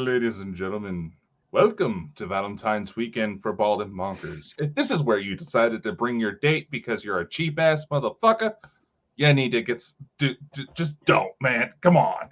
Ladies and gentlemen, welcome to Valentine's weekend for Bald and Bonkers. If this is where you decided to bring your date because you're a cheap ass motherfucker, you need to just don't, man. Come on.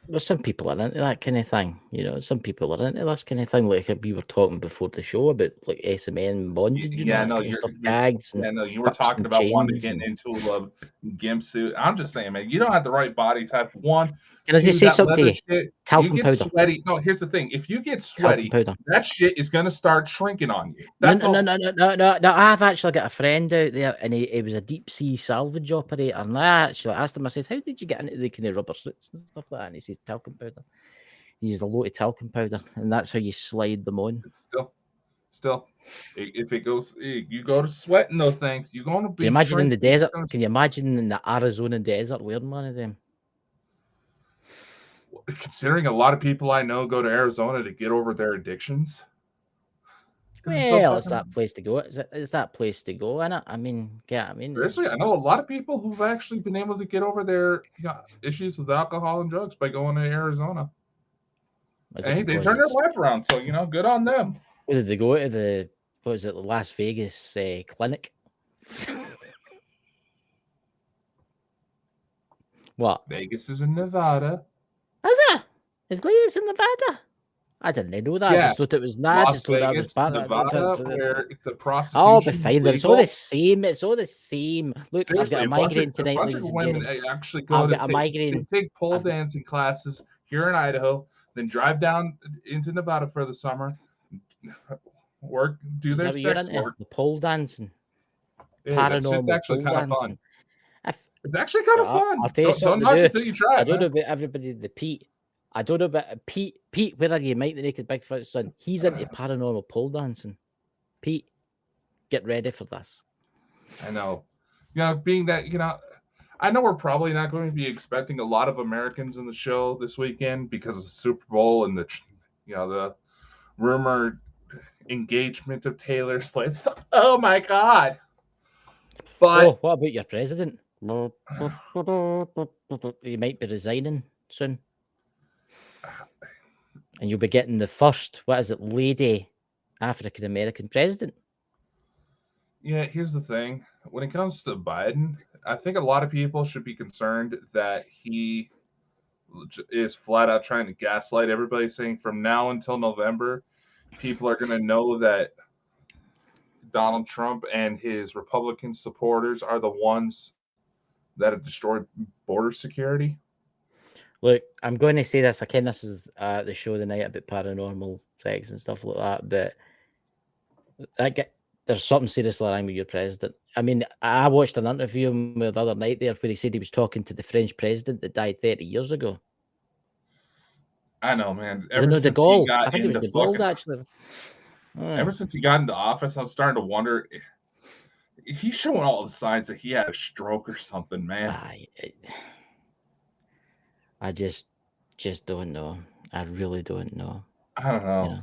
Well, some people are into that kind of thing, some people are into this kind of thing. Like we were talking before the show about like SMN and bondage, Yeah, that no, kind of stuff, gags and you were whips talking and about one chains. getting into a gimp suit. I'm just saying, man, you don't have the right body type. One, Can I two, just say that leather something? shit. You Talcum get powder, sweaty. No, here's the thing: if you get talcum sweaty, powder. that shit is gonna start shrinking on you. No, That's no, no, all. no, no, no, no, no. I've actually got a friend out there, and he was a deep sea salvage operator. And I actually asked him, I said, "How did you get into the kind of rubber suits and stuff like that?" And he says, "Talcum powder." He uses a lot of talcum powder, and that's how you slide them on. Still, if it goes, you go to sweating those things, you're gonna Can you be imagine in the shrinking. desert? Can you imagine in the Arizona desert wearing one of them? Considering a lot of people I know go to Arizona to get over their addictions. Well, it's that place to go. It's that place to go, isn't it? I mean, yeah, I mean, Seriously, I know a lot of people who've actually been able to get over their issues with alcohol and drugs by going to Arizona. Hey, they turned their life around, so good on them. Where did they go to? The Las Vegas clinic? What? Vegas is in Nevada. Is it? Is Vegas in Nevada? I didn't know that. Yeah. I just thought it was not. Las I just thought that was part Nevada, of where the prostitution. Oh, but fine. It's all the same. It's all the same. Look, seriously, I've got a migraine tonight. A bunch of women actually go to take pole dancing classes here in Idaho, then drive down into Nevada for the summer, do their sex work. The pole dancing. Paranormal. It's actually kind of fun. It's actually kind of fun. I'll tell you something. Don't knock it until you try it. I don't know about everybody. The Pete. I don't know about Pete. Pete, where are you, Mike the Naked Bigfoot son? He's into paranormal pole dancing. Pete, get ready for this. I know. Being that, I know we're probably not going to be expecting a lot of Americans in the show this weekend because of the Super Bowl and the rumored engagement of Taylor Swift. Oh my God! But what about your president? He might be resigning soon, and you'll be getting the first, lady African American president. Yeah, here's the thing. When it comes to Biden, I think a lot of people should be concerned that he is flat out trying to gaslight everybody, saying from now until November, people are going to know that Donald Trump and his Republican supporters are the ones that have destroyed border security. Look, I'm going to say this. Again, this is the show tonight about paranormal sex and stuff like that, but there's something seriously wrong with your president. I mean, I watched an interview the other night there where he said he was talking to the French president that died 30 years ago. I know, man. Ever since he got into actually. Ever since he got into office, I'm starting to wonder if he's showing all the signs that he had a stroke or something, man. I just don't know. I really don't know. I don't know.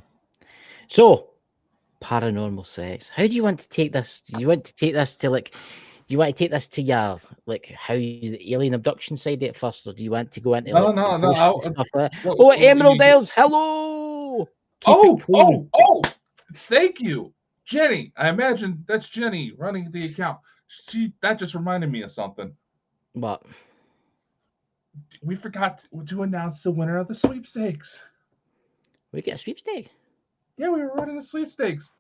So, paranormal sex. How do you want to take this? Do you want to take this to do you want to take this to your how the alien abduction side at first, or do you want to go into no. Stuff like that? Emerald Isles, hello. Thank you, Jenny. I imagine that's Jenny running the account. That just reminded me of something. What? We forgot to announce the winner of the sweepstakes. We get a sweepstake? Yeah, we were running a sweepstakes.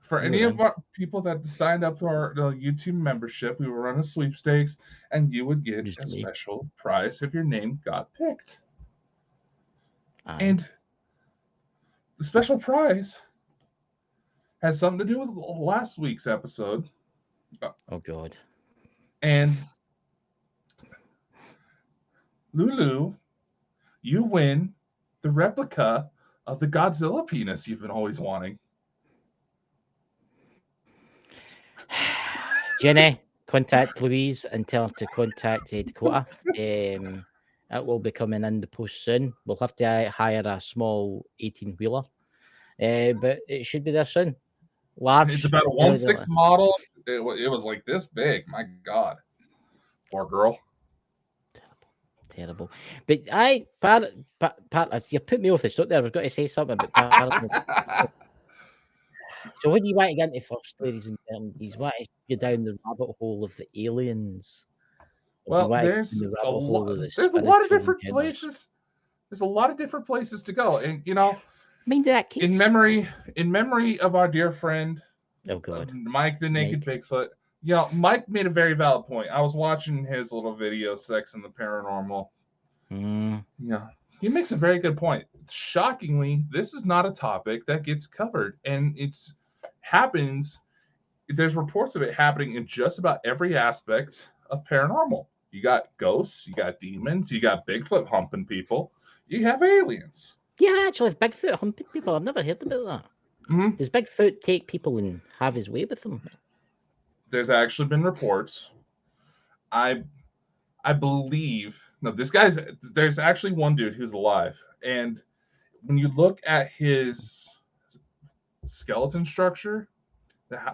For any of our people that signed up for our YouTube membership, we were running a sweepstakes, and you would get a special prize if your name got picked. And the special prize has something to do with last week's episode. Oh, God. And Lulu, you win the replica of the Godzilla penis you've been always wanting. Jenny, contact Louise and tell her to contact Dakota. It will be coming in the post soon. We'll have to hire a small 18-wheeler, but it should be there soon. Large. It's about a 1/6 model. It was like this big. My God. Poor girl. Terrible. But you put me off the stop there. I was going to say something about paranormal. So when you want to get into first, ladies and gentlemen, you want to go down the rabbit hole of the aliens, or do you Well, want to go down the rabbit hole of the there's a lot of spiritual different encounters? places. There's a lot of different places to go, and you know, Mind that case. in memory of our dear friend, Oh God, Mike the Naked Bigfoot. You know, Mike made a very valid point. I was watching his little video, "Sex and the Paranormal." Yeah, he makes a very good point. Shockingly, this is not a topic that gets covered, and it's happens. There's reports of it happening in just about every aspect of paranormal. You got ghosts, you got demons, you got Bigfoot humping people, you have aliens. Yeah, actually, if Bigfoot humping people, I've never heard about that. Mm-hmm. Does Bigfoot take people and have his way with them? There's actually been reports. I believe there's actually one dude who's alive, and when you look at his skeleton structure,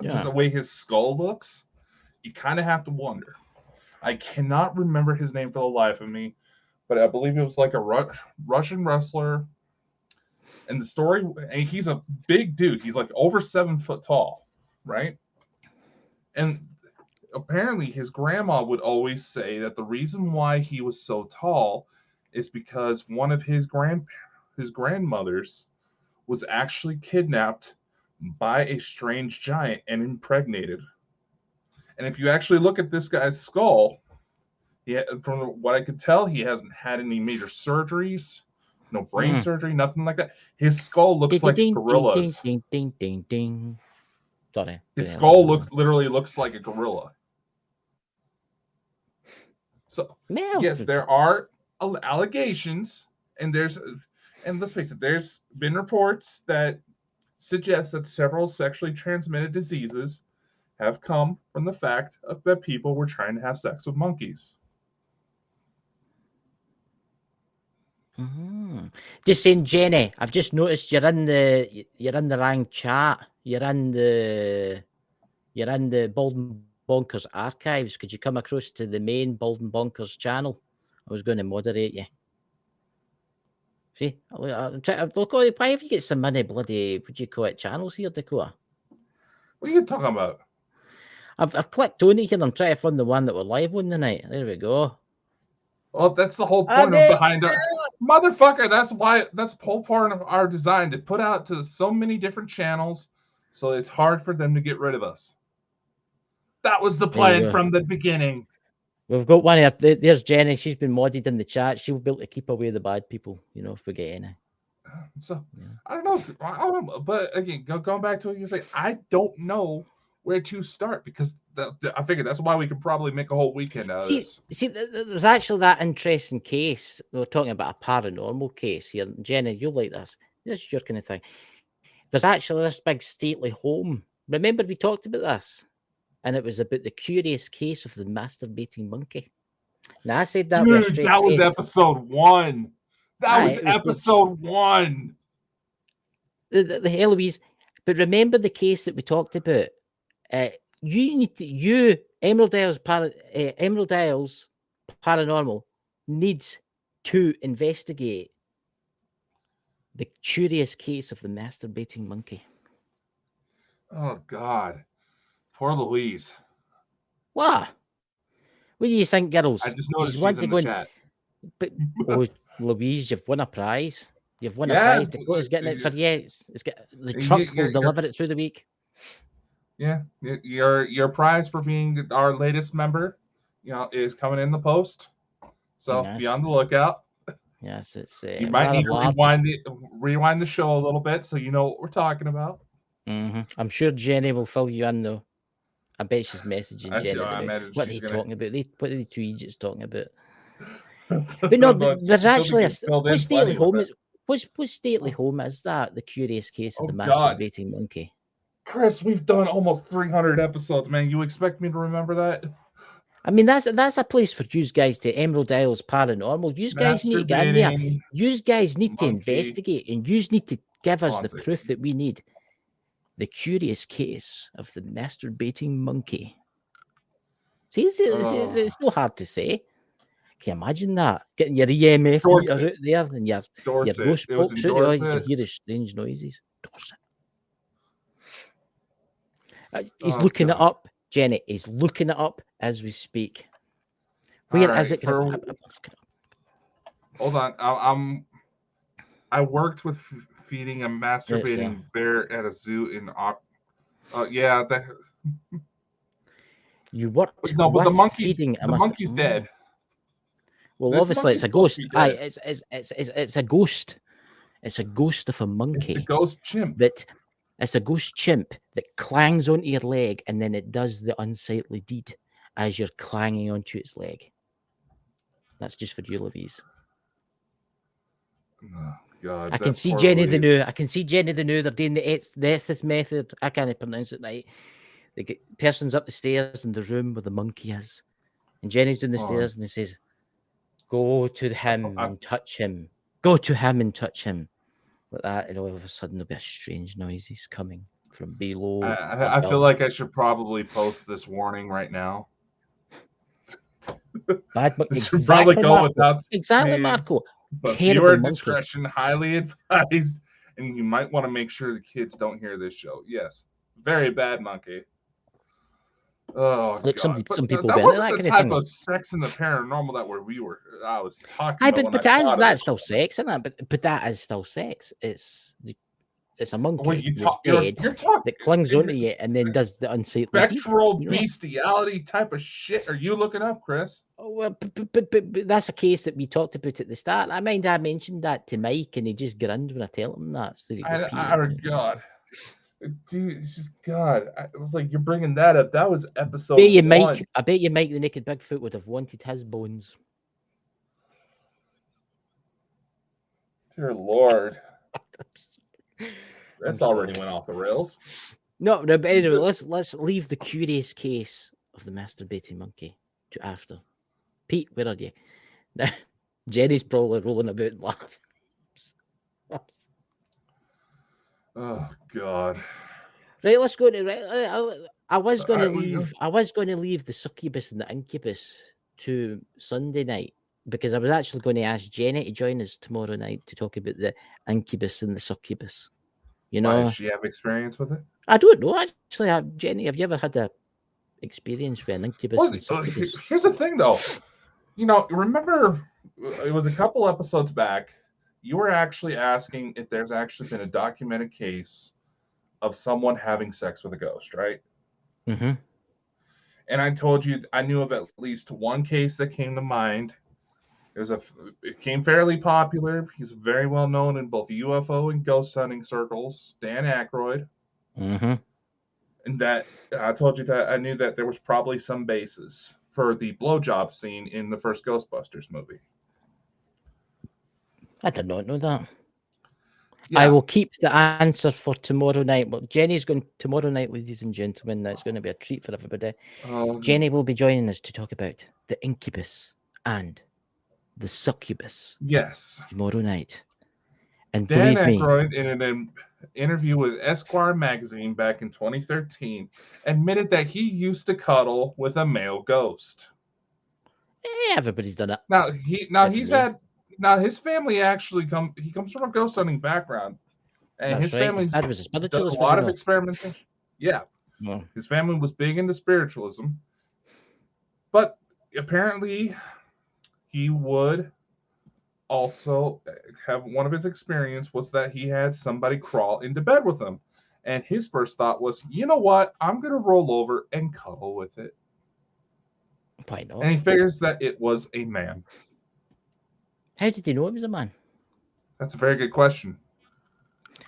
just the way his skull looks, you kind of have to wonder. I cannot remember his name for the life of me, but I believe it was like a Russian wrestler. And the story, and he's a big dude. He's like over 7 foot tall, right? And apparently his grandma would always say that the reason why he was so tall is because one of his grandmothers was actually kidnapped by a strange giant and impregnated. And if you actually look at this guy's skull, from what I could tell, he hasn't had any major surgeries, no brain surgery, nothing like that. His skull looks like a gorilla's. Sorry. His skull literally looks like a gorilla. So yes, there are allegations, and let's face it, there's been reports that suggest that several sexually transmitted diseases have come from the fact that people were trying to have sex with monkeys. Just saying, Jenny, I've just noticed you're in the wrong chat. You're in the Bald Bonkers archives. Could you come across to the main Bald Bonkers channel? I was going to moderate you. See, I'm trying. Look, why have you got some money, bloody? What do you call it? Channels here, Dakota. What are you talking about? I've clicked on it here. And I'm trying to find the one that we're live on tonight. There we go. Well, that's the whole point of behind our motherfucker. That's the whole part of our design, to put out to so many different channels, so it's hard for them to get rid of us. That was the plan from the beginning. We've got one here. There's Jenny. She's been modded in the chat. She'll be able to keep away the bad people, if we get any. So I don't know, but again, going back to what you say, I don't know where to start, because I figured that's why we could probably make a whole weekend out of this. See, there's actually that interesting case. We're talking about a paranormal case here. Jenny, you'll like this. This is your kind of thing. There's actually this big stately home. Remember we talked about this? And it was about the curious case of the masturbating monkey. Now, I said that Dude, that was episode 1. That was episode 1. The Eloise. But remember the case that we talked about? Emerald Isles Paranormal needs to investigate the curious case of the masturbating monkey. Oh God, poor Louise. What do you think, girls? I just noticed she's in the chat. But Louise, you've won a prize. You've won a prize. Dakota's getting it for you. It's got the truck will deliver it through the week. Yeah, your prize for being our latest member, is coming in the post. So be on the lookout. Yes, it's. You might need to rewind the show a little bit so you know what we're talking about. I'm sure Jenny will fill you in, though. I bet she's messaging Jenny. What are they talking about? What are the two idiots talking about? But no, there's actually what stately home is. What stately home is that? The curious case of the masturbating monkey. Chris, we've done almost 300 episodes, man. You expect me to remember that? I mean, that's a place for you guys to Emerald Isles Paranormal. You guys need to get in there. You guys need to investigate, and you need to give us the proof that we need. The curious case of the masturbating monkey. See, it's not hard to say. Can you imagine that? Getting your EMF meter out there and your Dorset. ghost It was box in out there, you can Dorset. hear the strange noises. Dorset. He's Oh, looking it God. up, Jenny. He's looking it up as we speak. All Where is right, it? 'Cause for- Hold on. I worked with feeding a masturbating bear at a zoo in yeah, that you worked no, but with the feeding a monkey's dead. Well, This obviously it's a monkey's supposed to ghost. be Aye, dead. it's a ghost. It's a ghost of a It's the monkey ghost chimp. it's a ghost chimp that clangs onto your leg and then it does the unsightly deed as you're clanging onto its leg. That's just for you, Louise. Oh, God, I can that see poor Jenny the Louise. New. I can see Jenny the New. They're doing the Estes method. I can't pronounce it right. The person's up the stairs in the room where the monkey is. And Jenny's doing the stairs and he says, go to him and touch him. Go to him and touch him. Like that, and all of a sudden there'll be a strange noises coming from below. I feel like I should probably post this warning right now. Bad, this exactly, should probably go Marco. without Exactly, saying, Marco. But Terrible viewer monkey. discretion highly advised, and you might want to make sure the kids don't hear this show. Yes, very bad monkey. Oh, look, God. some people that wasn't that the type of sex in the paranormal that I was talking about. But that's still sex, isn't it? But that is still sex. It's a monkey that clings onto you and then does the unsightly spectral bestiality type of shit. Are you looking up, Chris? Oh, well, but that's a case that we talked about at the start. I mentioned that to Mike and he just grinned when I tell him that. So God. Dude, it's just God. I was like, you're bringing that up. That was episode 1. I bet you Mike the Naked Bigfoot would have wanted his bones. Dear Lord. That's already went off the rails. No, but anyway, let's leave the curious case of the masturbating monkey to after. Pete, where are you? Jenny's probably rolling about and laughing. Oh, God. Right, let's go to I was going to leave the succubus and the incubus to Sunday night because I was actually going to ask Jenny to join us tomorrow night to talk about the incubus and the succubus. You know, why, does she have experience with it? I don't know. Actually, Jenny, have you ever had a experience with an incubus and succubus? Here's the thing, though. You know, remember it was a couple episodes back. You were actually asking if there's actually been a documented case of someone having sex with a ghost, right? Mm-hmm. And I told you I knew of at least one case that came to mind. It came fairly popular. He's very well known in both UFO and ghost hunting circles. Dan Aykroyd. Mm-hmm. And that I told you that I knew that there was probably some basis for the blowjob scene in the first Ghostbusters movie. I did not know that. Yeah. I will keep the answer for tomorrow night. Well, Jenny's going tomorrow night, ladies and gentlemen. It's going to be a treat for everybody. Jenny will be joining us to talk about the incubus and the succubus. Yes. Tomorrow night. And Dan believe Aykroyd, in an interview with Esquire magazine back in 2013, admitted that he used to cuddle with a male ghost. Everybody's done it. His family actually comes from a ghost hunting background, and his family's dad was a spiritualist. A lot of experimentation. Yeah, his family was big into spiritualism, but apparently he would also have one of his experience was that he had somebody crawl into bed with him, and his first thought was, you know what, I'm gonna roll over and cuddle with it. Why not? And he figures that it was a man. How did he know it was a man? That's a very good question.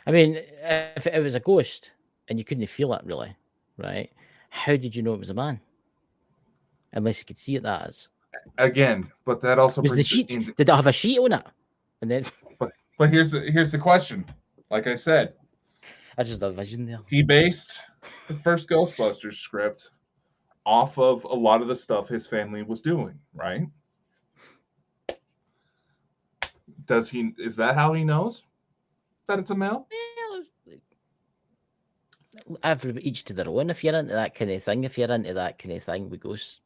I mean, if it was a ghost and you couldn't feel it really, right? How did you know it was a man? Unless you could see it that as. Again, but that also was the sheets. Did it have a sheet on it? And then, but here's the question. Like I said, I just had a vision there. He based the first Ghostbusters script off of a lot of the stuff his family was doing, right? Is that how he knows that it's a male? Each to their own. If you're into that kind of thing, we ghosts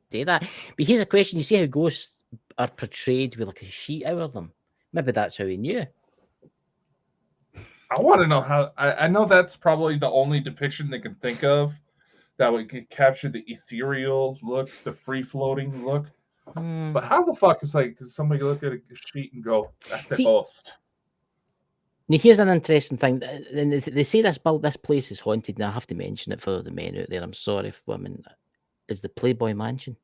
do that. But here's a question: you see how ghosts are portrayed with like a sheet over them. Maybe that's how he knew. I want to know how. I know that's probably the only depiction they can think of that would capture the ethereal look, the free floating look. But how the fuck is like somebody look at a sheet and go, "That's a host"? Now here's an interesting thing. They say this place is haunted, and I have to mention it for the men out there. I'm sorry if women. Is the Playboy Mansion?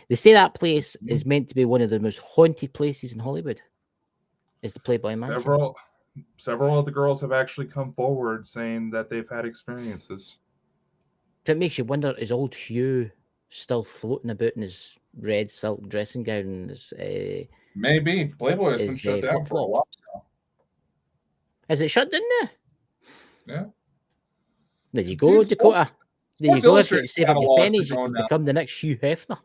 They say that place is meant to be one of the most haunted places in Hollywood. Is the Playboy Mansion? Several of the girls have actually come forward saying that they've had experiences. So it makes you wonder: is old Hugh still floating about in his red silk dressing gown? And his, maybe Playboy has been shut down for a while now. Is it shut down now? Yeah. There you go, Dakota. There you go. If you save up your pennies, you can become the next Hugh Hefner.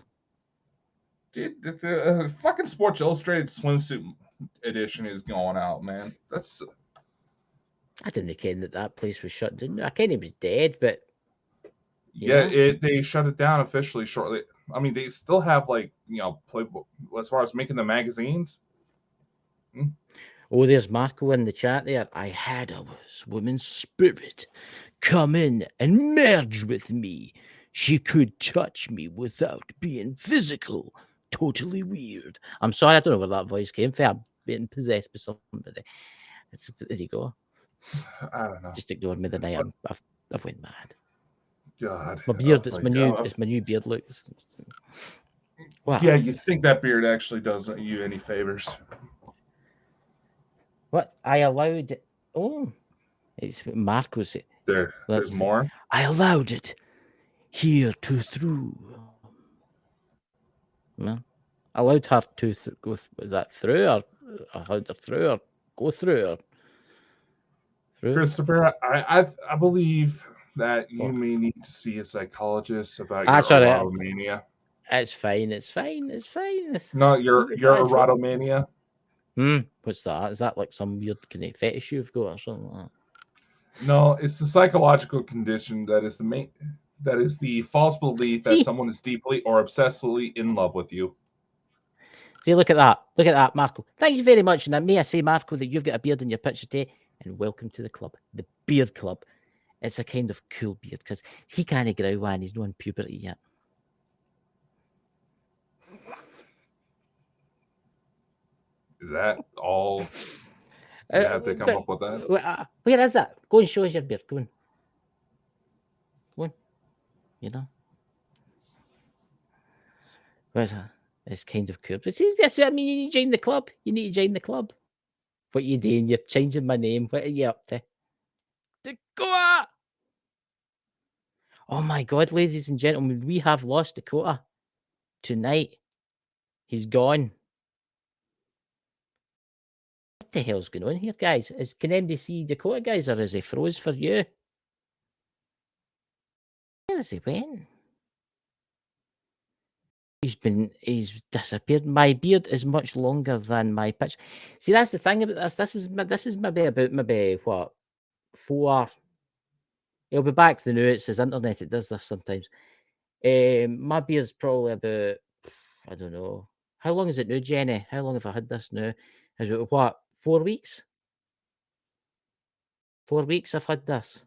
Dude, the fucking Sports Illustrated swimsuit edition is going out, man. That's. I didn't ken that place was shut down. I ken he was dead, but yeah, they shut it down officially shortly. I mean, they still have Playboy as far as making the magazines. Oh, there's Marco in the chat there. I had a woman's spirit come in and merge with me. She could touch me without being physical. Totally weird. I'm sorry, I don't know where that voice came from. I'm being possessed by somebody. There you go. I don't know. Just ignore me tonight. I've went mad. God, my beard. It's my new beard looks. Wow. Yeah, you think that beard actually doesn't you any favors? What I allowed? Oh, it's Marco's. There's more. I allowed it here to through. No, I allowed her to go. Was that through or allowed her through or go through or through? Christopher, I believe that you may need to see a psychologist about your erotomania. It's fine. It's fine. It's fine. No, your erotomania. What's that? Is that like some weird kind of fetish you've got or something like that? No, it's the psychological condition that is the false belief that someone is deeply or obsessively in love with you. See, look at that. Look at that, Marco. Thank you very much. And may I say, Marco, that you've got a beard in your picture today, and welcome to the club, the Beard Club. It's a kind of cool beard because he can't grow one. He's not in puberty yet. Is that all? You have to come up with that. Where is that? Go and show us your beard. Go on. Go on. You know. Where's that? It's kind of cool. But see, that's what I mean. You need to join the club. You need to join the club. What are you doing? You're changing my name. What are you up to? Dakota! Oh my God, ladies and gentlemen, we have lost Dakota tonight. He's gone. What the hell's going on here, guys? Can MD see Dakota, guys, or is he froze for you? Where is he went? He's disappeared. My beard is much longer than my pitch. See, that's the thing about this. This is maybe about what 4. He'll be back. The new it says internet. It does this sometimes. My beard's probably about, I don't know. How long is it now, Jenny? How long have I had this now? Is it what, 4 weeks? 4 weeks I've had this.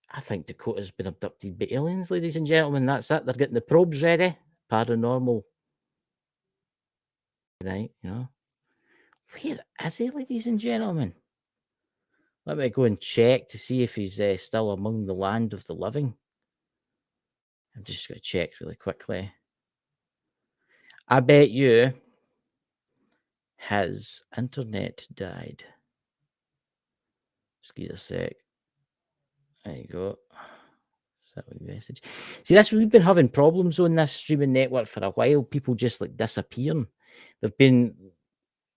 I think Dakota's been abducted by aliens, ladies and gentlemen. That's it. They're getting the probes ready. Paranormal. Right, you know. Where is he, ladies and gentlemen? Let me go and check to see if he's still among the land of the living. I'm just going to check really quickly. I bet you his internet died. Excuse a sec. There you go. Message. See, we've been having problems on this streaming network for a while. People just like disappearing.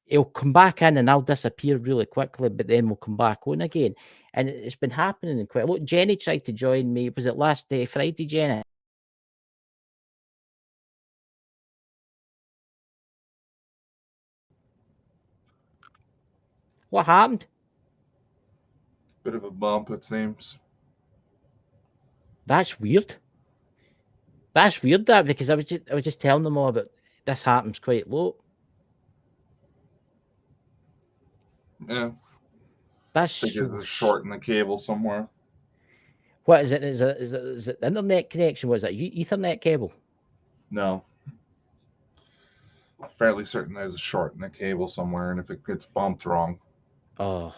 He'll come back in and I'll disappear really quickly, but then we'll come back on again. And it's been happening quite a lot. Jenny tried to join me. Was it last Friday, Jenny? What happened? Bit of a bump, it seems. That's weird. That's weird, that, because I was just telling them all about this happens quite low. Yeah, That's I think there's so. a short in the cable somewhere. What is it? Is it the internet connection? What is that? Ethernet cable? No, fairly certain there's a short in the cable somewhere, and if it gets bumped wrong, Oh,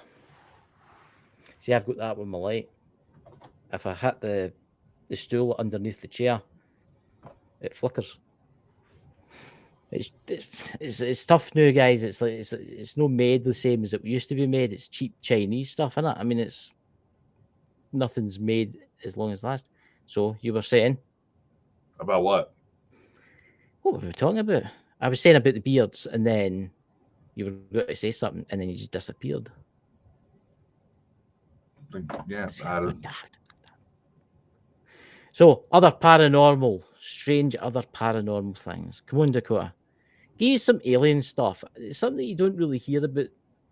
see, I've got that with my light. If I hit the stool underneath the chair, it flickers. It's it's tough now, guys. It's like it's not made the same as it used to be made. It's cheap Chinese stuff, isn't it? I mean, it's nothing's made as long as last. So you were saying, about what? what were we talking about? I was saying about the beards, and then you were going to say something, and then you just disappeared. Yeah, See, I'm going daft. So, other paranormal, strange other paranormal things. Come on, Dakota. Give you some alien stuff. It's something that you don't really hear about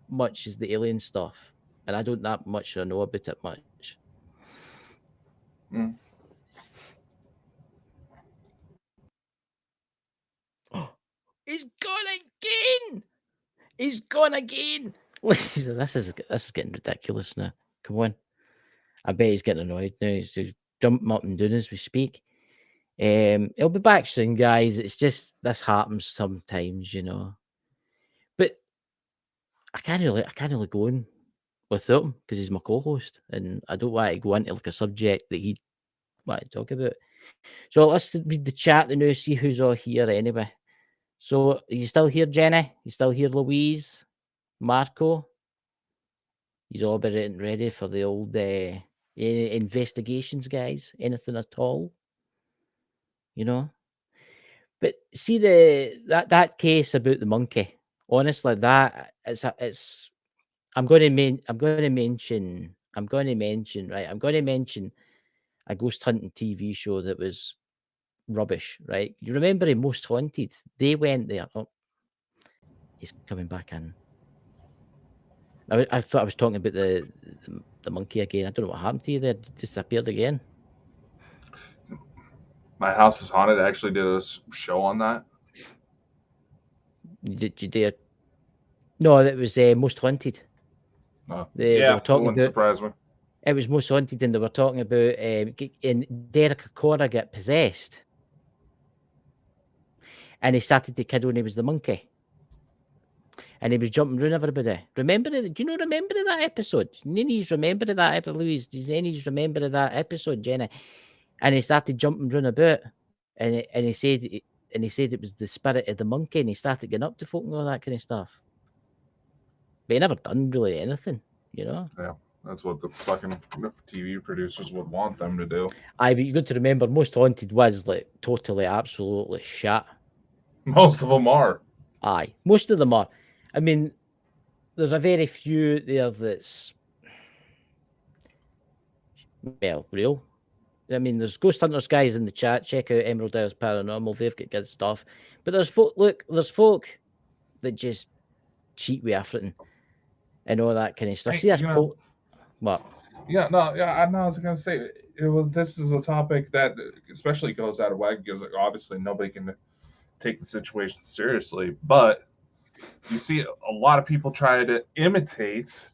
much is the alien stuff. And I don't that much know about it much. mm. He's gone again! He's gone again! this is getting ridiculous now. Come on. I bet he's getting annoyed now. He's just jumping up and down as we speak. He'll be back soon, guys. It's just this happens sometimes, you know. But I can't really go on without him because he's my co-host, and I don't want to go into like a subject that he want to talk about. So let's read the chat now, see who's all here anyway. So are you still here, Jenny? You still here, Louise? Marco? He's all been ready for the old investigations, guys. Anything at all? You know. But see that case about the monkey. Honestly, that it's. I'm going to mention. Right. I'm going to mention a ghost hunting TV show that was rubbish. Right. You remember in Most Haunted? They went there. Oh, he's coming back in. I thought I was talking about the monkey again. I don't know what happened to you there. It disappeared again. My House is Haunted actually did a show on that. Did you dare? No, that was Most Haunted. They Yeah, were it talking wouldn't about. surprise me. It was Most Haunted, and they were talking about and Derek Cora get possessed, and he started to kid when he was the monkey, and he was jumping around everybody. Remember it? Do you know? Remember that episode? Nini's remember that episode, Louise? Does Nini's remember that episode, Jenny? And he started jumping around about, and he said it was the spirit of the monkey, and he started getting up to folk and all that kind of stuff. But he never done really anything, you know. Yeah, that's what the fucking TV producers would want them to do. Aye, but you got to remember, Most Haunted was like totally, absolutely shit. Most of them are. Aye, most of them are. I mean, there's a very few there that's well real. I mean, there's Ghost Hunters guys in the chat. Check out Emerald Isles Paranormal. They've got good stuff. But there's folk. Look, there's folk that just cheat with everything and all that kind of stuff. See, that's what? Yeah, no, yeah. I know. I was gonna say this is a topic that especially goes out of whack because obviously nobody can take the situation seriously. But you see, a lot of people try to imitate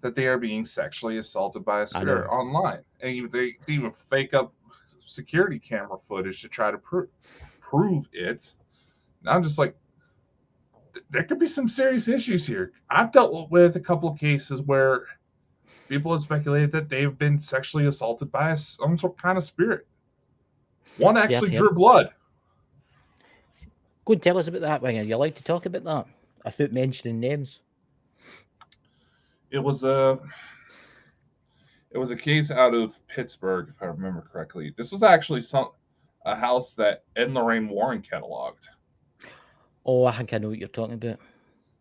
that they are being sexually assaulted by a spirit online, and they even fake up security camera footage to try to prove it. And I'm just like, there could be some serious issues here. I've dealt with a couple of cases where people have speculated that they've been sexually assaulted by some sort of kind of spirit. One actually drew blood. Go and tell us about that, Winger. You like to talk about that? Without mentioning names. It was a case out of Pittsburgh, if I remember correctly. This was actually a house that Ed and Lorraine Warren cataloged. Oh, I think I know what you're talking about.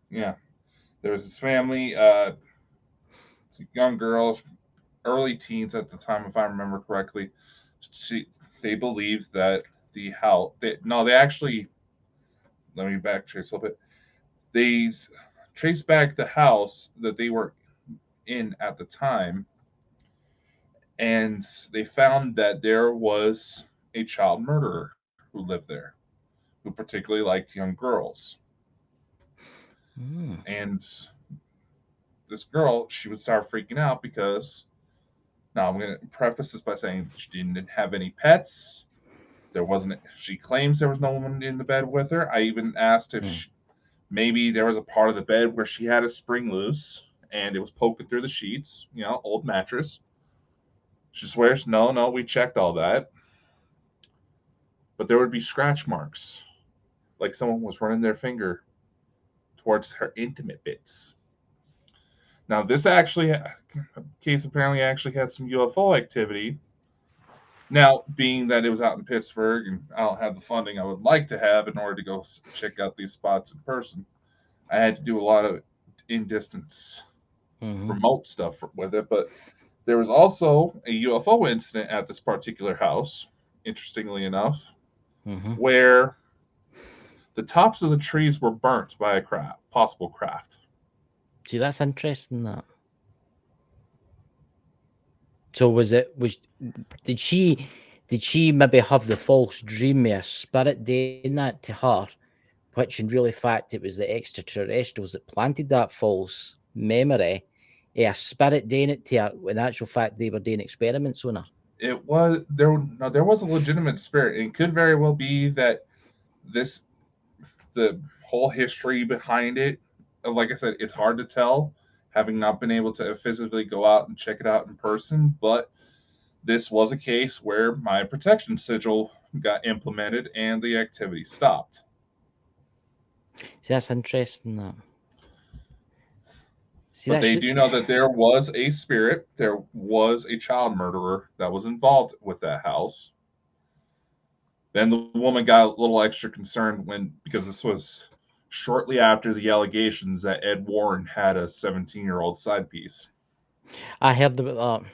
Yeah. There was this family, young girls, early teens at the time, if I remember correctly. They believed that the house. They actually. Let me backtrace a little bit. They traced back the house that they were in at the time, and they found that there was a child murderer who lived there, who particularly liked young girls. And this girl, she would start freaking out because, now I'm going to preface this by saying she didn't have any pets. There wasn't, she claims there was no one in the bed with her. I even asked if maybe there was a part of the bed where she had a spring loose and it was poking through the sheets, old mattress. She swears, no, we checked all that. But there would be scratch marks, like someone was running their finger towards her intimate bits. Now, this case apparently actually had some UFO activity. Now, being that it was out in Pittsburgh and I don't have the funding I would like to have in order to go check out these spots in person, I had to do a lot of in-distance remote stuff with it. But there was also a UFO incident at this particular house, interestingly enough, where the tops of the trees were burnt by a possible craft. See, that's interesting. That. So did she maybe have the false dream of a spirit doing that to her, which in really fact it was the extraterrestrials that planted that false memory, a spirit doing it to her, when in actual fact they were doing experiments on her? It was there was a legitimate spirit. It could very well be that the whole history behind it, like I said, it's hard to tell, having not been able to physically go out and check it out in person, but this was a case where my protection sigil got implemented and the activity stopped. See, that's interesting. That. See, but they do know that there was a spirit, there was a child murderer that was involved with that house. Then the woman got a little extra concerned because this was shortly after the allegations that Ed Warren had a 17-year-old side piece. I heard about that.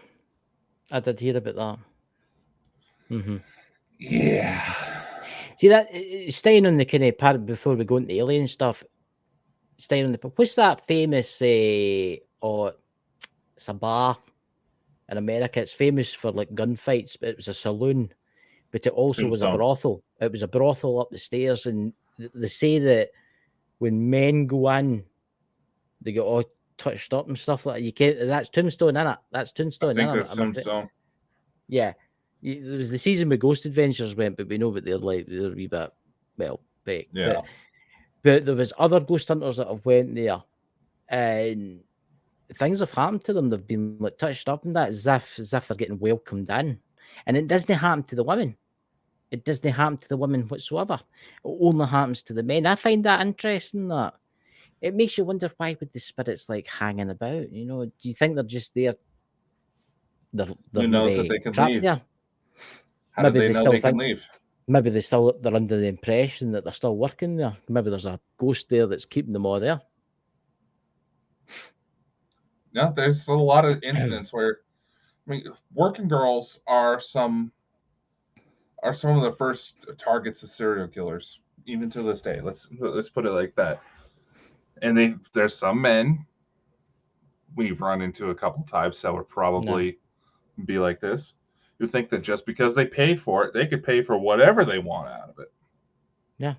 I did hear about that. Yeah. See, that staying on the kind of part before we go into alien stuff, staying on what's that famous it's a bar in America. It's famous for like gunfights, but it was a saloon, but it also was a brothel. It was a brothel up the stairs, and they say that when men go in, they get all touched up and stuff like that. You can't. That's Tombstone, isn't it? That's Tombstone. I think that's Tombstone. Yeah, it was the season where Ghost Adventures went, but we know that they're a wee bit fake. Yeah. But there was other ghost hunters that have went there, and things have happened to them. They've been like touched up and that, as if they're getting welcomed in, and it doesn't happen to the women. It doesn't happen to the women whatsoever. It only happens to the men. I find that interesting. That it makes you wonder, why would the spirits like hanging about? Do you think they're just there? They're Who knows that they can leave? There? How do they know they can leave? Maybe they're under the impression that they're still working there. Maybe there's a ghost there that's keeping them all there. Yeah, there's a lot of incidents where, working girls are some of the first targets of serial killers, even to this day. Let's put it like that. And there's some men we've run into a couple times that would probably be like this, who think that just because they pay for it, they could pay for whatever they want out of it. Yeah.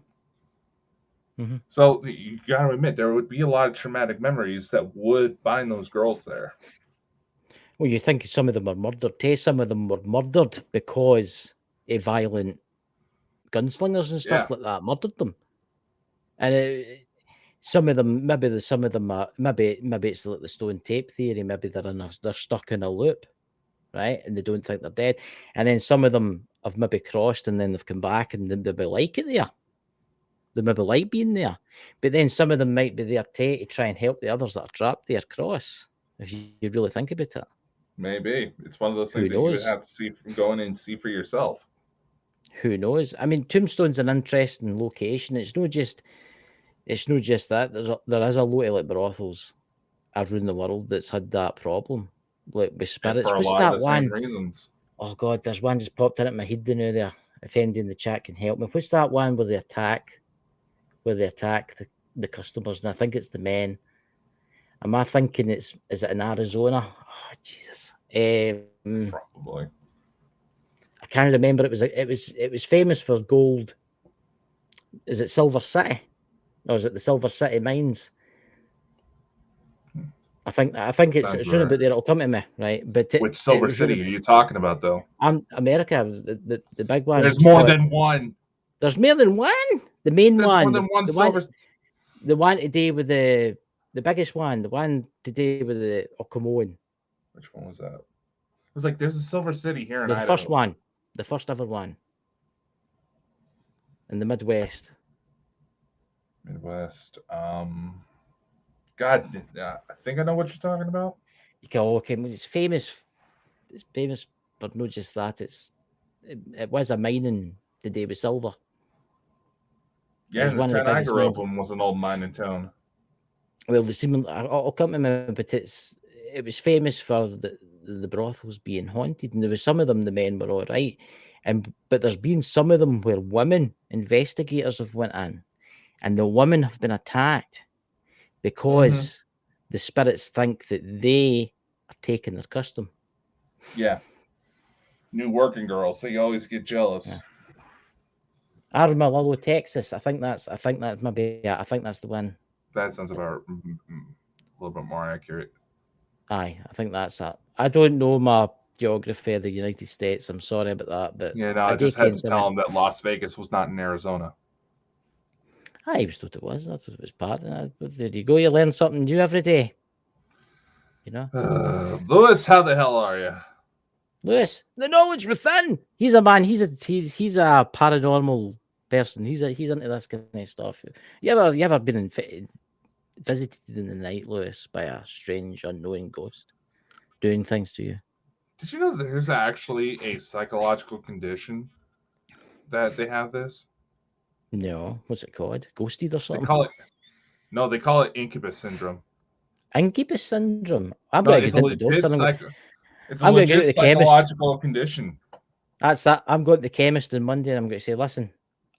So you got to admit, there would be a lot of traumatic memories that would bind those girls there. Well, you think some of them are murdered. Some of them were murdered because violent gunslingers and stuff like that murdered them. And some of them, maybe it's like the stone tape theory. Maybe they're stuck in a loop, right? And they don't think they're dead. And then some of them have maybe crossed and then they've come back and they maybe like it there. They maybe like being there. But then some of them might be there to try and help the others that are trapped there cross, if you really think about it. Maybe. It's one of those things that you would have to see from going in and see for yourself. Who knows? I mean, Tombstone's an interesting location. It's not just that. There is a lot of like brothels around the world that's had that problem, like with spirits. And for a lot of the same reasons. Oh God, there's one just popped in at my head now there. If anybody in the chat can help me, what's that one where they attack the customers? And I think it's the men. Am I thinking is it in Arizona? Oh Jesus. Probably. I can't remember. It was famous for gold. Is it Silver City, or is it the Silver City mines? I think it's Sounds running right. about there. It'll come to me, right? But Which Silver City are you talking about, though? America, the big one. There's more than one. There's more than one. The main There's one. more than one the silver. The one today with the biggest one. The one today with the come on. Which one was that? It was like there's a Silver City here in The Idaho. first one, the first ever one in the Midwest. Midwest. God, I think I know what you're talking about. You go, okay, it's famous. It's famous for not just that. It was a mining today with silver. Yeah, and the town I grew up in was an old mining town. Well, the similar. I'll come to me, but it was famous for the brothels being haunted, and there was some of them the men were all right, but there's been some of them where women investigators have went in, and the women have been attacked because the spirits think that they are taking their custom. Yeah. New working girls, they always get jealous. Yeah. Armadillo, Texas. I think that's maybe. I think that's the one. That sounds about a little bit more accurate. Aye, I think that's that. I don't know my geography of the United States. I'm sorry about that, but yeah, no, I just had to tell him that Las Vegas was not in Arizona. I was thought it was. That's what it was part of. There you go. You learn something new every day. You know, Lewis, how the hell are you? Lewis, the knowledge within. He's a man. He's a paranormal person. He's into this kind of stuff. You ever been visited in the night, Lewis, by a strange, unknown ghost doing things to you? Did you know there's actually a psychological condition that they have this? No, what's it called? Ghosted or something? They call it incubus syndrome. Incubus syndrome. It's a legit psychological condition. That's that. I'm going to the chemist on Monday and I'm going to say, listen,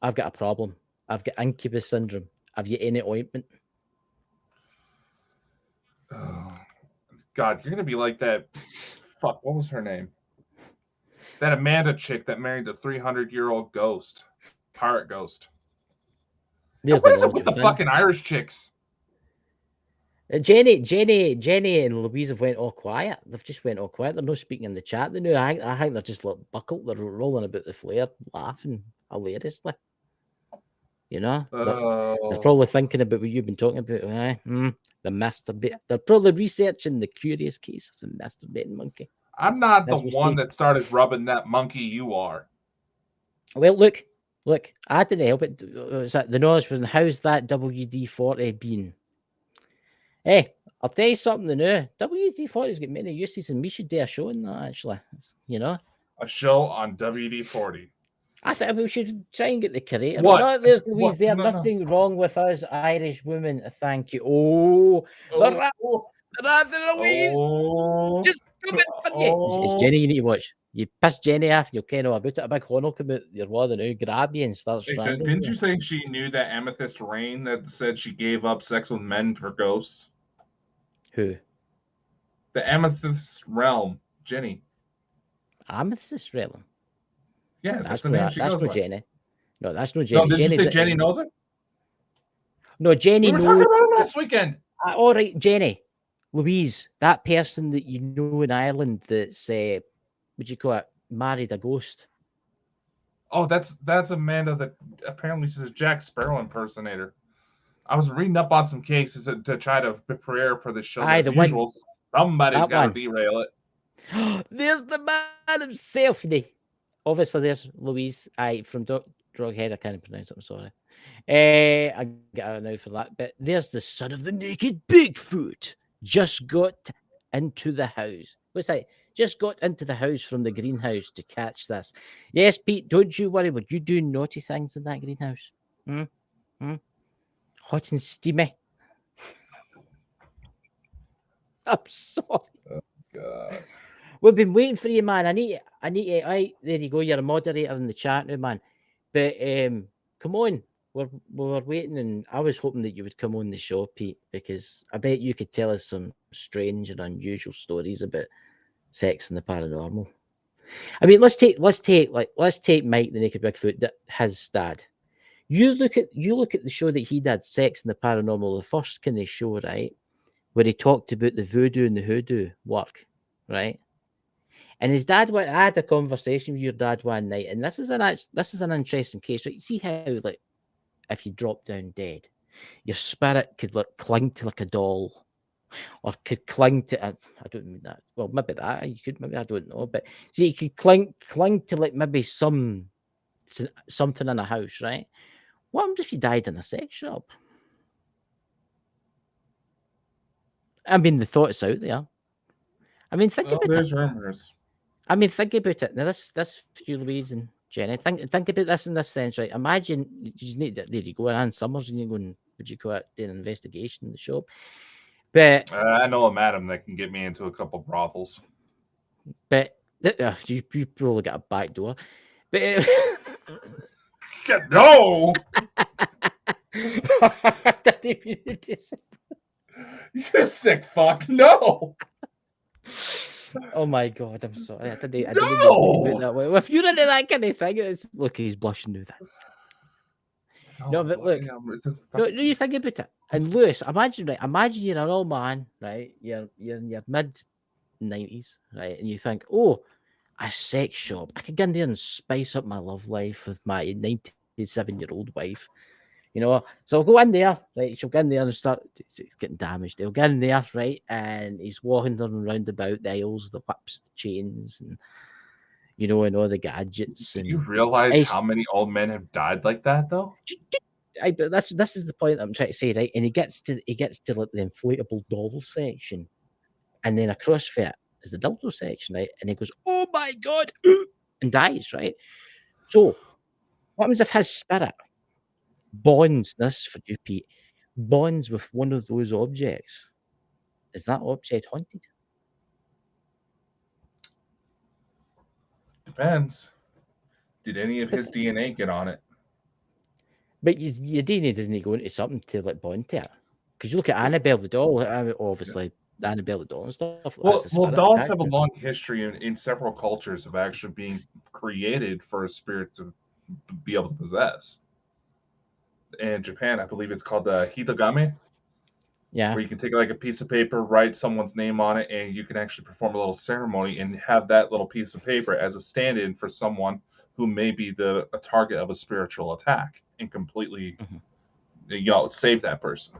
I've got a problem. I've got incubus syndrome. Have you any ointment? Oh, God, you're going to be like that. Fuck, what was her name? That Amanda chick that married the 300-year-old ghost. Pirate ghost. What is it with the fucking Irish chicks? Jenny and Louise have went all quiet. They've just went all quiet. They're not speaking in the chat. They know. I think they're just like buckled. They're rolling about the flare, laughing hilariously. You know, they're probably thinking about what you've been talking about. The masturbate. They're probably researching the curious case of the masturbating monkey. I'm not the one that started rubbing that monkey. You are. Well, look. I didn't help it. Was that the knowledge was? How's that WD-40 been? Hey, I'll tell you something now. WD-40's got many uses, and we should do a show on that, actually. You know? A show on WD-40. I think we should try and get the creator. What? No, there's Louise there. Nothing wrong with us, Irish women. Thank you. The wrath of Louise. Just come in for you. It's Jenny you need to watch. You piss Jenny off, you'll kind of about it. A big horn will come out your water now, grab you and start strangling. Didn't you say she knew that Amethyst Rain that said she gave up sex with men for ghosts? Who? The Amethyst Realm, Jenny. Amethyst Realm? Yeah, that's the name she goes by. Jenny. No, that's no Jenny. No, did you say Jenny knows it? No, Jenny knows. We were talking about it last weekend. All right, Jenny. Louise, that person that you know in Ireland that's, what do you call it, married a ghost. Oh, that's Amanda that apparently she's a Jack Sparrow impersonator. I was reading up on some cases to try to prepare for the show. As usual, somebody's got to derail it. There's the man himself. Obviously, there's Louise. From Droghead. I can't pronounce it. I'm sorry. I get out now for that. But there's the son of the naked Bigfoot. Just got into the house. What's that? Just got into the house from the greenhouse to catch this. Yes, Pete, don't you worry. Would you do naughty things in that greenhouse? Hot and steamy. I'm sorry. Oh, God. We've been waiting for you, man. I need to. There you go. You're a moderator in the chat now, man. But come on. We're waiting, and I was hoping that you would come on the show, Pete, because I bet you could tell us some strange and unusual stories about sex and the paranormal. I mean, let's take Mike the Naked Bigfoot, that his dad. You look at the show that he did, Sex and the Paranormal, the first kind of show, right, where he talked about the voodoo and the hoodoo work, right? And his dad went. I had a conversation with your dad one night, and this is an interesting case, right? You see how, like, if you drop down dead, your spirit could, like, cling to, like, a doll, or could cling to. I don't mean that. Well, maybe that you could. Maybe I don't know, but see, you could cling to, like, maybe something in a house, right? What if you died in a sex shop? I mean, the thought's out there. I mean, think about it. There's rumors. I mean, think about it. Now, this for you, Louise and Jenny. Think about this in this sense, right? Imagine you just need there you go, Ann Summers, and you're going, would you go out do an investigation in the shop? But I know a madam that can get me into a couple brothels. You probably got a back door. But no, you sick fuck. No. Oh my god, I'm sorry. I didn't No! mean that way. Well, if you're into that kind of thing, it's look, he's blushing now. No, but look, no, you think about it. And Lewis, imagine you're an old man, right? You're in your mid-90s, right? And you think, oh, a sex shop. I could get in there and spice up my love life with my 97-year-old wife. You know, so I'll go in there, right? She'll get in there and start getting damaged. He'll get in there, right? And he's walking around about the aisles, the whips, the chains, and and all the gadgets. Do you realize how many old men have died like that, though? But this is the point I'm trying to say, right? And he gets to like the inflatable doll section, and then across from it is the dildo section, right? And he goes, "Oh my god," and dies, right? So, what happens if his spirit bonds this for you, Pete? Bonds with one of those objects? Is that object haunted? Depends. Did any of his DNA get on it? But your DNA doesn't go into something to, like, bond to it. Because you look at Annabelle the doll, obviously, Annabelle the doll and stuff. Well, dolls have a long history in several cultures of actually being created for a spirit to be able to possess. In Japan, I believe it's called the hitogami. Yeah. Where you can take, like, a piece of paper, write someone's name on it, and you can actually perform a little ceremony and have that little piece of paper as a stand-in for someone who may be a target of a spiritual attack, and completely, save that person.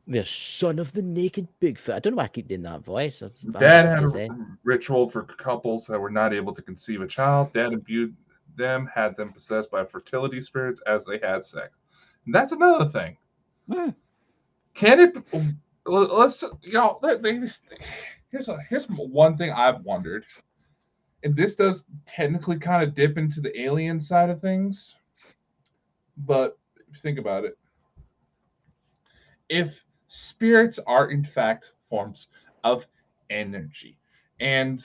The son of the naked Bigfoot. I don't know why I keep doing that voice. Dad had a ritual for couples that were not able to conceive a child. Dad imbued them, had them possessed by fertility spirits as they had sex. And that's another thing. Can it? Let's here's one thing I've wondered, and this does technically kind of dip into the alien side of things, but think about it. If spirits are in fact forms of energy, and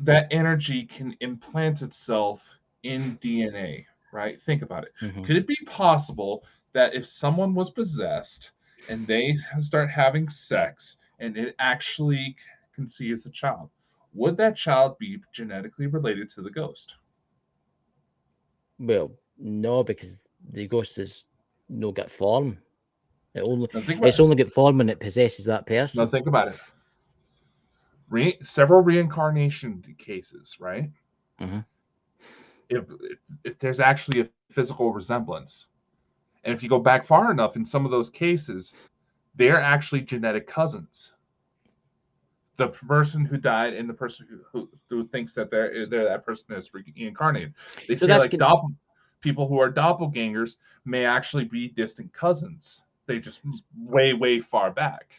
that energy can implant itself in DNA, right? Think about it. Could it be possible that if someone was possessed and they start having sex and it actually conceives a child, would that child be genetically related to the ghost? Well, no, because the ghost is no get form. It's only get form when it possesses that person. Now think about it. Several reincarnation cases, right? If there's actually a physical resemblance, and if you go back far enough, in some of those cases, they're actually genetic cousins. The person who died and the person who thinks that they're that person is reincarnated. They say, like, people who are doppelgangers may actually be distant cousins. They just way far back.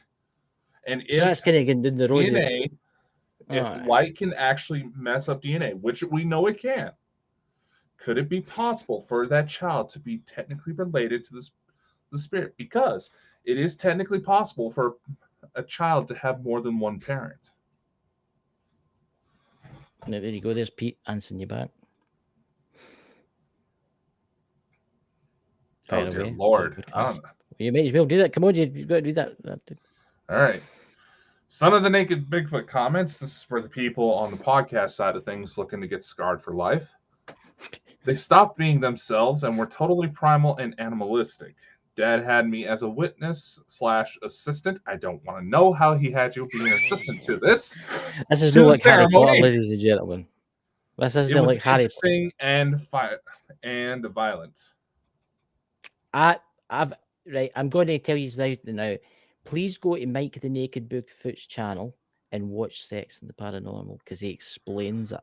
And if that's kind of getting the road DNA, if light can actually mess up DNA, which we know it can, could it be possible for that child to be technically related to the spirit? Because it is technically possible for a child to have more than one parent. There you go. There's Pete answering you back. Oh, dear Lord. I don't know. You may as well do that. Come on, you've got to do that. All right. Son of the Naked Bigfoot comments. This is for the people on the podcast side of things looking to get scarred for life. They stopped being themselves and were totally primal and animalistic. Dad had me as a witness / assistant. I don't want to know how he had you be an assistant to this. This is To not the like Harry Potter, ceremony. ladies and gentlemen. This It isn't was like Harry Potter. interesting and violent. I've right. I'm going to tell you now. Please go to Mike the Naked Bigfoot's channel and watch Sex and the Paranormal because he explains it.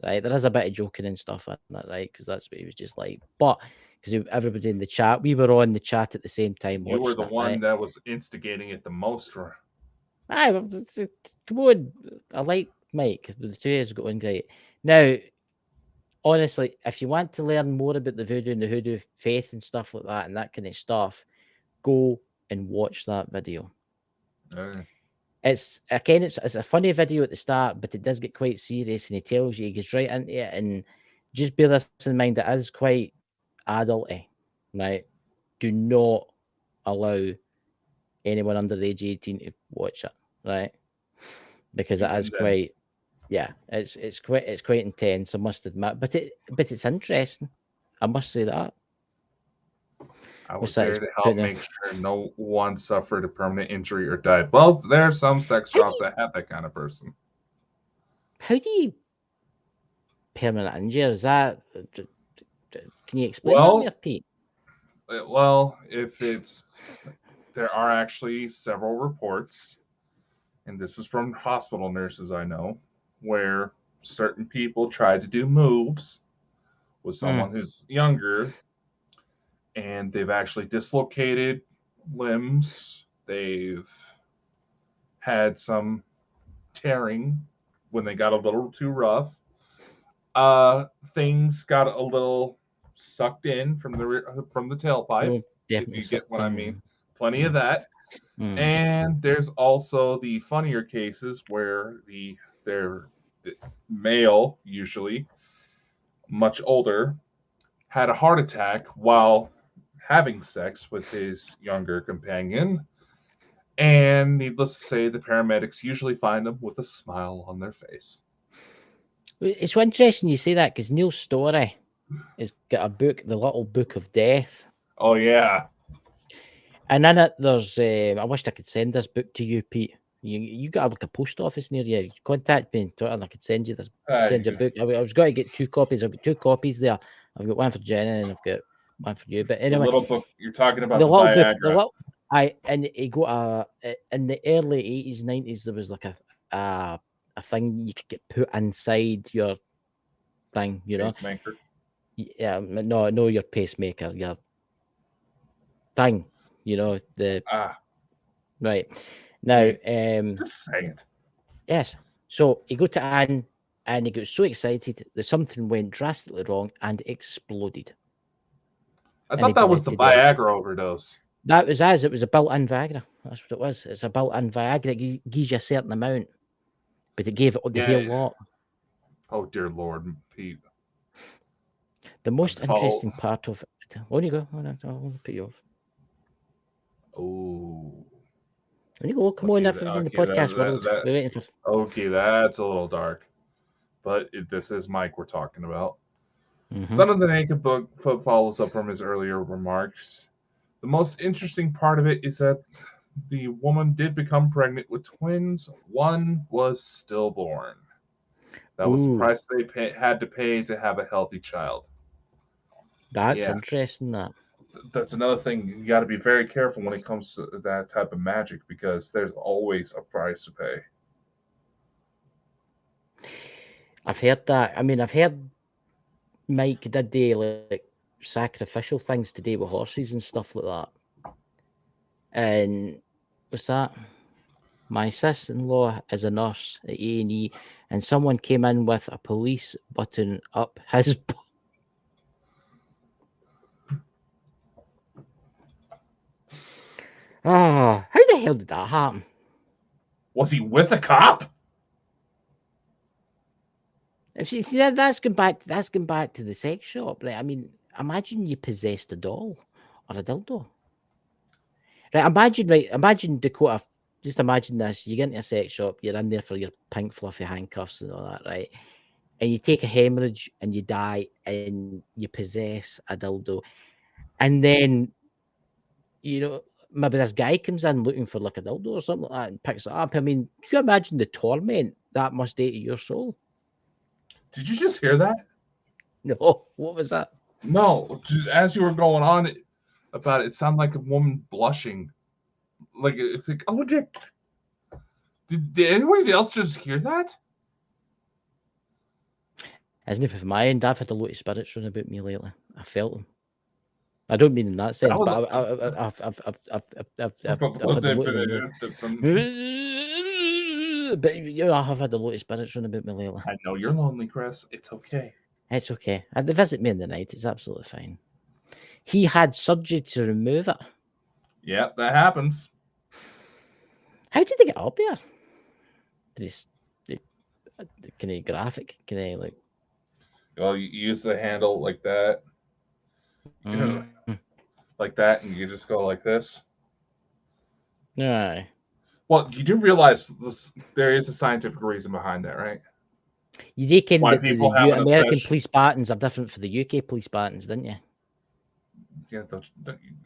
Right, there is a bit of joking and stuff in that, right? Because that's what he was just like. But because everybody in the chat, we were on the chat at the same time You were watching the it, one right? that was instigating it the most. For Come on, I like Mike. The two of us got on great. Now, honestly, if you want to learn more about the voodoo and the hoodoo faith and stuff like that and that kind of stuff, go and watch that video. It's again, it's a funny video at the start, but it does get quite serious, and he tells you, he gets right into it, and just bear this in mind, it is quite adulty, right? Do not allow anyone under the age of 18 to watch it, right? Because it is quite, yeah, it's quite intense, I must admit, but it's interesting. I must say that. I was there to help make sure no one suffered a permanent injury or died. Well, there are some sex shops that have that kind of person. How do you permanent injury? Is that? Can you explain that there, Pete? Well, there are actually several reports, and this is from hospital nurses I know, where certain people try to do moves with someone who's younger, and they've actually dislocated limbs. They've had some tearing when they got a little too rough. Things got a little sucked in from the tailpipe. If you get what I mean. Plenty of that. And there's also the funnier cases where they're male, usually much older, had a heart attack while having sex with his younger companion. And needless to say, the paramedics usually find them with a smile on their face. It's so interesting you say that because Neil's story has got a book, The Little Book of Death. Oh, yeah. And in it, there's, I wished I could send this book to you, Pete. You got like a post office near you. Contact me on Twitter and I could send you this. Send you a book. I was going to get 2 copies. I've got 2 copies there. I've got one for Jenna and I've got one for you. But anyway, the little book you're talking about, the little Viagra. book, and he got in the early 80s, 90s. There was like a thing you could get put inside your thing, you know. Pacemaker. Yeah, no, your pacemaker, your thing, you know, right now. Just say it. Yes. So he got to Anne, and he got so excited that something went drastically wrong and exploded. I thought that was the Viagra overdose. That was it was a built-in Viagra. That's what it was. It's a built-in Viagra. It gives you a certain amount, but it gave it the whole lot. Oh dear Lord, Pete. The most interesting part of it. On you go. I'll put you off. Oh. When you go, come on, everything in the podcast world. We're waiting for. Okay, that's a little dark, but this is Mike we're talking about. Son of the Naked Bigfoot follows up from his earlier remarks. The most interesting part of it is that the woman did become pregnant with twins. One was stillborn. That was the price they had to pay to have a healthy child. That's interesting. That's another thing. You got to be very careful when it comes to that type of magic because there's always a price to pay. I've heard that. I mean, I've heard Mike did like sacrificial things today with horses and stuff like that. And what's that? My sister-in-law is a nurse at A&E, and someone came in with a police button up his butt. How the hell did that happen? Was he with a cop? If you see that's going back to the sex shop, right? I mean, imagine you possessed a doll or a dildo. Right, imagine Dakota just imagine this: you get into a sex shop, you're in there for your pink fluffy handcuffs and all that, right? And you take a hemorrhage and you die and you possess a dildo, and then maybe this guy comes in looking for like a dildo or something like that and picks it up. I mean, can you imagine the torment that must do to your soul? Did you just hear that? No, what was that? No, as you were going on about it sounded like a woman blushing. Like it's like, oh, did anybody else just hear that? Isn't it from my end? I've had a lot of spirits run about me lately. I felt them. I don't mean in that sense, but I've had a lot of them. But I have had a lot of spirits run about me lately. I know you're lonely, Chris. It's okay. It's okay. They visit me in the night. It's absolutely fine. He had surgery to remove it. Yeah, that happens. How did they get up there? Can I graphic? Can I like? Well, you use the handle like that, like that, and you just go like this. Yeah. Well, you do realize there is a scientific reason behind that, right? You reckon Why that people the have an American obsession. police buttons are different for the UK police buttons, didn't you? Yeah.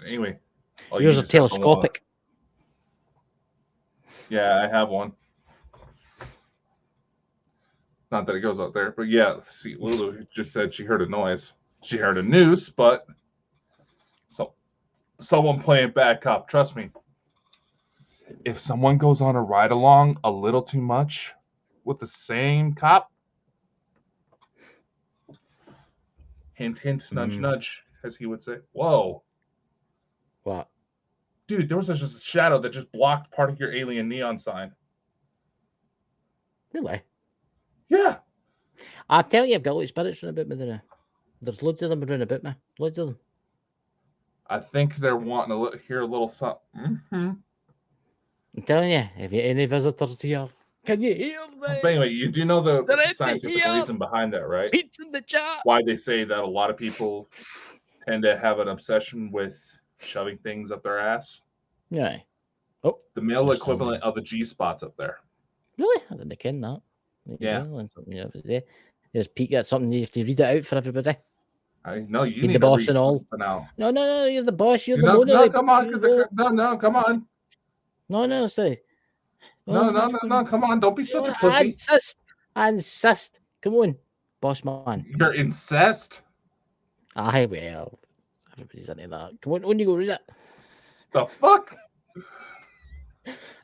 Anyway, yours are telescopic. Yeah, I have one. Not that it goes out there, but yeah. See, Lulu just said she heard a noise. She heard a noose, but someone playing bad cop. Trust me. If someone goes on a ride along a little too much with the same cop, hint, hint, nudge, nudge, as he would say. Whoa. What? Dude, there was just a shadow that just blocked part of your alien neon sign. Really? Yeah. I tell you, I've got loads of spirits running about me there. There's loads of them running about me. Loads of them. I think they're wanting to hear a little something. Mm-hmm. I'm telling you, if you any visitors here, can you hear me? But anyway, you do know the scientific reason behind that, right? Pete's in the chat. Why they say that a lot of people tend to have an obsession with shoving things up their ass. Yeah. Oh, the male equivalent of the G spots up there. Really? I didn't ken that. Yeah. There's Pete got something. You have to read it out for everybody. I know you Being need the boss to read and all. Out. No, you're the boss. You're the no, come on. No, come on. No, say. No, come on. Don't be such a pussy. I insist. Come on, boss man. You're incest? Aye, well, everybody's into that. Come on you go read it. The fuck?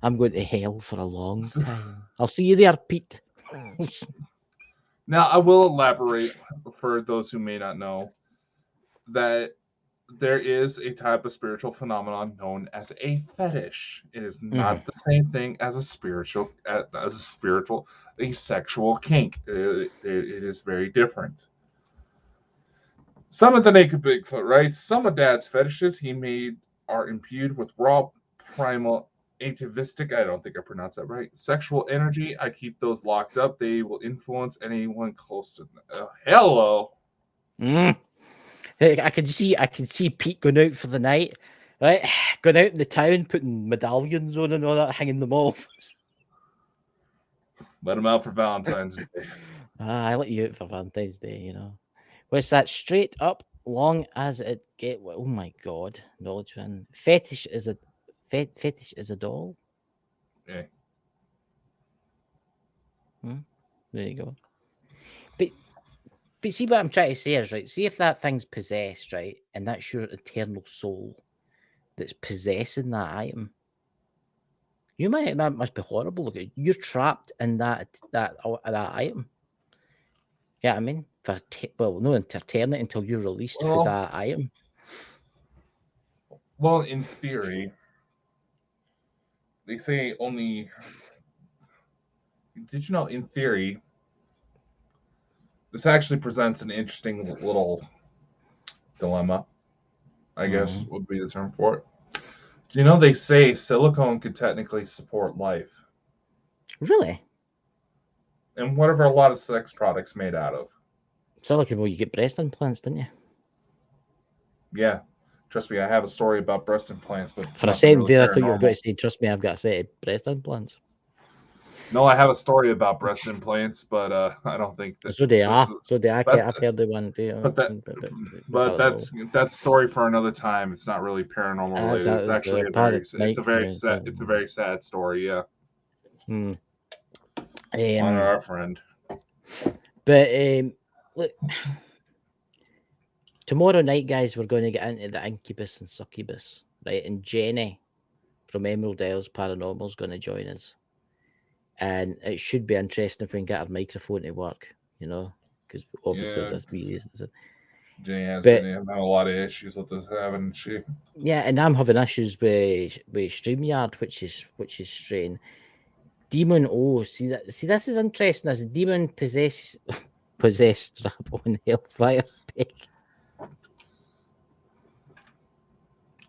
I'm going to hell for a long time. I'll see you there, Pete. Now, I will elaborate for those who may not know that there is a type of spiritual phenomenon known as a fetish. It is not the same thing as a sexual kink. It is very different. Some of the naked Bigfoot, right? Some of Dad's fetishes he made are imbued with raw, primal, atavistic, I don't think I pronounced that right, sexual energy. I keep those locked up. They will influence anyone close to them. Hello. I can see Pete going out for the night, right? Going out in the town, putting medallions on and all that, hanging them off. Let him out for Valentine's Day. I let you out for Valentine's Day, you know. What's that? Straight up, long as it get. Oh my God, knowledge man. Fetish is a doll. Yeah. There you go. But see what I'm trying to say is right. See if that thing's possessed, right, and that's your eternal soul that's possessing that item. That must be horrible. Look, you're trapped in that item. Yeah, I mean, for no eternity until you're released for that item. Well, in theory, they say only. Did you know? In theory, this actually presents an interesting little dilemma. I guess would be the term for it. Do you know they say silicone could technically support life? Really? And what are a lot of sex products made out of? Silicone, well, you get breast implants, didn't you? Yeah. Trust me, I have a story about breast implants, but it's For a nothing second really there, I thought you were going paranormal. to say, "Trust me, I've got a set of breast implants." No, I have a story about breast implants, but I don't think that So they that's are. So they are. that. I've heard the one too. But that, but that's story for another time. It's not really paranormal As related. that It's is actually Paranormal. it's a very sad story. Yeah, Hmm. on our friend. But look, tomorrow night, guys, we're going to get into the incubus and succubus, right? And Jenny from Emerald Isles Paranormal is going to join us, and it should be interesting if we can get our microphone to work, you know, because obviously Yeah, this be is. Jenny has been But having a lot of issues with this, haven't she? yeah, and I'm having issues with StreamYard, which is strange. Demon, see this is interesting. As demon possessed strap on Hellfire Pig.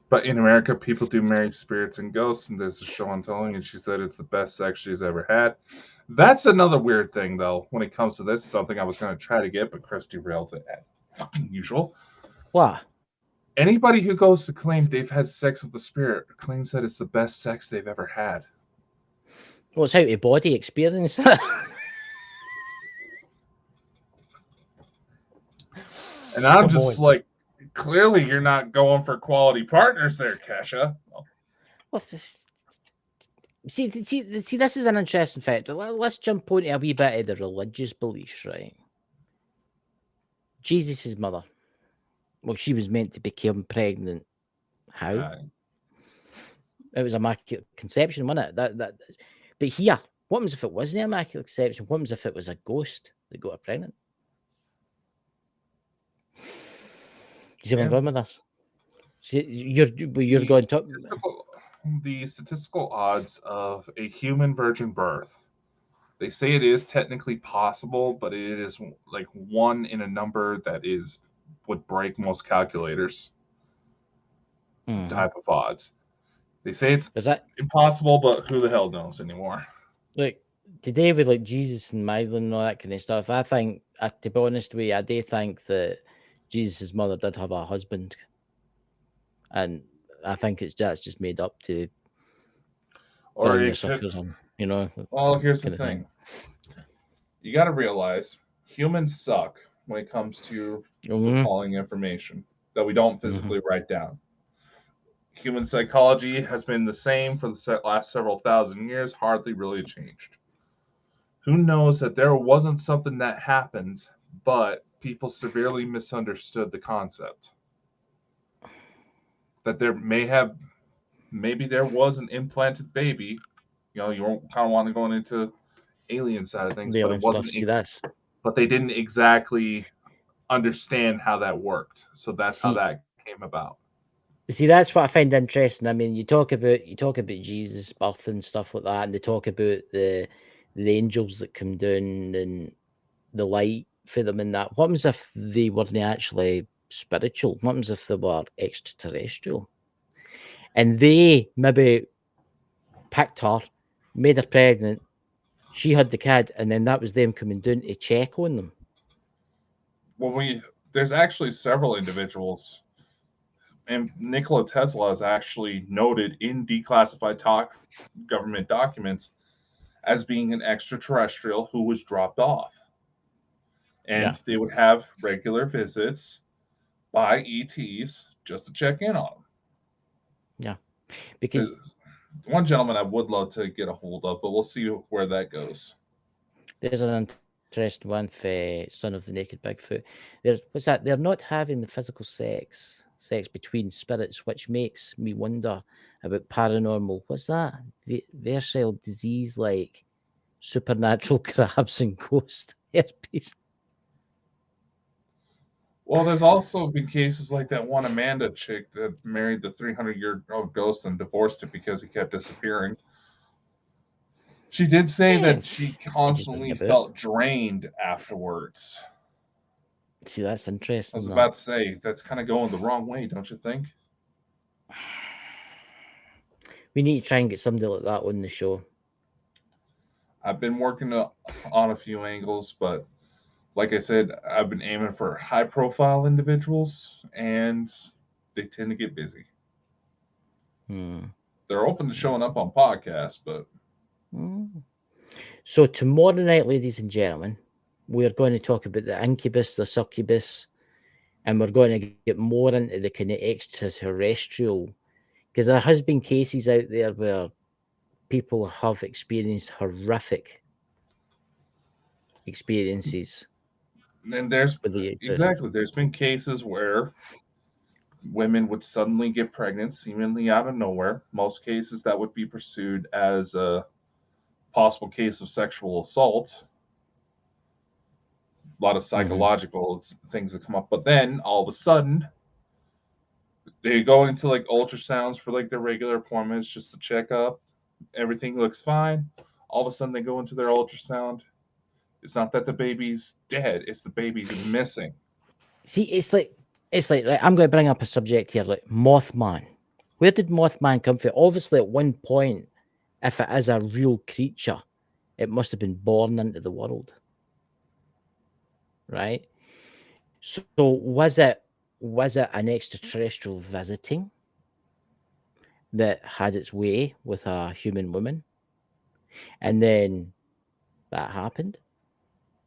But in America, people do marry spirits and ghosts, and there's a show on telling, and she said it's the best sex she's ever had. That's another weird thing, though, when it comes to this. Something I was going to try to get, but Christy rails it as fucking usual. What? Anybody who goes to claim they've had sex with a spirit claims that it's the best sex they've ever had. Well, it's out of body experience. And I'm just like, clearly you're not going for quality partners there, Kesha. Well, see, this is an interesting fact. Let's jump onto a wee bit of the religious beliefs, right? Jesus' mother. Well, she was meant to become pregnant. How? It was immaculate conception, wasn't it? That. But here, what happens if it wasn't immaculate conception? What happens if it was a ghost that got her pregnant? You see where I'm going with this? See, you're going to the statistical odds of a human virgin birth. They say it is technically possible, but it is like one in a number that would break most calculators. Type of odds. They say it's impossible, but who the hell knows anymore? Look, today with like Jesus and Milo and all that kind of stuff, I think, to be honest with you, I do think that Jesus' mother did have a husband, and I think that's just made up to or your suckers on, you know. Well, here's the thing. You got to realize humans suck when it comes to recalling information that we don't physically write down. Human psychology has been the same for the last several thousand years, hardly really changed. Who knows that there wasn't something that happened, but people severely misunderstood the concept. That maybe there was an implanted baby. You know, you kind of want to go into alien side of things, but it wasn't. But they didn't exactly understand how that worked, so that's how that came about. See, that's what I find interesting. I mean, you talk about Jesus' birth and stuff like that, and they talk about the angels that come down and the light for them and that. What happens if they weren't actually spiritual? What happens if they were extraterrestrial? And they maybe picked her, made her pregnant, she had the kid, and then that was them coming down to check on them. Well, there's actually several individuals, and Nikola Tesla is actually noted in declassified government documents as being an extraterrestrial who was dropped off. And they would have regular visits by ETs just to check in on them. Yeah. Because one gentleman I would love to get a hold of, but we'll see where that goes. There's an interesting one for Son of the Naked Bigfoot. What's that? They're not having the physical sex between spirits, which makes me wonder about paranormal. What's that? Versatile disease like supernatural crabs and ghost herpes. Well, there's also been cases like that one Amanda chick that married the 300-year-old ghost and divorced it because he kept disappearing. She did say that she constantly felt drained afterwards. See, that's interesting. I was about to say, that's kind of going the wrong way, don't you think? We need to try and get somebody like that on the show. I've been working on a few angles, but like I said, I've been aiming for high-profile individuals, and they tend to get busy. Hmm. They're open to showing up on podcasts, but So tomorrow night, ladies and gentlemen, we're going to talk about the incubus, the succubus, and we're going to get more into the kind of extraterrestrial, because there has been cases out there where people have experienced horrific experiences and there's with the exactly there's been cases where women would suddenly get pregnant seemingly out of nowhere. Most cases that would be pursued as a possible case of sexual assault. A lot of psychological things that come up, but then all of a sudden they go into like ultrasounds for like their regular appointments just to check up. Everything looks fine. All of a sudden they go into their ultrasound. It's not that the baby's dead, it's the baby's missing. See, it's like I'm going to bring up a subject here, like Mothman. Where did Mothman come from? Obviously, at one point, if it is a real creature, it must have been born into the world, right? So was it an extraterrestrial visiting that had its way with a human woman, and then that happened?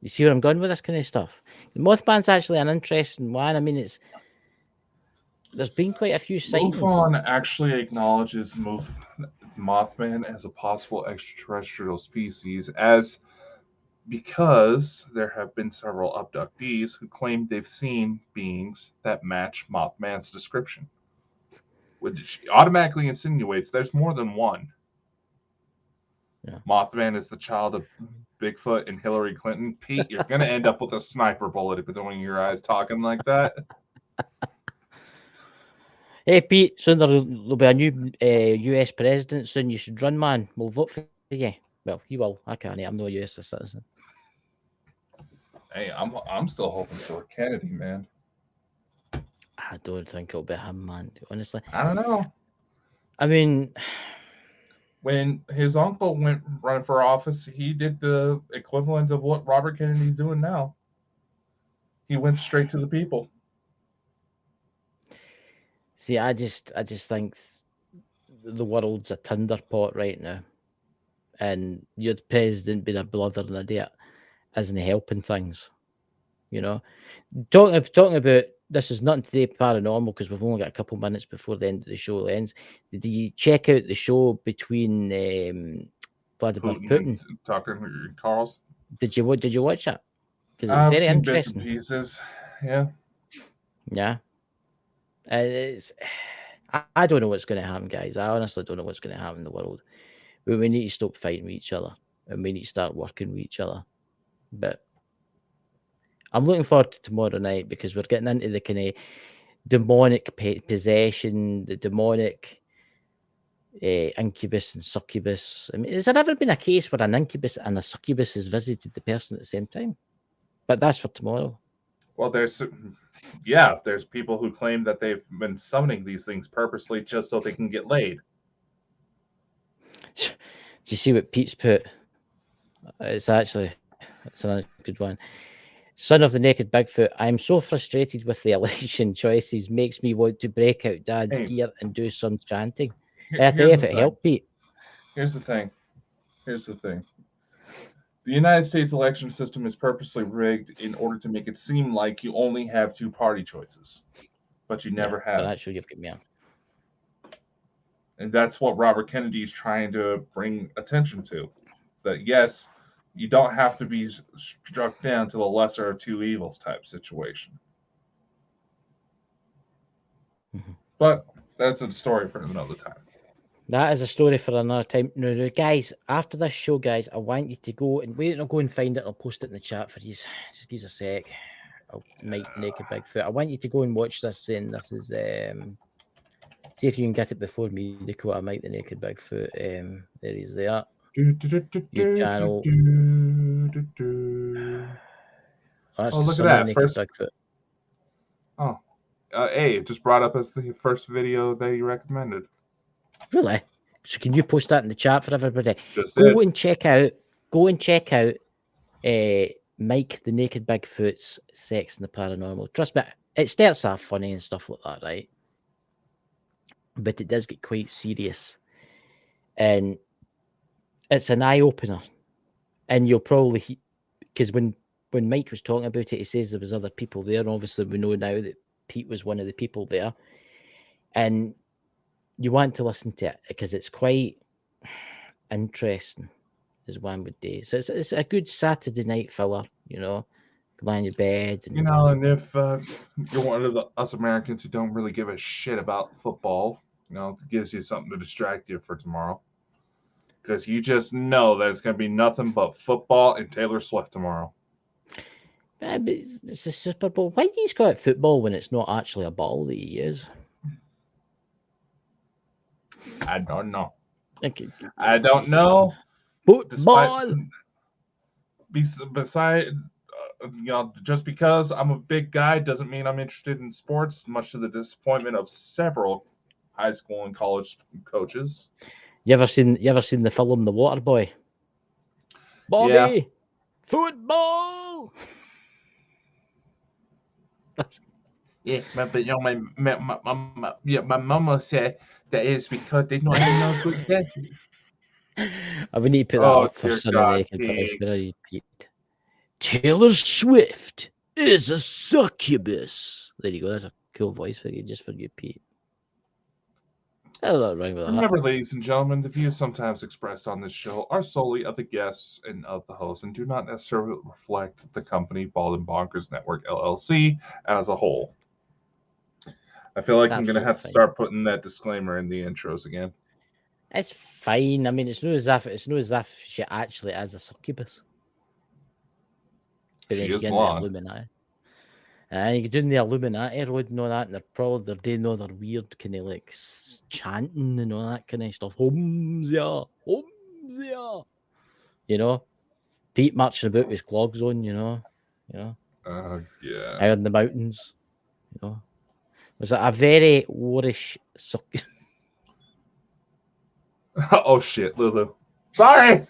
You see where I'm going with this kind of stuff? Mothman's actually an interesting one. I mean, there's been quite a few sightings. MUFON actually acknowledges Mothman as a possible extraterrestrial species, as because there have been several abductees who claim they've seen beings that match Mothman's description, which automatically insinuates there's more than one. Yeah. Mothman is the child of Bigfoot and Hillary Clinton. Pete, you're going to end up with a sniper bullet between your eyes talking like that. Hey, Pete, soon there'll be a new US president soon. You should run, man. We'll vote for you. Well, you will. I can't. I'm no US citizen. Hey, I'm still hoping for Kennedy, man. I don't think it'll be him, man. Honestly, I don't know. I mean, When his uncle went running for office, he did the equivalent of what Robert Kennedy's doing now. He went straight to the people. see, I just think the world's a tinder pot right now, and your president being a brother and a date isn't helping things. You know, talking about this is nothing today paranormal because we've only got a couple minutes before the end of the show ends. Did you check out the show between Vladimir Putin? And Tucker Carlson. Did you watch it? Because it was I've very seen bits and interesting. pieces. Yeah. Yeah, it's. I don't know what's going to happen, guys. I honestly don't know what's going to happen in the world. But we need to stop fighting with each other, and we need to start working with each other. But I'm looking forward to tomorrow night because we're getting into the kind of demonic possession, the demonic incubus and succubus. I mean, has there ever been a case where an incubus and a succubus has visited the person at the same time? But that's for tomorrow. Well, there's people who claim that they've been summoning these things purposely just so they can get laid. Do you see what Pete's put? It's a good one. Son of the naked Bigfoot, I am so frustrated with the election choices, makes me want to break out Dad's gear and do some chanting. I tell you if it helped, Pete. Here's the thing. The United States election system is purposely rigged in order to make it seem like you only have two party choices, but you never have. But actually, you've got me on. And that's what Robert Kennedy is trying to bring attention to. Is that yes, you don't have to be struck down to the lesser of two evils type situation. Mm-hmm. But that's a story for another time. That is a story for another time. No, guys, after this show, guys, I want you to go and wait. I'll go and find it. I'll post it in the chat for you. Just give us a sec. I'll Mike Naked Bigfoot. I want you to go and watch this. And this is see if you can get it before me. The quote I Mike the Naked Bigfoot. There he's there. Your channel. That's look at that Naked first. Bigfoot. Oh, hey, it just brought up as the first video that you recommended. Really? So can you post that in the chat for everybody? Just go and check out Mike the Naked Bigfoot's Sex and the Paranormal. Trust me, it starts off funny and stuff like that, right? but it does get quite serious. And it's an eye-opener. And you'll probably... Because when Mike was talking about it, he says there was other people there. And obviously, we know now that Pete was one of the people there. And you want to listen to it because it's quite interesting, as one would do. So it's a good Saturday night filler, you know, lie in your bed. And... You know, and if you're one of us Americans who don't really give a shit about football, you know, it gives you something to distract you for tomorrow. Because you just know that it's going to be nothing but football and Taylor Swift tomorrow. But it's a Super Bowl. Why do you call it football when it's not actually a ball that you use? I don't know. Okay. I don't know. Football. Beside, you know, just because I'm a big guy doesn't mean I'm interested in sports, much to the disappointment of several high school and college coaches. You ever seen the film The Water Boy? Bobby, yeah. Football. Yeah, but you know, my mama said that it's because they don't have no good dad. I would need to put that up for Sunday. Repeat. Taylor Swift is a succubus. There you go. That's a cool voice for you, just for you, Pete. Remember, ladies and gentlemen, the views sometimes expressed on this show are solely of the guests and of the host and do not necessarily reflect the company Bald and Bonkers Network LLC as a whole. I feel like I'm going to have to start putting that disclaimer in the intros again. It's fine. I mean, it's not as if she actually is a succubus. But she then is blonde. And you're doing the Illuminati road and all that, and they're doing all their weird kind of like chanting and all that kind of stuff. Homsia. You know, Pete marching about with his clogs on. You know. Yeah. Out in the mountains. You know, was it a very warish succubus? Oh shit, Lulu. Sorry.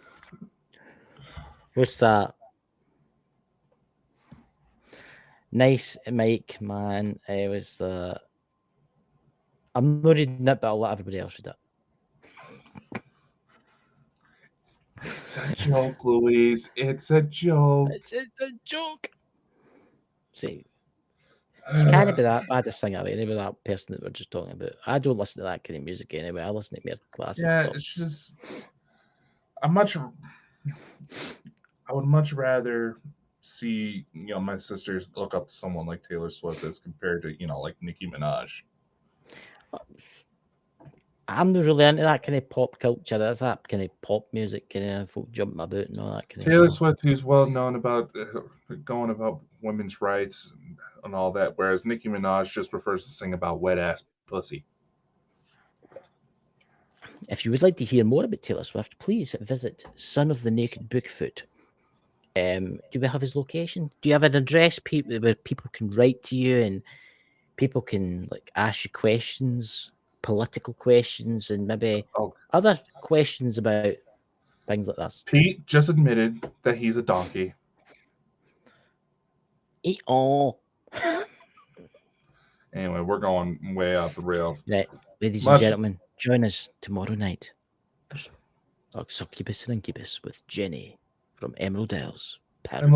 What's that? Nice, Mike, man. It was I'm not reading it, but I'll let everybody else read it. It's a joke, Louise. It's a joke. It's a joke. See, you can't be that bad to sing away with that person that we're just talking about. I don't listen to that kind of music anyway. I listen to more classic stuff. It's just I would much rather see, you know, my sisters look up to someone like Taylor Swift as compared to, you know, like Nicki Minaj. I'm not really into that kind of pop culture. That's that kind of pop music, kind of folk jumping about and all that kind Taylor of stuff. Swift, who's well known about going about women's rights and all that, whereas Nicki Minaj just prefers to sing about wet ass pussy. If you would like to hear more about Taylor Swift, please visit Son of the Naked Bookfoot. Do we have his location? Do you have an address where people can write to you and people can like ask you questions, political questions, and maybe other questions about things like this? Pete just admitted that he's a donkey. Anyway, we're going way off the rails. Right, ladies and gentlemen, join us tomorrow night for Succubus and Incubus with Jenny from Emerald Isles. And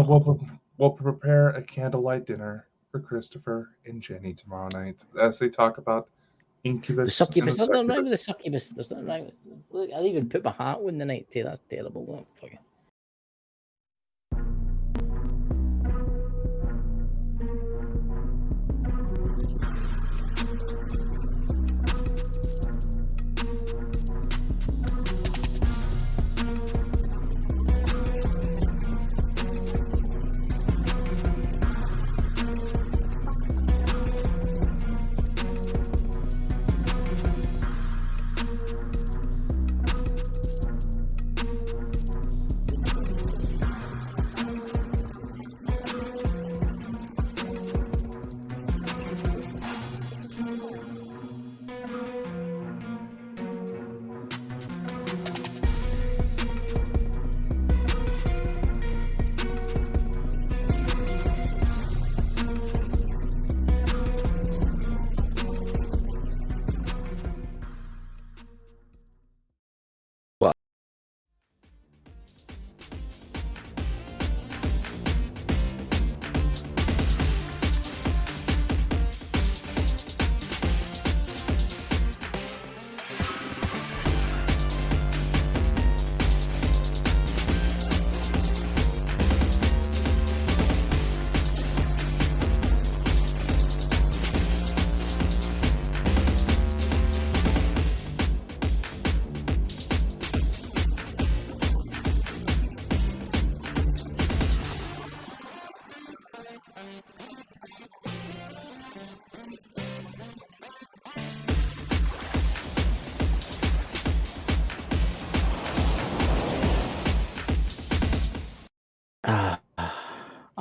we'll prepare a candlelight dinner for Christopher and Jenny tomorrow night as they talk about Incubus. The Succubus. There's nothing wrong with the Succubus. There's nothing wrong with it. Look, I'll even put my hat on the night too. That's terrible. Look, fucking.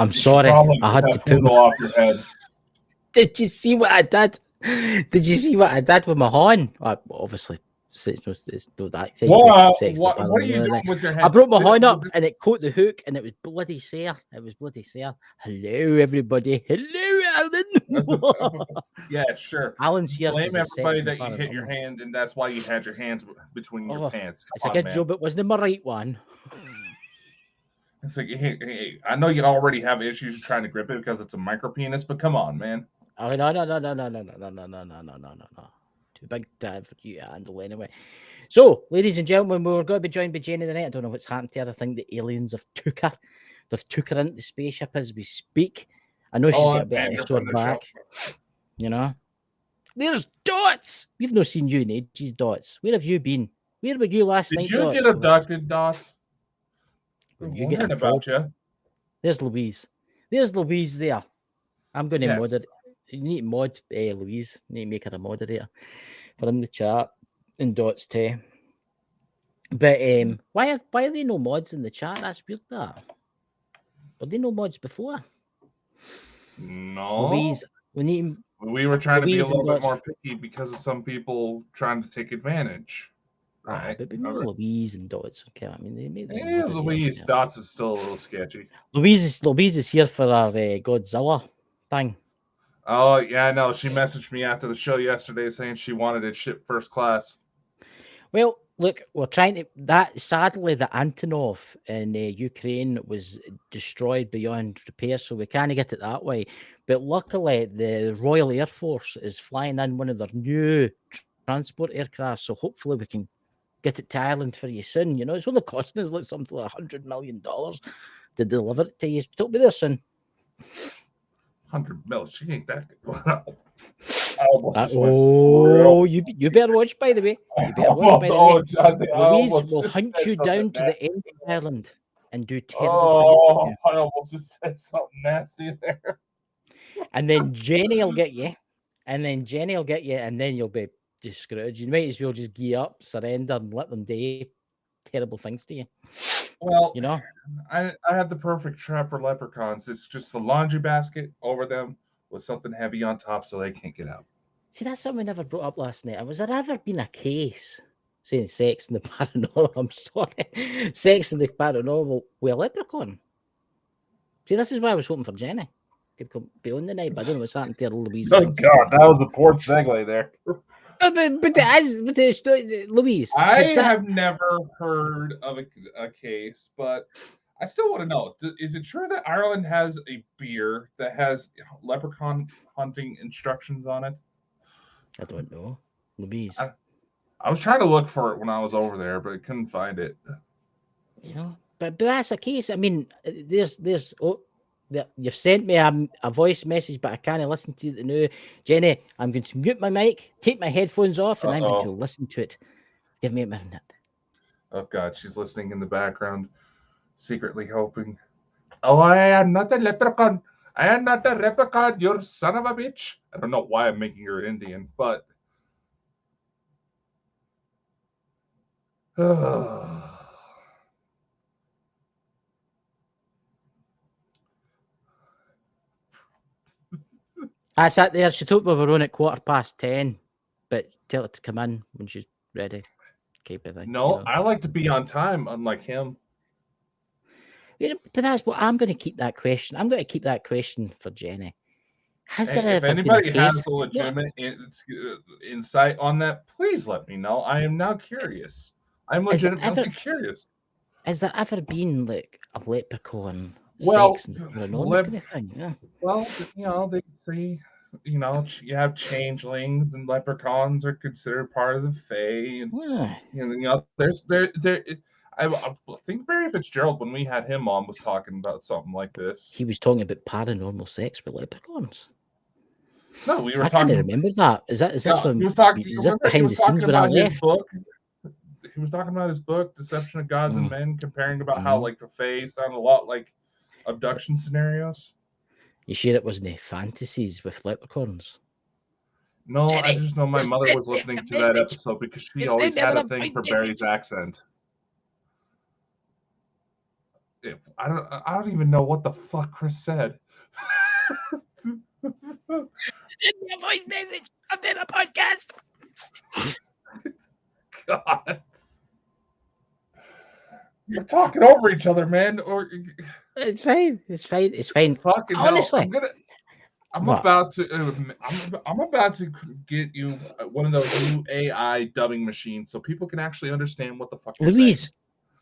I'm You should sorry. probably I get had that to put poodle off your head. Did you see what I did? Did you see what I did with my horn? Obviously, it's no that thing. What are you Paranormal, doing with your I hand? brought my horn up and it caught the hook and it was bloody sore. It was bloody sore. Hello, everybody. Hello, Alan. Yeah, sure. Alan's here. Blame everybody that you Paranormal. hit your hand, and that's why you had your hands between your pants. It's a good job it wasn't my right one. It's like, hey, I know you already have issues trying to grip it because it's a micro penis, but come on, man. Oh no. Too big to for you to handle anyway. So, ladies and gentlemen, we were going to be joined by Jenny tonight. I don't know what's happened to her. I think the aliens have took her. They've took her into the spaceship as we speak. I know she's got a bit of a sore back. You know. There's Dots. We've not seen you in ages, Dots. Where have you been? Where were you last night, Did you Dots? get abducted, Dots? When you get about you. There's Louise. There's Louise there. I'm going to moderate. You need to mod Louise. You need to make her a moderator for in the chat and Dots too. But why are there no mods in the chat? That's weird. That were there no mods before? No. Louise, we were trying to be a little bit more picky because of some people trying to take advantage. Right. But remember Louise and Dots. Okay, I mean they made Louise Dots is still a little sketchy. Louise is here for our Godzilla thing. Oh yeah, I know. She messaged me after the show yesterday saying she wanted it shipped first class. Well, look, we're trying to that. Sadly, the Antonov in Ukraine was destroyed beyond repair, so we can't get it that way. But luckily, the Royal Air Force is flying in one of their new transport aircraft, so hopefully we can get it to Ireland for you soon. You know, it's only costing us like something like $100 million to deliver it to you. It'll be there soon. 100 mil. She ain't that good. You better watch, by the way. You better watch, by the way. Louise will hunt you down to the end of Ireland and do terrible things. I almost just said something nasty there. And then Jenny will get you. And then you'll be just screwed. You might as well just gear up, surrender, and let them do terrible things to you. Well, you know, I had the perfect trap for leprechauns. It's just a laundry basket over them with something heavy on top so they can't get out. See, that's something we never brought up last night. Was there ever been a case saying sex in the paranormal? I'm sorry. Sex in the paranormal with a leprechaun. See, this is why I was hoping for Jenny to be on the night, but I don't know what's happened to Louise. Oh, God, that was a poor segue there. But Louise, I have never heard of a case, but I still want to know: is it true that Ireland has a beer that has leprechaun hunting instructions on it? I don't know, Louise. I was trying to look for it when I was over there, but I couldn't find it. You know, but that's a case. I mean, you've sent me a voice message, but I can't listen to it now. Jenny, I'm going to mute my mic, take my headphones off, and I'm going to listen to it. Give me a minute. Oh, God, she's listening in the background, secretly hoping. Oh, I am not a leprechaun. I am not a leprechaun, you son of a bitch. I don't know why I'm making her Indian, but... I sat there. She told me we were on at 10:15, but tell her to come in when she's ready. Keep it. No, I like to be on time, unlike him. Yeah, but that's what I'm going to keep that question. I'm going to keep that question for Jenny. If anybody has a legitimate insight on that, please let me know. I am now curious. I'm legitimately curious. Has there ever been like a leprechaun? Well, sex and kind of thing? Yeah. Well, you know, they say, you know, you have changelings and leprechauns are considered part of the Fae, and you know, I think Barry Fitzgerald, when we had him on, was talking about something like this. He was talking about paranormal sex with leprechauns. No, we were I talking. I can't remember that. Is this when he was talking? Is this behind the scenes when I left? He was talking about his book, Deception of Gods and Men, comparing about how like the Fae sound a lot like abduction scenarios. You sure it wasn't fantasies with leprechauns? No, Jenny, I just know my mother was listening to that episode because she always had a thing for Barry's accent. if I don't even know what the fuck Chris said. Send me a voice message. I'm doing a podcast. God. We're talking over each other, man. Or It's fine. It's fine. It's fine. fucking Honestly, hell. I'm what? about to I'm about to get you one of those new AI dubbing machines so people can actually understand what the fuck you're saying.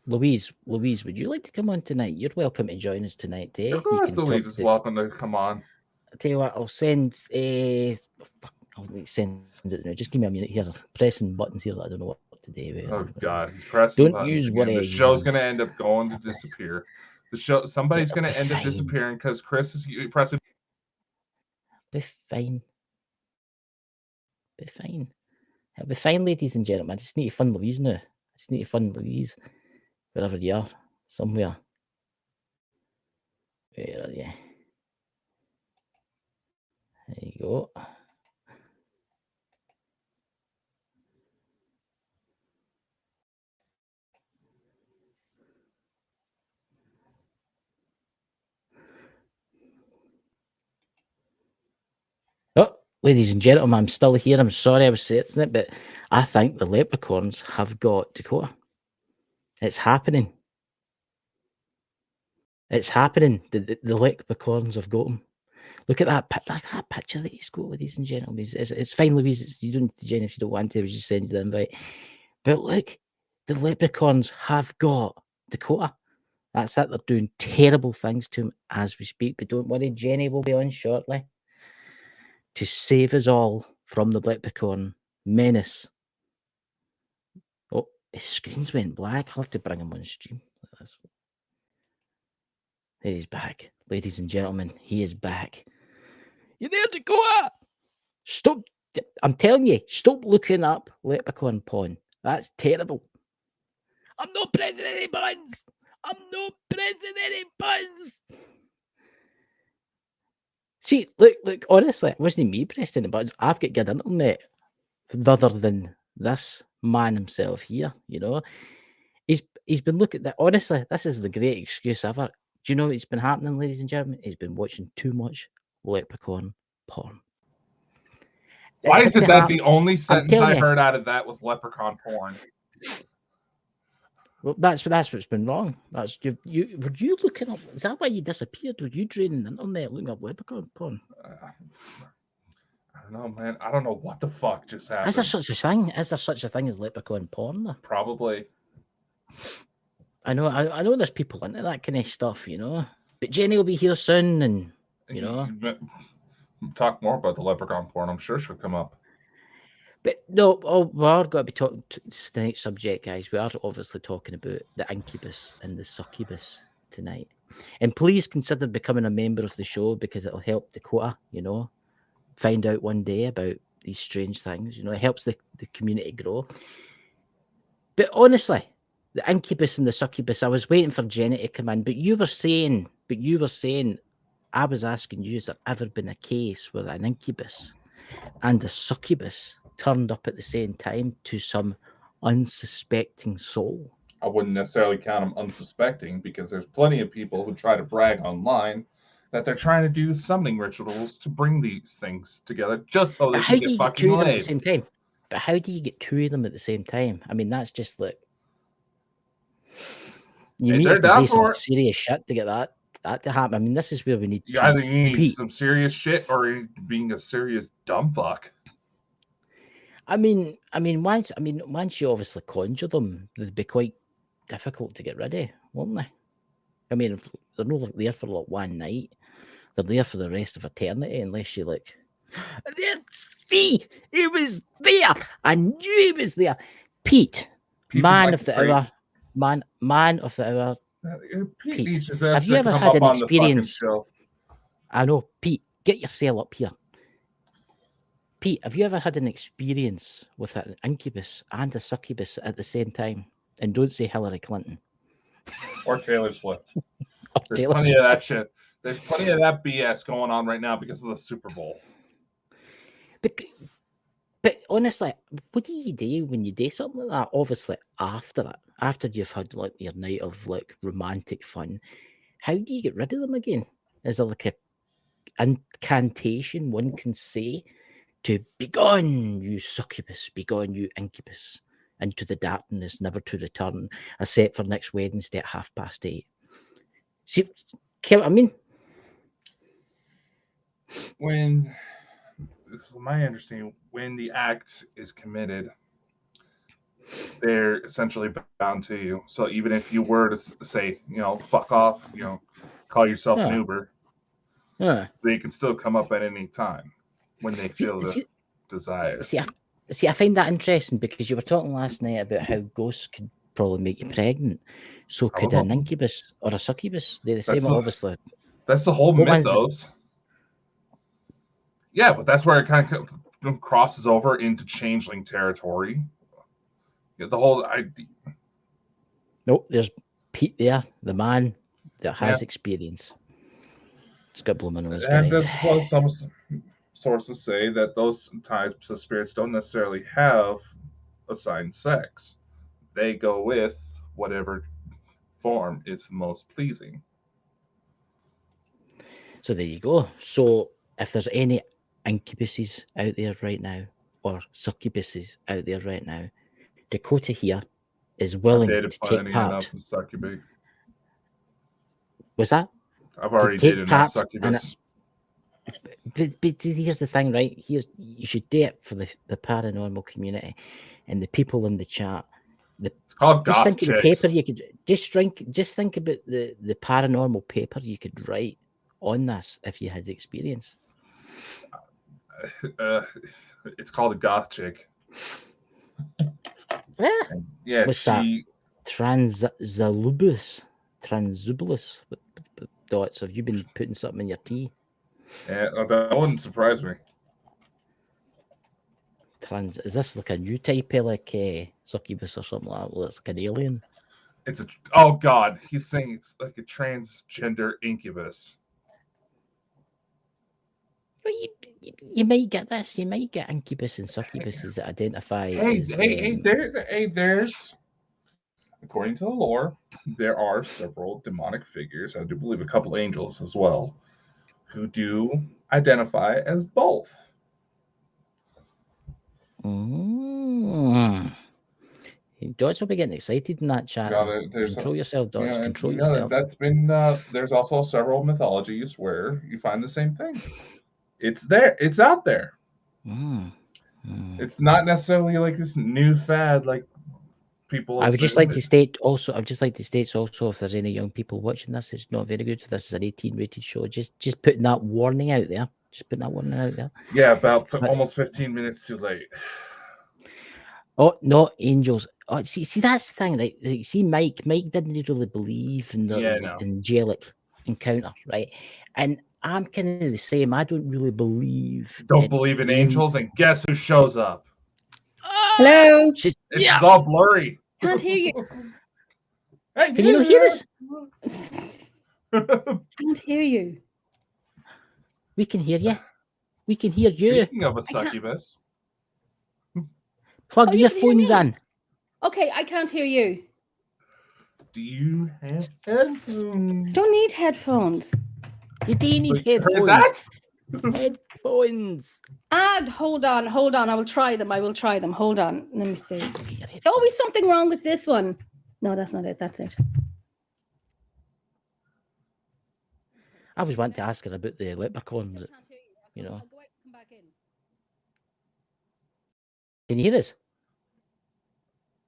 Louise, would you like to come on tonight? You're welcome to join us tonight, eh? Of course, Louise is welcome to come on. I'll tell you what, I'll send I'll send it now. Just give me a minute here. I'm pressing buttons here that I don't know what to do with. Oh God, he's pressing Don't buttons use again. The words. show's gonna end up going to disappear. Somebody's gonna end up disappearing because Chris is pressing. Be fine. Be fine. It'll be fine, ladies and gentlemen. I just need to fund Louise now. I just need to fund Louise wherever you are, somewhere. Where are you? There you go. Oh, ladies and gentlemen, I'm still here. I'm sorry I was saying it, but I think the leprechauns have got Dakota. It's happening. It's happening. The leprechauns have got him. Look at that picture that he's got, ladies and gentlemen. It's fine, Louise. You don't need to join if you don't want to. I was just sending you the invite. But look, the leprechauns have got Dakota. That's it. They're doing terrible things to him as we speak. But don't worry, Jenny will be on shortly to save us all from the leprechaun menace. Oh, his screens went black. I'll have to bring him on stream. There he's back. Ladies and gentlemen, he is back. You there, Dakota? Stop. I'm telling you, stop looking up leprechaun porn. That's terrible. I'm not pressing any buttons. I'm not pressing any buttons. See, look, honestly, it wasn't me pressing the buttons. I've got good internet other than this man himself here, you know. He's been looking at that. Honestly, this is the great excuse ever. Do you know what's been happening, ladies and gentlemen? He's been watching too much leprechaun porn. Why is it that the only sentence I heard out of that was leprechaun porn? Well, that's what's been wrong. That's were you looking up? Is that why you disappeared? Were you draining the internet looking up leprechaun porn? I don't know, man. I don't know what the fuck just happened. Is there such a thing? Is there such a thing as leprechaun porn? Though? Probably. I know. There's people into that kind of stuff, you know. But Jenny will be here soon, and you know. Talk more about the leprechaun porn. I'm sure she'll come up. But no, we are going to be talking tonight's subject, guys. We are obviously talking about the incubus and the succubus tonight. And please consider becoming a member of the show because it'll help Dakota, you know, find out one day about these strange things. You know, it helps the community grow. But honestly, the incubus and the succubus, I was waiting for Jenny to come in, but you were saying, I was asking you, has there ever been a case where an incubus and a succubus turned up at the same time to some unsuspecting soul? I wouldn't necessarily count them unsuspecting because there's plenty of people who try to brag online that they're trying to do summoning rituals to bring these things together just so they can get fucking laid. At the same time? But how do you get two of them at the same time? I mean, that's just like you need to do some serious shit to get that to happen. I mean, this is where we need. Either you need some serious shit or you're being a serious dumb fuck. I mean, once you obviously conjure them, they'd be quite difficult to get rid of, won't they? I mean, they're not there for like one night; they're there for the rest of eternity, unless you like. See, he was there. I knew he was there. Pete, man of the hour. Pete, have you ever had an experience? I know, Pete. Get yourself up here. Pete, have you ever had an experience with an incubus and a succubus at the same time? And don't say Hillary Clinton. Or Taylor Swift. There's plenty of that shit. There's plenty of that BS going on right now because of the Super Bowl. But But honestly, what do you do when you do something like that? Obviously, after it, after you've had like your night of like romantic fun, how do you get rid of them again? Is there like a incantation one can say to "Begone, you succubus! Begone, you incubus! Into the darkness, never to return. A set for next Wednesday at 8:30." See, what I mean? When, this is my understanding, when the act is committed, they're essentially bound to you. So even if you were to say, fuck off, call yourself an Uber, they can still come up at any time when they feel the desire. See, I find that interesting because you were talking last night about how ghosts could probably make you pregnant. So could an incubus or a succubus do the same? Obviously, that's the whole mythos. Yeah, but that's where it kind of crosses over into changeling territory. The whole idea. No, there's Pete there, the man that has experience. It's got blooming on his guys. And that's what some sources say, that those types of spirits don't necessarily have assigned sex. They go with whatever form is most pleasing. So there you go. So if there's any incubuses out there right now, or succubuses out there right now, Dakota here is willing to take part. Was that? I've already did enough succubus. But here's the thing, right? You should do it for the paranormal community and the people in the chat. It's called just think of the paper you could just think about the paranormal paper you could write on this if you had experience. It's called a goth chick. Yeah, she transzubulus with dots. Have you been putting something in your tea? Yeah, that wouldn't surprise me. Is this like a new type of like succubus or something like that? Well, it's like an alien. Oh god, he's saying it's like a transgender incubus. Well, you might get this. You might get incubus and succubuses that identify. There's. According to the lore, there are several demonic figures. I do believe a couple angels as well, who do identify as both. Dots will be getting excited in that chat. Control yourself, Dots. Control yourself. That's been. There's also several mythologies where you find the same thing. It's there. It's out there. It's not necessarily like this new fad, like people. I would just like to state also. I'd just like to state also, if there's any young people watching this, it's not very good. This is an 18-rated show. Just putting that warning out there. Just putting that warning out there. Yeah, about almost 15 minutes too late. Oh no, angels! Oh, see, that's the thing, right? See, Mike didn't really believe in the angelic encounter, right? And I'm kind of the same. I don't really believe. Don't believe in angels, and guess who shows up? Hello. It's all blurry. Can't hear you. Hey, can you not hear us? Can't hear you. We can hear you. We can hear you. Speaking of a succubus. Plug your phones in. Okay, I can't hear you. Do you have headphones? Don't need headphones. You do need headphones. Heard that? Headphones. Hold on. I will try them. Hold on. Let me see. There's always something wrong with this one. No, that's not it. That's it. I was wanting to ask her about the leprechauns. You know. Can you hear us?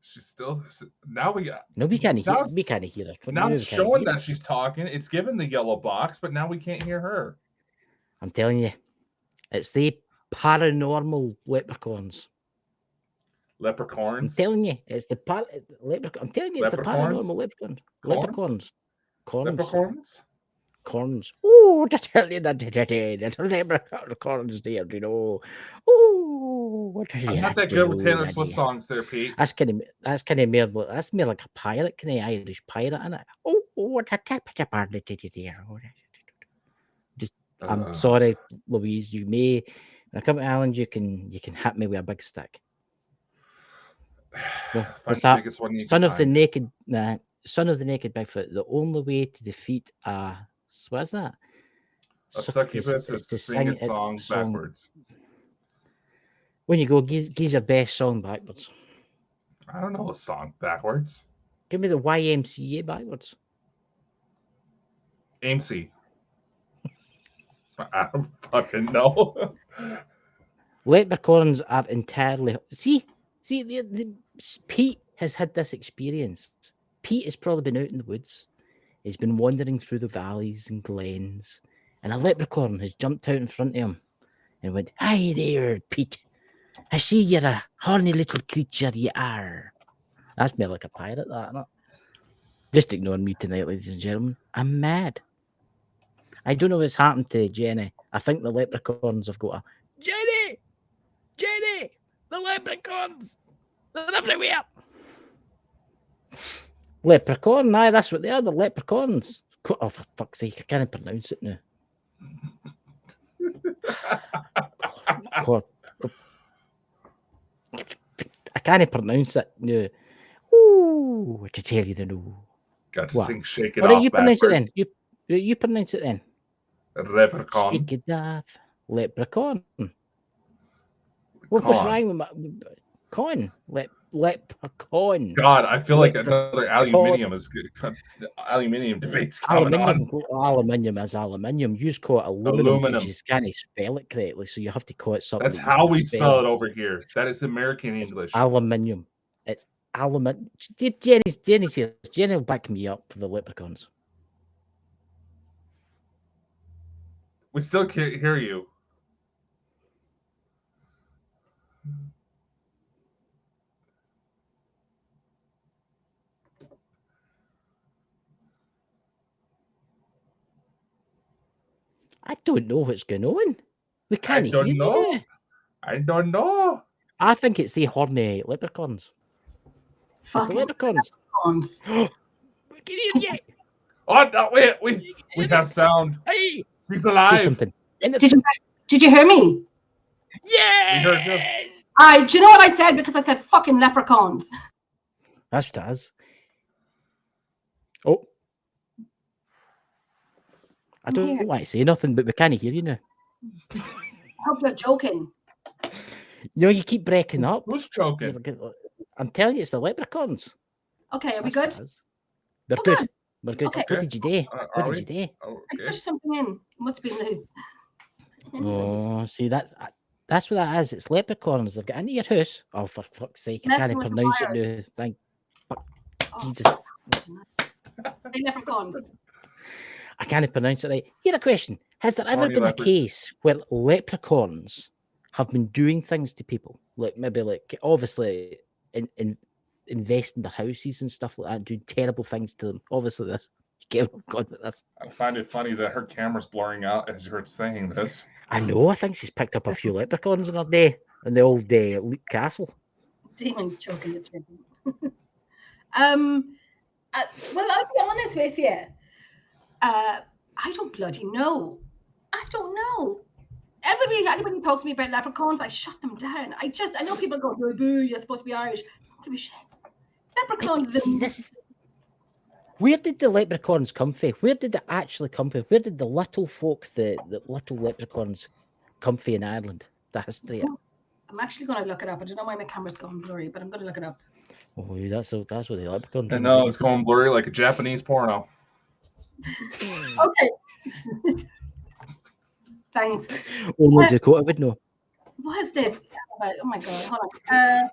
She's still. Now we got. No, we can't hear. We can't hear her. Now it's showing that she's talking. It's given the yellow box, but now we can't hear her. I'm telling you, it's the paranormal leprechauns. Leprechauns. I'm telling you, it's the leprechaun. I'm telling you, it's the paranormal leprechauns. Leprechauns. Corns. Oh, to tell you that little leprechauns there, you know. Oh, what are you? I'm not that good with Taylor Swift songs, there, Pete. That's kind of more. That's more like a pirate, kind of Irish pirate, isn't it? Oh, what a party did you there? Just, I'm sorry, Louise. You may When I come to Ireland, you can hit me with a big stick. Well, Find what's the that? biggest one you Son can of the find. naked, son of the naked Bigfoot. The only way to defeat what is that? A succubus is to sing its song backwards. When you go, give your best song backwards. I don't know a song backwards. Give me the YMCA backwards. AMC. I don't fucking know. Leprechauns are entirely see. Pete has had this experience. Pete has probably been out in the woods. He's been wandering through the valleys and glens, and a leprechaun has jumped out in front of him and went, "Hi there, Pete. I see you're a horny little creature, you are." That's more like a pirate, that, isn't it? Just ignore me tonight, ladies and gentlemen. I'm mad. I don't know what's happened to Jenny. I think the leprechauns have got a Jenny! The leprechauns! They're everywhere! Leprechaun, aye, that's what they are, the leprechauns. Oh, for fuck's sake, I can't pronounce it now. God. I can't pronounce it now. Ooh, what to tell you to know. Got to sing Shake It What do Off you pronounce it then? backwards. You pronounce it then. Leprechaun. Shake it off. Leprechaun. What was wrong with my con? Leprechaun. God, I feel like another aluminium is good. Aluminium debate's coming on. Aluminium is aluminium. You just call it aluminum because you can't spell it correctly, so you have to call it something. That's how we spell it over here. That is American English. Aluminium. It's aluminium. Jenny's here. Jenny will back me up for the leprechauns. We still can't hear you. I don't know what's going on. We can't hear you now. I don't know. I think it's the horny leprechauns. It's the leprechauns. We can hear you. Oh no! Wait, we have sound. Hey, he's alive. Say something. Did you hear me? Yes. Do you know what I said? Because I said fucking leprechauns. That's what it is. Oh. I don't want to say nothing, but we can't hear you now. I hope you're joking. No, you keep breaking up. Who's joking? I'm telling you, it's the leprechauns. Okay, are we good? We're good. We're good. Okay. What did you do? What did you do? I pushed something in. It must have been loose. Oh, see, that's what that is. It's leprechauns. They've got into your house. Oh, for fuck's sake. I can't pronounce it now. Thank Jesus. They leprechauns. I can't pronounce it right. Here a question. Has there ever been a case where leprechauns have been doing things to people? Like maybe obviously investing their houses and stuff like that, doing terrible things to them. Obviously this. God, this. I find it funny that her camera's blurring out as you're saying this. I know. I think she's picked up a few leprechauns in her day in the old Leap Castle. Demon's choking the chicken. Well, I'll be honest with you. I don't bloody know. I don't know. Anybody talks to me about leprechauns, I shut them down. I know people go, boo, boo, you're supposed to be Irish. I don't give a shit. Leprechauns. Where did the leprechauns come from? Where did they actually come from? Where did the little folk, the little leprechauns, come from in Ireland? The history. I'm actually going to look it up. I don't know why my camera's going blurry, but I'm going to look it up. Oh, that's what the leprechauns. I know it's going blurry like a Japanese porno. Okay. Thanks. Only Dakota would know. What is this? Oh my god! Hold on.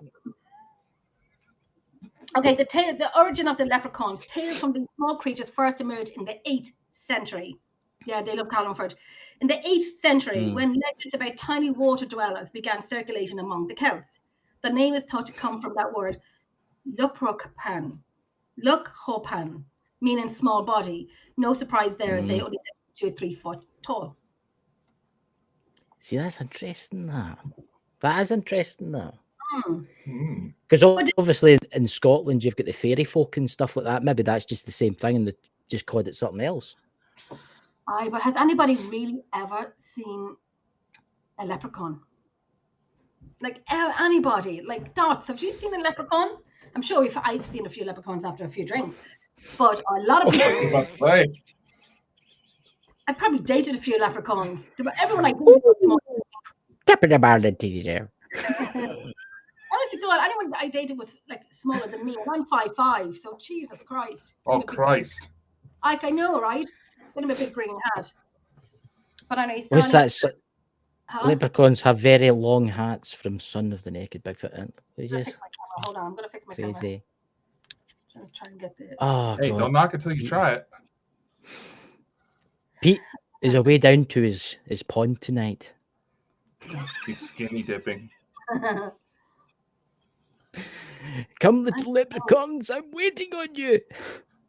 Okay, the origin of the leprechauns. Tales from the small creatures first emerged in the 8th century. Yeah, they love Carlingford. In the 8th century, when legends about tiny water dwellers began circulating among the Celts. The name is thought to come from that word, Lukhopan, meaning small body. No surprise there, as they only 2 or 3 foot tall. See, that's interesting. That is interesting. Because obviously in Scotland you've got the fairy folk and stuff like that. Maybe that's just the same thing, and they just called it something else. Aye, but has anybody really ever seen a leprechaun? Like anybody, like Dots. Have you seen a leprechaun? I'm sure I've seen a few leprechauns after a few drinks, but a lot of people. Right. I probably dated a few leprechauns. Everyone I dated was small. Tap it about the TV there. Honest to God, anyone I dated was like smaller than me, and I'm 5'5", so Jesus Christ. Oh Christ. Like, I know, right? Bit of a big green hat. But anyway, What's that? Huh? Leprechauns have very long hats from Son of the Naked Bigfoot. Hold on, I'm gonna fix my camera. Crazy. Just try and get the. Oh, Hey, God. don't knock it till you try it. Pete is away down to his pond tonight. He's skinny dipping. Come, little leprechauns, I'm waiting on you.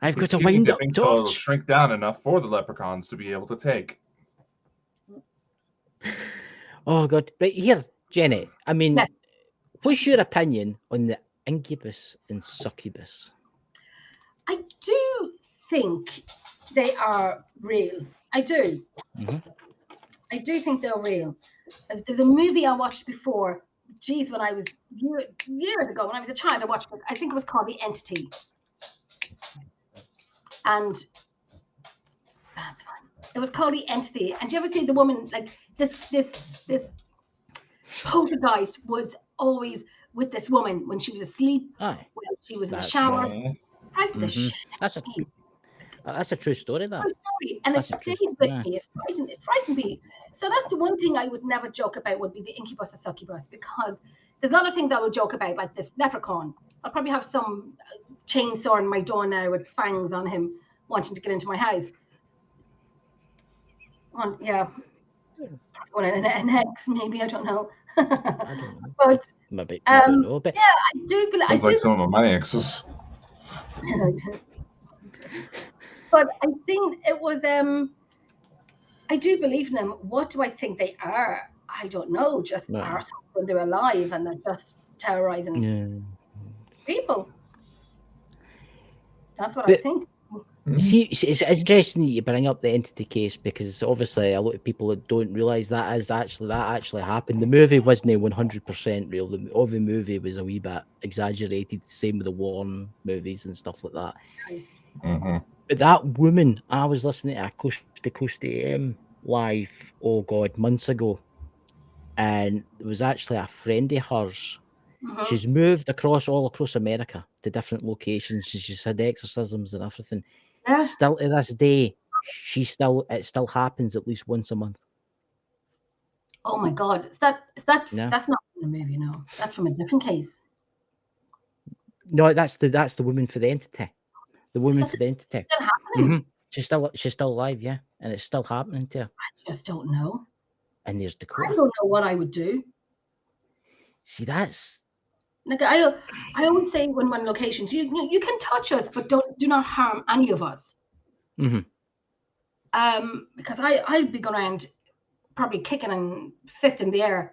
I've He's got a skinny wind-up dipping, so it'll torch. shrink down enough for the leprechauns to be able to take. Oh, God. Right, here, Jenny. I mean, Yes. what's your opinion on the incubus and succubus? I do think they are real. I do. Mm-hmm. I do think they're real. There's a movie I watched before. Geez, when I was years ago, when I was a child, I watched it. I think it was called The Entity. And that's fine. It was called The Entity. And do you ever see the woman, like this poltergeist was always with this woman when she was asleep, Aye. when she was in the That's shower. right. Right, the shit. That's a true story, that. True story. And it stayed with me. It frightened me. So that's the one thing I would never joke about would be the incubus or succubus, because there's other things I would joke about, like the leprechaun. I'll probably have some chainsaw in my door now with fangs on him wanting to get into my house. Yeah. One an ex, maybe, I don't know. I don't know. But Maybe I don't know, but yeah, I do believe. Sounds like some of my exes. But I think it was. I do believe in them. What do I think they are? I don't know. Just arseholes when they're alive and they're just terrorizing people. That's what I think. See, it's interesting that you bring up the entity case, because obviously a lot of people don't realise that actually happened. The movie wasn't 100% real. The movie was a wee bit exaggerated. Same with the Warren movies and stuff like that. Mm-hmm. But that woman, I was listening to a Coast to Coast AM live, oh God, months ago, and it was actually a friend of hers. Mm-hmm. She's moved all across America to different locations. She's had exorcisms and everything. Yeah. Still to this day, it still happens at least once a month. Oh my God! No. That's not from the movie, no. That's from a different case. No, that's the woman for the entity. The woman for the entity. Still happening? Mm-hmm. She's still alive, yeah, and it's still happening to her. I just don't know. And there's Dakota. I don't know what I would do. See, that's like I always say when we're in locations, you can touch us, but do not harm any of us. Mm-hmm. Because I'd be going around probably kicking and fist in the air.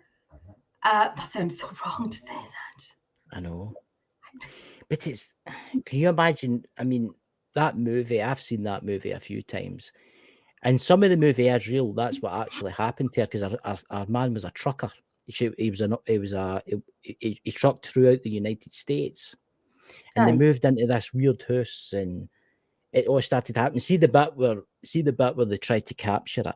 That sounds so wrong to say that. I know. But can you imagine? I mean, that movie, I've seen that movie a few times, and some of the movie is real. That's what actually happened to her, because our man was a trucker. He trucked throughout the United States, and they moved into this weird house, and it all started happening. See the bit where they tried to capture it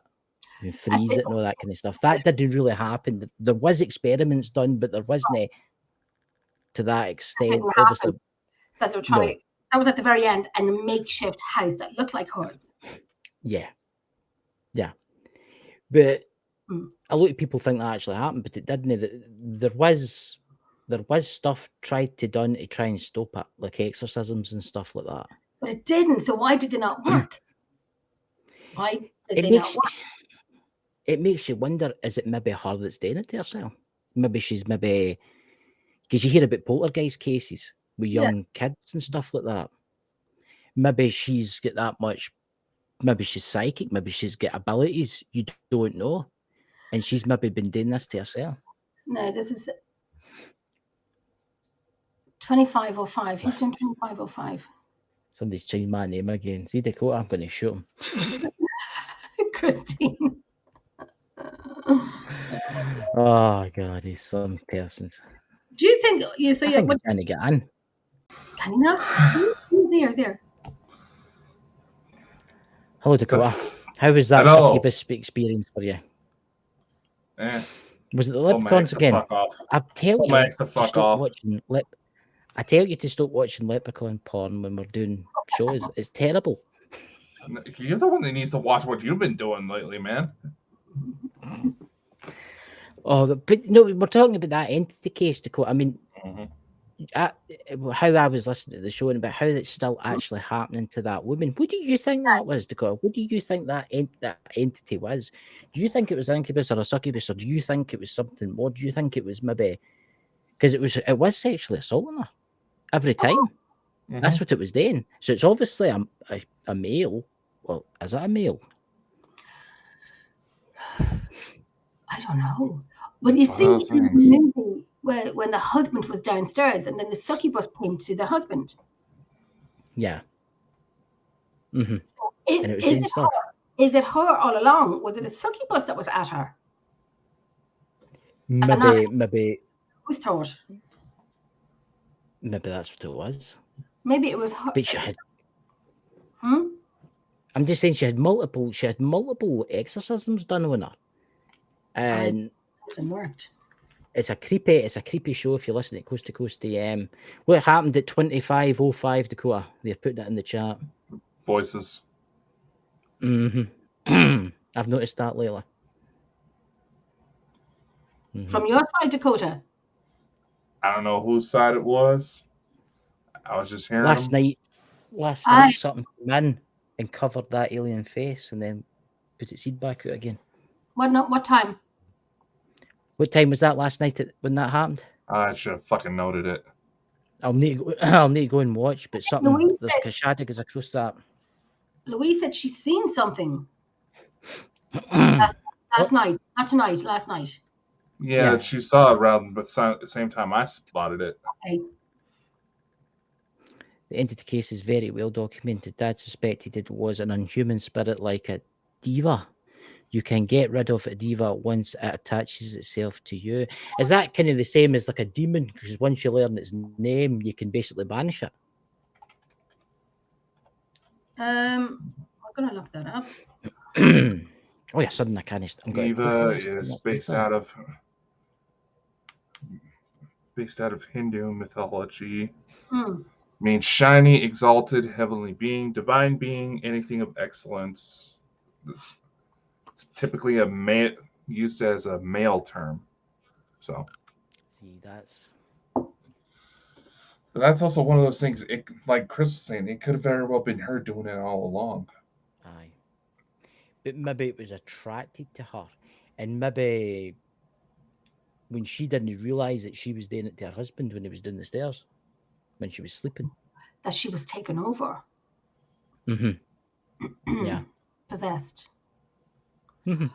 and freeze it and all that kind of stuff. That didn't really happen. There was experiments done, but there wasn't to that extent. Obviously, that they were trying to. That was at the very end, and a makeshift house that looked like hers. Yeah. But a lot of people think that actually happened, but it didn't. There was stuff tried to done to try and stop it, like exorcisms and stuff like that. But it didn't. So why did it not work? Why did they not work? It makes you wonder: is it maybe her that's doing it to herself? Maybe because you hear about poltergeist cases with young kids and stuff like that. Maybe she's got that much. Maybe she's psychic. Maybe she's got abilities you don't know, and she's maybe been doing this to herself. No, this is 2505. Who's doing 2505? Somebody's changed my name again. See Dakota, I'm going to shoot him. Christine. Oh God, he's some persons. Do you think you? So I you think what, he's trying to get in. can he not? There. Hello, Dakota. How was that Hello. succubus experience for you? Was it the Told my ex leprechauns to again? fuck off. I tell Told my you ex to to fuck stop off. watching I tell you to stop watching leprechaun porn when we're doing shows. It's terrible. You're the one that needs to watch what you've been doing lately, man. Oh, but no, we're talking about that entity case, Dakota. I mean, how I was listening to the show and about how it's still actually happening to that woman. What do you think that was, Dakota? What do you think that entity was? Do you think it was incubus or a succubus, or do you think it was something more? Do you think it was maybe because it was sexually assaulting her every time? That's what it was doing. So it's obviously a male. Well, is it a male? I don't know. But you see, in the movie when the husband was downstairs and then the succubus came to the husband. Yeah. Mm-hmm. So and it was doing stuff. Is it her all along? Was it a succubus that was at her? Maybe. Who's thought? Maybe that's what it was. Maybe it was her. But she had. I'm just saying she had multiple exorcisms done on her, and it worked. It's a creepy show if you listen to Coast to Coast AM. What happened at 25:05, Dakota? They're putting it in the chat. Voices. Mm-hmm. I've noticed that lately. Mm-hmm. From your side, Dakota? I don't know whose side it was. I was just hearing last night something came in and covered that alien face and then put its seed back out again. What time? What time was that last night when that happened? I should have fucking noted it. I'll need to go and watch, but something there's a shadow goes across that. Louise said she's seen something. last night, not tonight. Last night. Yeah, she saw it around the same time I spotted it. Okay. The entity case is very well documented. Dad suspected it was an unhuman spirit like a diva. You can get rid of a diva once it attaches itself to you. Is that kind of the same as like a demon? Because once you learn its name, you can basically banish it. I'm gonna look that up. Oh yeah, suddenly I can't. Diva is based out of Hindu mythology. Means shiny, exalted, heavenly being, divine being, anything of excellence. It's typically used as a male term. So see, that's also one of those things. It, like Chris was saying, it could have very well been her doing it all along. Aye, but maybe it was attracted to her, and maybe when she didn't realize that she was doing it to her husband when he was down the stairs, when she was sleeping, that she was taken over. Mm-hmm. Yeah. Possessed. Mm-hmm.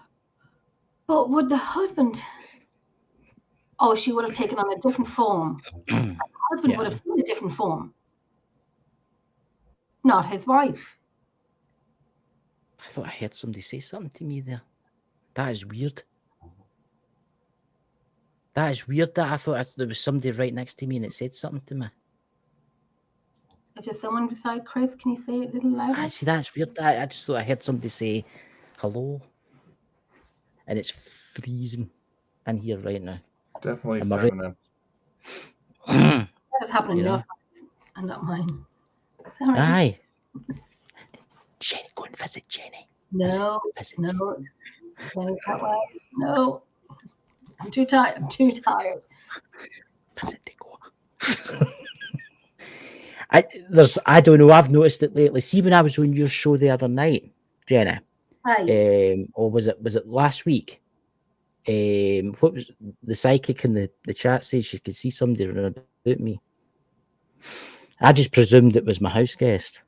But would the husband? Oh, she would have taken on a different form. The husband would have seen a different form. Not his wife. I thought I heard somebody say something to me there. That is weird. That is weird. That I thought there was somebody right next to me and it said something to me. If there's someone beside Chris, can you say it a little louder? See, that's weird. I just thought I heard somebody say hello. And it's freezing in here right now. Definitely feminine. That is happening in your side and not mine. Aye. Jenny, go and visit Jenny. No. No. I'm too tired. I don't know. I've noticed it lately. See, when I was on your show the other night, Jenny, or was it last week? What was the psychic in the chat said she could see somebody running about me. I just presumed it was my house guest.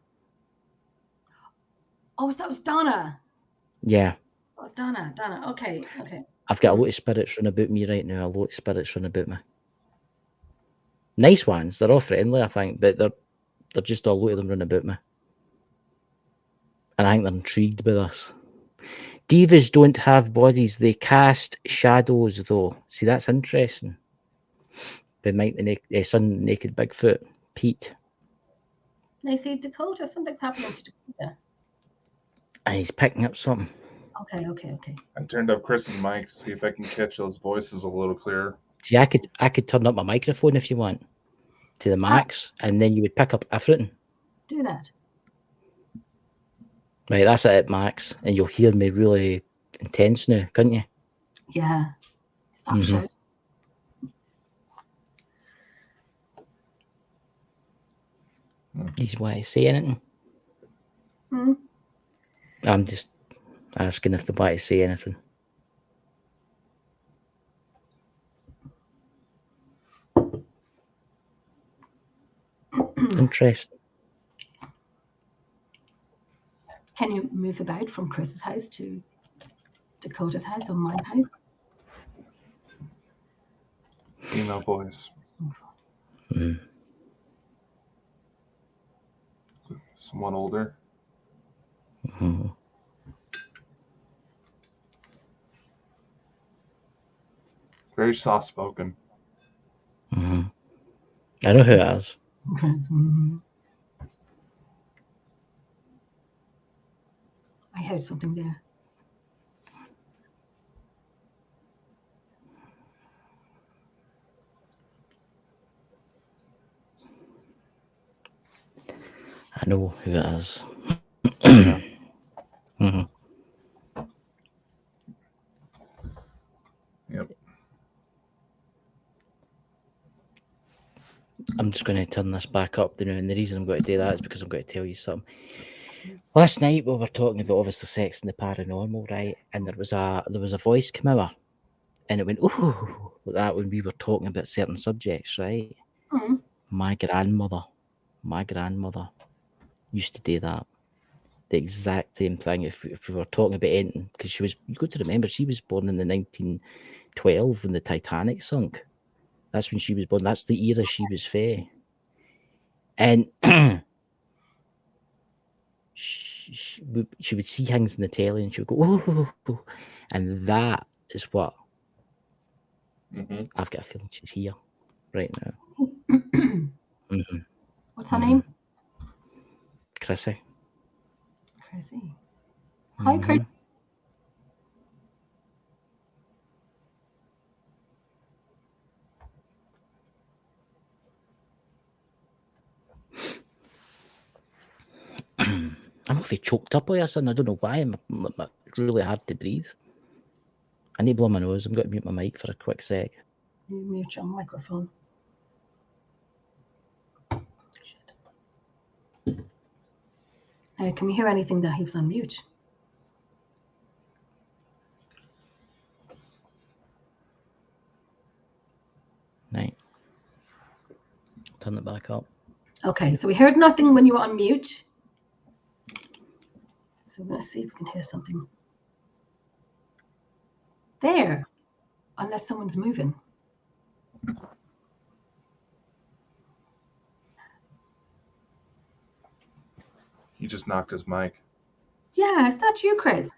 Oh, that was Donna. Yeah. Oh, Donna. Okay. I've got a lot of spirits running about me right now. A lot of spirits running about me. Nice ones. They're all friendly, I think, but they're just a lot of them running about me. And I think they're intrigued by this. Divas don't have bodies; they cast shadows, though. See, that's interesting. They might the son naked Bigfoot, Pete. Now see, Dakota, something's happening to Dakota. And he's picking up something. Okay. I turned up Chris's mic to see if I can catch those voices a little clearer. See, I could turn up my microphone if you want to the max, and then you would pick up everything. Do that. Right, that's it at max, and you'll hear me really intense now, couldn't you? Yeah. Stop shouting. He's why say anything. I'm just asking if they want to say anything. Interesting. Can you move about from Chris's house to Dakota's house or my house? Female voice. Someone older. Very soft spoken. I know who it is. I heard something there. I know who it is. Yep. I'm just going to turn this back up now, and the reason I'm going to do that is because I'm going to tell you something. Last night we were talking about obviously sex and the paranormal, right? And there was a voice come over, and it went ooh like that when we were talking about certain subjects, right? My grandmother used to do that. The exact same thing. If we were talking about anything, because you got to remember she was born in the 1912 when the Titanic sunk. That's when she was born. That's the era she was fair. And she would see things in the telly and she would go, oh, and that is what I've got a feeling she's here right now. What's her name? Chrissy. Hi, Chris. I'm awfully choked up or something. I don't know why. It's really hard to breathe. I need to blow my nose. I'm going to mute my mic for a quick sec. You mute your microphone. Can we hear anything that he was on mute? Right. Turn it back up. Okay, so we heard nothing when you were on mute. So we're going to see if we can hear something. There, unless someone's moving. He just knocked his mic. Yeah, is that you, Chris?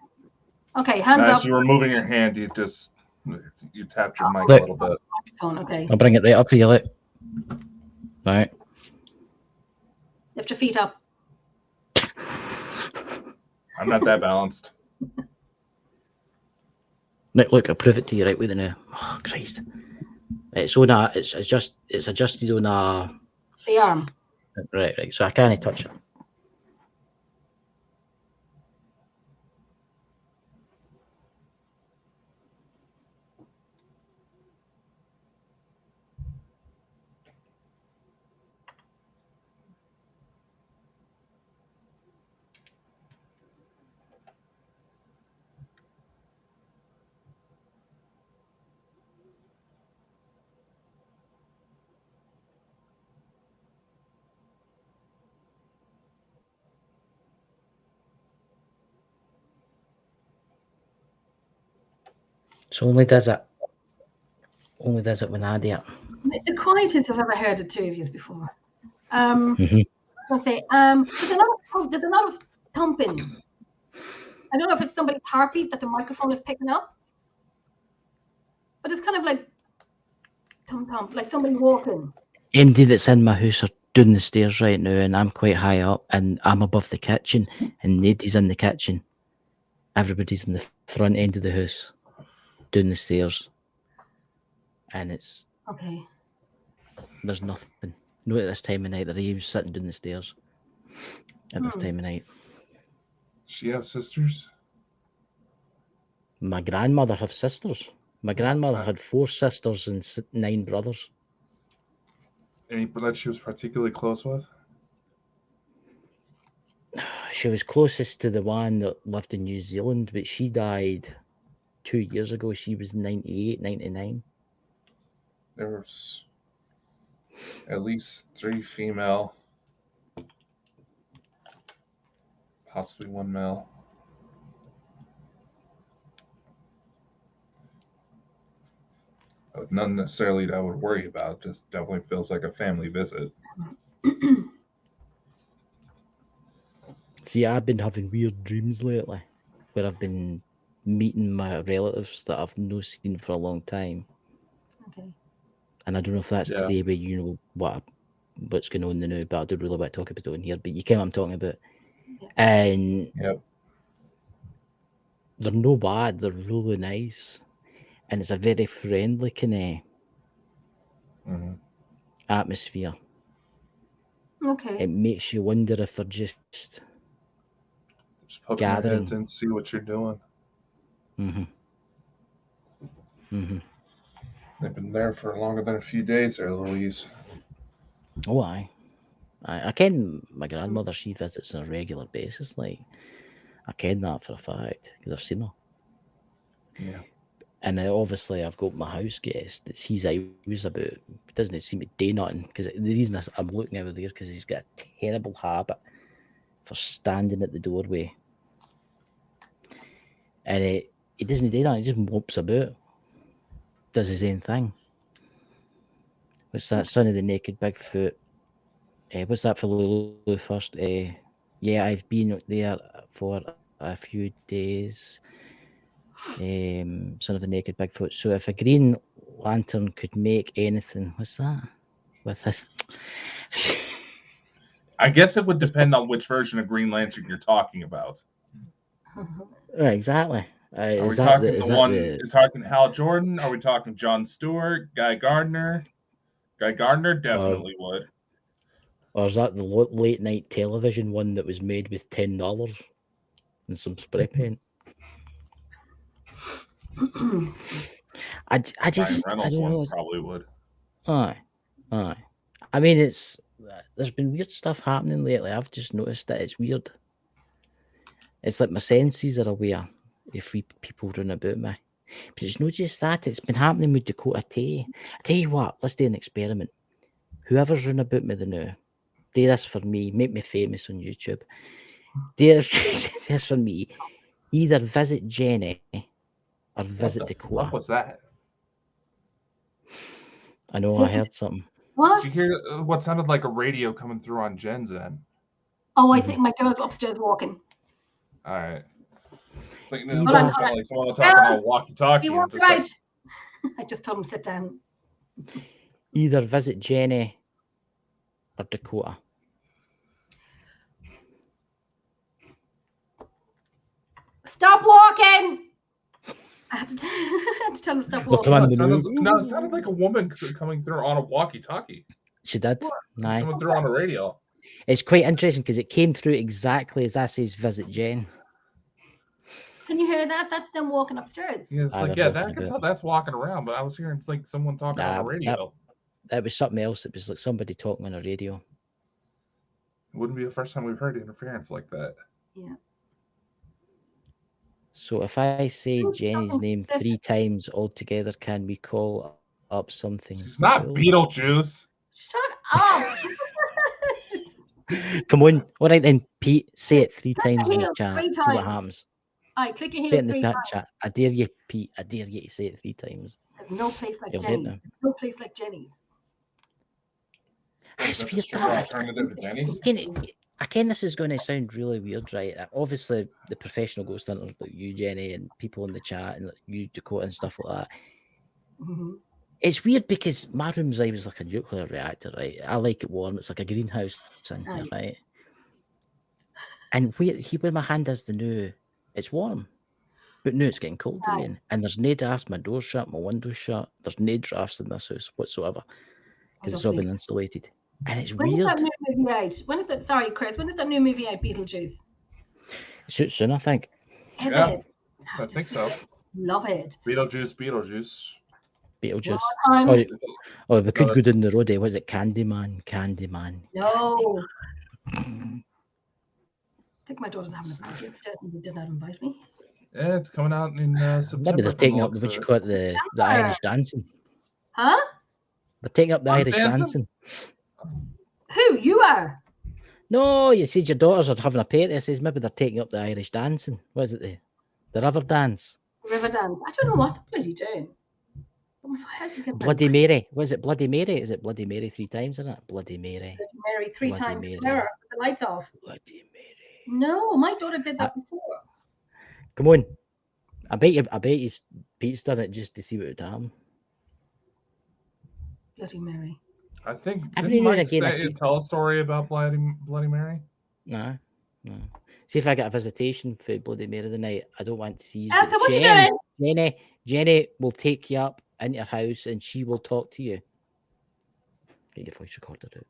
Okay, hands up. As you were moving your hand, you tapped your mic a little bit. Okay. I'll bring it right up for you, look. All right. Lift your feet up. I'm not that balanced. Look, I'll prove it to you right with it now. Oh, Christ. It's adjusted on a... The arm. Right. So I can't touch it. So only does it when I do it. It's the quietest I've ever heard the two of you before. I was going to say, there's a lot of thumping. I don't know if it's somebody's heartbeat that the microphone is picking up, but it's kind of like thump, like somebody walking. Anybody that's in my house are down the stairs right now, and I'm quite high up, and I'm above the kitchen, and nobody's in the kitchen. Everybody's in the front end of the house, down the stairs, and it's Okay. there's nothing. No, at this time of night, they're even sitting down the stairs at this time of night. She have sisters? My grandmother have sisters. My grandmother had 4 sisters and 9 brothers. Any that she was particularly close with? She was closest to the one that lived in New Zealand, but she died 2 years ago. She was 98, 99. There was at least 3 female, possibly 1 male. None necessarily that I would worry about. Just definitely feels like a family visit. See, I've been having weird dreams lately where I've been meeting my relatives that I've not seen for a long time. Okay. And I don't know if that's today, but you know what's going on now, but I don't really want to talk about it on here. But you get what I'm talking about. Yeah. And Yep. they're no bad, they're really nice. And it's a very friendly kind of atmosphere. Okay. It makes you wonder if they're just poking their gathering. heads in, see what you're doing. They've been there for longer than a few days there, Louise. Oh, I ken my grandmother, she visits on a regular basis. Like, I ken that for a fact because I've seen her. Yeah. And obviously, I've got my house guest that he's always about. It doesn't seem to do nothing because the reason I'm looking over there because he's got a terrible habit for standing at the doorway, and he doesn't do nothing. He just mopes about, does his own thing. What's that? Son of the Naked Bigfoot. What's that for Lulu first? Yeah, I've been there for a few days. Son of the Naked Bigfoot. So if a Green Lantern could make anything, what's that? With this? I guess it would depend on which version of Green Lantern you're talking about. Right, exactly. Are we talking talking Hal Jordan? Are we talking Jon Stewart, Guy Gardner? Guy Gardner definitely would. Or is that the late night television one that was made with $10 and some spray paint? I just Ryan Reynolds I don't know. One probably would. Aye. I mean, there's been weird stuff happening lately. I've just noticed that it's weird. It's like my senses are aware if people run about me. But it's not just that. It's been happening with Dakota Tay. I tell you what, let's do an experiment. Whoever's run about me now, do this for me. Make me famous on YouTube. Do this for me. Either visit Jenny or visit Dakota. What was that? I know, I heard something. What? Did you hear what sounded like a radio coming through on Jen's end? Oh, I think my girl's upstairs walking. All right. It's like, Hold it sounded like someone was talking on a walkie-talkie. Right. I just told him to sit down. Either visit Jenny or Dakota. Stop walking! I had to tell him to stop walking. It sounded like a woman coming through on a walkie-talkie. She did. Coming through on a radio. It's quite interesting because it came through exactly as I says visit Jen. Can you hear that? That's them walking upstairs. Yeah, it's like, I can tell that's walking around, but I was hearing it's like someone talking on a radio. That was something else. It was like somebody talking on a radio. It wouldn't be the first time we've heard interference like that. Yeah. So if I say Jenny's name 3 times altogether, can we call up something? It's not Beetlejuice. Shut up. Come on. All right then, Pete, say it 3 times in the chat. See what happens. All right, click your say heels it in the 3 times. Chat. I dare you, Pete. I dare you to say it 3 times. There's no place like Jenny's. No place like Jenny's. It's weird. Alternative to Jenny's? Again, this is going to sound really weird, right? Obviously, the professional ghost hunters like you, Jenny, and people in the chat, and like you, Dakota, and stuff like that. Mm-hmm. It's weird because my room's always like a nuclear reactor, right? I like it warm. It's like a greenhouse in here, right? And where my hand is the new, it's warm. But now it's getting cold again. And there's no drafts. My door's shut, my window's shut. There's no drafts in this house whatsoever. Because it's all been insulated. And it's when weird. When is that new movie out? Sorry, Chris. When is that new movie out, Beetlejuice? Soon, I think. Is it? I think so. Love it. Beetlejuice. Oh, we could go down the road. Was it Candyman? No. I think my daughter's having a party instead, and they did not invite me. Yeah, it's coming out in September. Maybe they're taking up what you call it, the Irish dancing. Huh? They're taking up the Irish dancing. Who? You are? No, you said your daughters are having a party. I says maybe they're taking up the Irish dancing. What is it? The river dance. River dance. I don't know what they're bloody doing. Bloody Mary. Was it Bloody Mary? Is it Bloody Mary 3 times, isn't it? Bloody Mary. Bloody Mary 3 Bloody times. Mary. Mirror, with the lights off. Bloody Mary. No, my daughter did that before. Come on. I bet you Pete's done it just to see what would happen. Bloody Mary. I think didn't Mike tell a story about Bloody Mary? No. See if I get a visitation for Bloody Mary tonight. I don't want to see you. So what you doing? Jenny will take you up into her house and she will talk to you. Get your voice recorded out.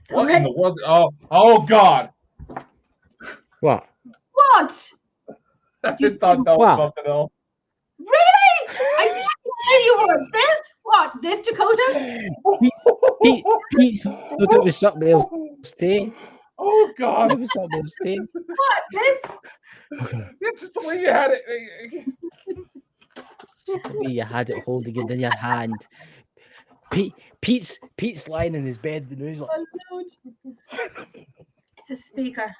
What in the world? Oh God! What? I thought that was something else. Really? I knew you were. This Dakota? Pete thought it was something else too. Oh God! It was something else too. What? This? It's just the way you had it. The way you had it holding it in your hand. Pete's lying in his bed. And he's like, it's a speaker.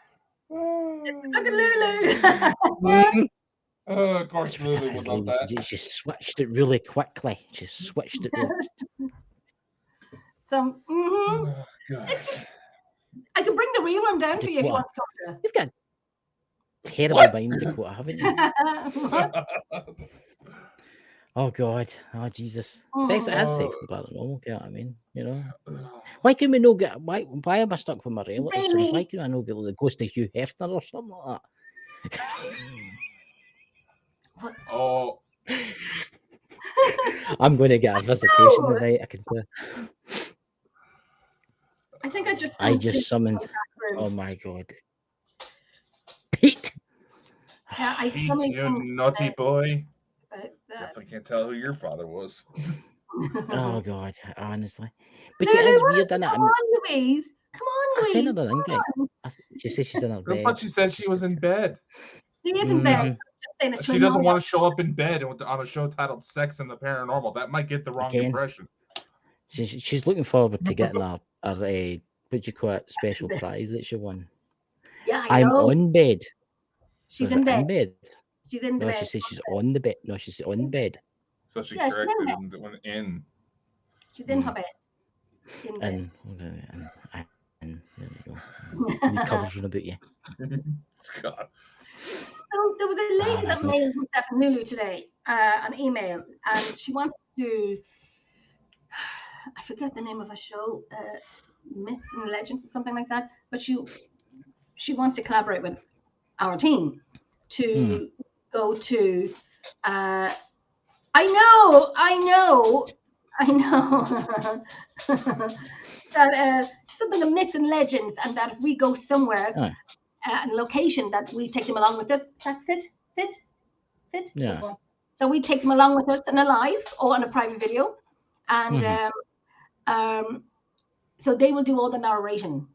Look at Lulu. Of course, Lulu would love that. She switched it really quickly. So, oh, I can bring the real one down for you if you want to come to. You've got a terrible mind, Dakota, haven't you? Oh God! Oh Jesus! Sex is sex the paranormal. You know what I mean? You know. Why can we not get? Why am I stuck with my relatives? Really? Why can I not get the ghost of Hugh Hefner or something like that? Oh. I'm going to get a visitation tonight. I can tell. I think I just summoned. Oh my God, Pete! Yeah, Pete, you naughty boy. Definitely can't tell who your father was. Oh God, honestly. But it is weird, isn't it? Come on, Louise. I sent her the invite. She said she's in her bed. But she said she was in bed. She is in bed. She doesn't want to show up in bed on a show titled Sex and the Paranormal. That might get the wrong impression. She's looking forward to getting her what do you call it, special prize that she won. Yeah, I'm on bed. She's in bed. She's in bed. No, she said she's on the bed. No, she's on bed. So she corrected and went in. She's in her bed. And there you go. The covers run about you. God. So there was a lady that mailed herself from Lulu today, an email, and she wants to. I forget the name of a show, Myths and Legends or something like that. But she wants to collaborate with our team to go to. I know. That something of myths and legends, and that if we go somewhere, a location, that we take them along with us. That's it. Yeah. So we take them along with us in a live or on a private video, and so they will do all the narration.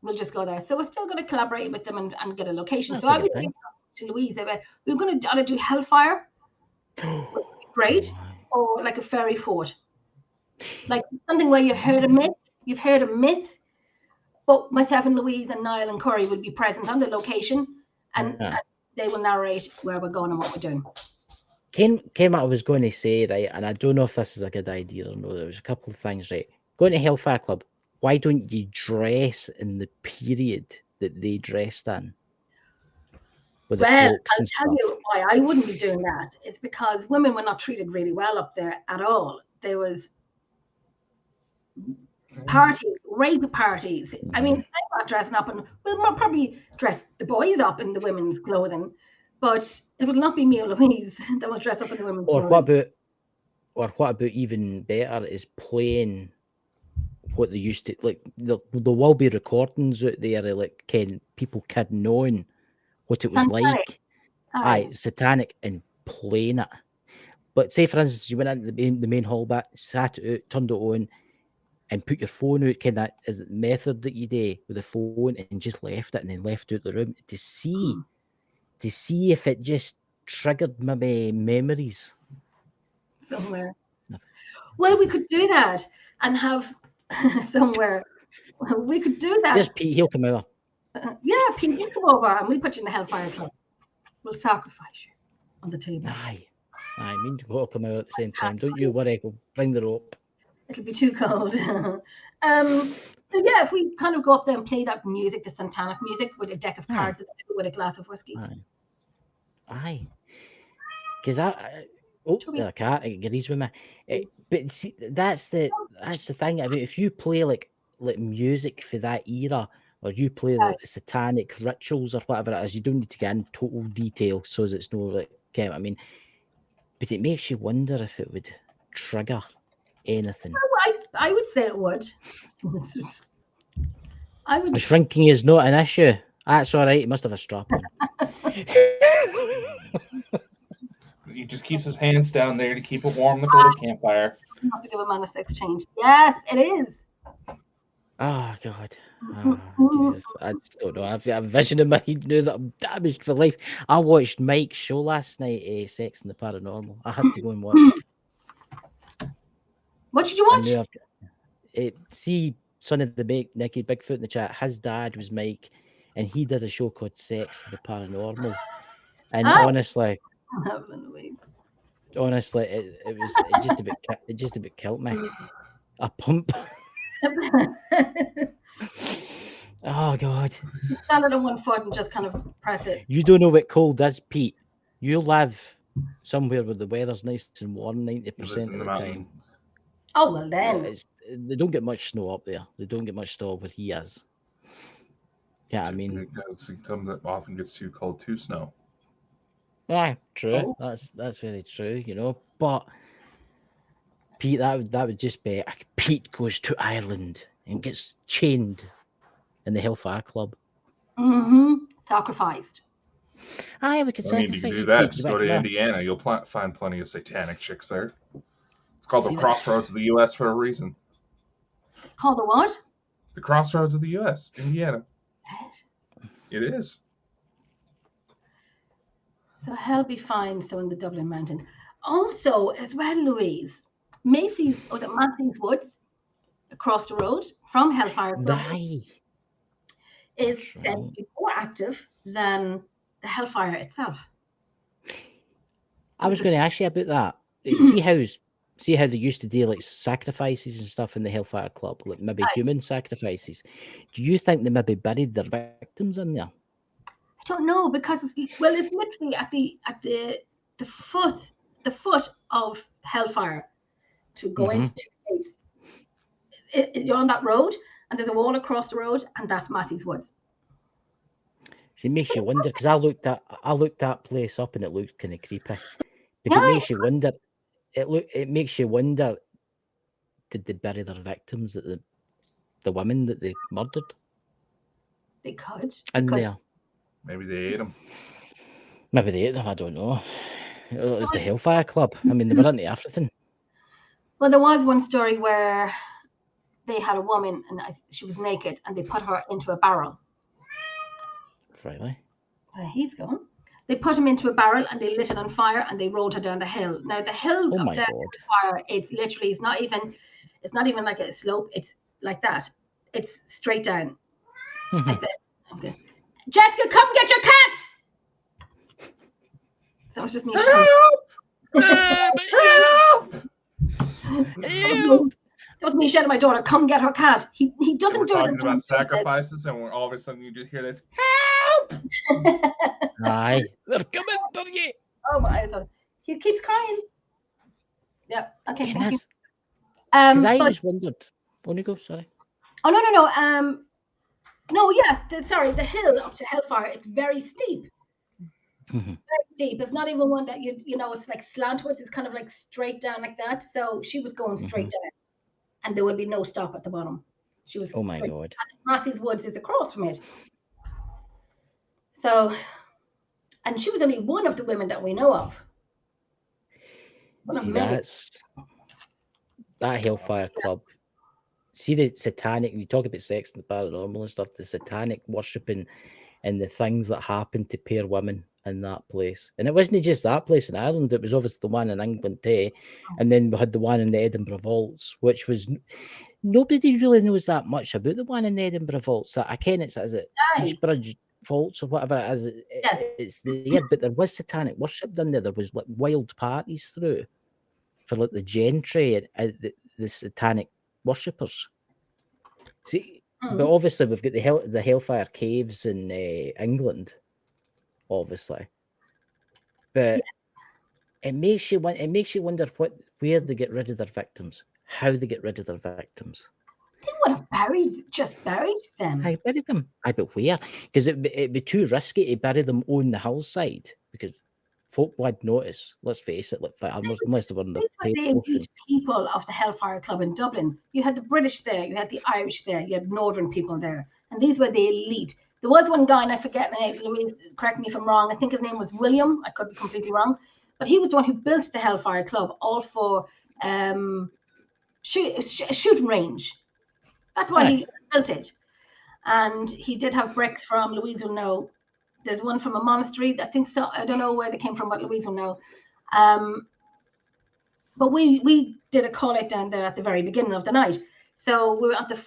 We'll just go there. So we're still going to collaborate with them and get a location. That's so I was thinking to Louise, we're going to either do Hellfire, great, or like a fairy fort, like something where you've heard a myth, but myself and Louise and Niall and Corey will be present on the location, and they will narrate where we're going and what we're doing. Came what I was going to say, right, and I don't know if this is a good idea or no. There was a couple of things, right? Going to Hellfire Club, why don't you dress in the period that they dressed in? With the Well, cloaks I'll and tell stuff. you why I wouldn't be doing that. It's because women were not treated really well up there at all. There was parties, rape parties. I mean, I'm not dressing up, and we'll probably dress the boys up in the women's clothing, but it will not be me or Louise that will dress up in the women's Or clothing. what about even better is playing what they used to like. There will be recordings out there of like people kidding on what it was Satanic. like. Aye. Satanic and playing it. But say for instance, you went into the main hall back, sat it out, turned it on, and put your phone out, kind of as the method that you do with the phone, and just left it, and then left out the room to see if it just triggered maybe memories Somewhere. Well, we could do that and have somewhere. We could do that. There's Pete, he'll come over. Yeah, Pete, you come over and we put you in the Hellfire Club. We'll sacrifice you on the table. Aye, me and you'll come out at the same time. Don't you worry, we'll bring the rope. It'll be too cold. So yeah, if we kind of go up there and play that music, the satanic music, with a deck of cards with a glass of whiskey. Aye. Because the cat agrees with me. But see, that's the thing. I mean, if you play like music for that era, or you play the satanic rituals or whatever it is, you don't need to get in total detail so as it's no like. I mean, but it makes you wonder if it would trigger anything. I would say it would. Shrinking is not an issue. That's all right. He must have a strap on. He just keeps his hands down there to keep it warm, like a little campfire. You have to give a man a sex change. Yes, it is. Oh, God. Jesus. I just don't know. I've got a vision in my head now that I'm damaged for life. I watched Mike's show last night, Sex and the Paranormal. I had to go and watch it. What did you watch? See, Son of the Naked Bigfoot in the chat. His dad was Mike, and he did a show called Sex and the Paranormal. And honestly, it just about killed me. A pump. Oh, God. You stand it on one foot and just kind of press it. You don't know what cold is, Pete. You live somewhere where the weather's nice and warm 90% of the time. Oh, well then. They don't get much snow up there. They don't get much snow where he is. Yeah, I mean, something that often gets too cold to snow. Yeah, true. Oh. That's very true, you know. But Pete, that would just be like Pete goes to Ireland and gets chained in the Hellfire Club. Sacrificed. Aye, we could sacrifice. You can do that. Just go to Indiana. You'll find plenty of satanic chicks there. It's called the Crossroads of the U.S. for a reason. It's called the what? The Crossroads of the U.S. Indiana. It is. So hell be fine. So in the Dublin Mountain. Also, as well, Louise, Macy's Woods, across the road from Hellfire Club, is said to be more active than the Hellfire itself. I was going to ask you about that. See how they used to do like sacrifices and stuff in the Hellfire Club, like maybe human sacrifices. Do you think they maybe buried their victims in there? I don't know, because it's literally at the foot of Hellfire to go into the place. You're on that road, and there's a wall across the road, and that's Massey's Woods. See, it makes you wonder, because I looked that place up and it looked kind of creepy. But it makes you wonder. It makes you wonder, did they bury their victims, that the women that they murdered? They could. There. Maybe they ate them. Maybe they ate them, I don't know. It was the Hellfire Club. I mean, they were into everything. Well, there was one story where they had a woman, and she was naked, and they put her into a barrel. Really? Where he's going. They put him into a barrel and they lit it on fire and they rolled her down the hill. Now the hill down the fire, it's not even like a slope. It's like that. It's straight down. That's it. Okay. Jessica, come get your cat. So it's just me. That was me shouting at my daughter, "Come get her cat." He doesn't We're do it. talking about sacrifices, and all of a sudden you just hear this. Aye, they're coming for you. Oh my God. He keeps crying. Yeah. Okay. Thank you. Because I but- always wondered. Oh, you go. Sorry. Oh no. No. Yes. Sorry. The hill up to Hellfire. It's very steep. Very steep. It's not even one that you know. It's like slantwards. It's kind of like straight down like that. So she was going straight down, and there would be no stop at the bottom. She was. Oh my God. Massey's Woods is across from it. So, and she was only one of the women that we know of. See, that's that Hellfire Club. See the satanic, you talk about sex and the paranormal and stuff, the satanic worshipping and the things that happened to poor women in that place. And it wasn't just that place in Ireland, it was obviously the one in England too. And then we had the one in the Edinburgh Vaults, which was, nobody really knows that much about the one in the Edinburgh Vaults. That I ken it's, is it Eastbridge Vaults or whatever it is, it's there, but there was satanic worship done there. There was like wild parties through for like the gentry and the satanic worshippers. See, but obviously we've got the Hellfire Caves in England, obviously. But it makes you wonder where they get rid of their victims, how they get rid of their victims. They would have just buried them. I buried them. But where? Because it'd be too risky to bury them on the hillside because folk would notice. Let's face it, like unless they were in the paper. The elite people of the Hellfire Club in Dublin. You had the British there, you had the Irish there, you had Northern people there, and these were the elite. There was one guy, and I forget the name. Louise, correct me if I'm wrong. I think his name was William. I could be completely wrong, but he was the one who built the Hellfire Club, all for shooting range. That's why he built it. And he did have bricks from, Louise will know. There's one from a monastery. I think so. I don't know where they came from, but Louise will know. But we did a call out down there at the very beginning of the night. So we were at the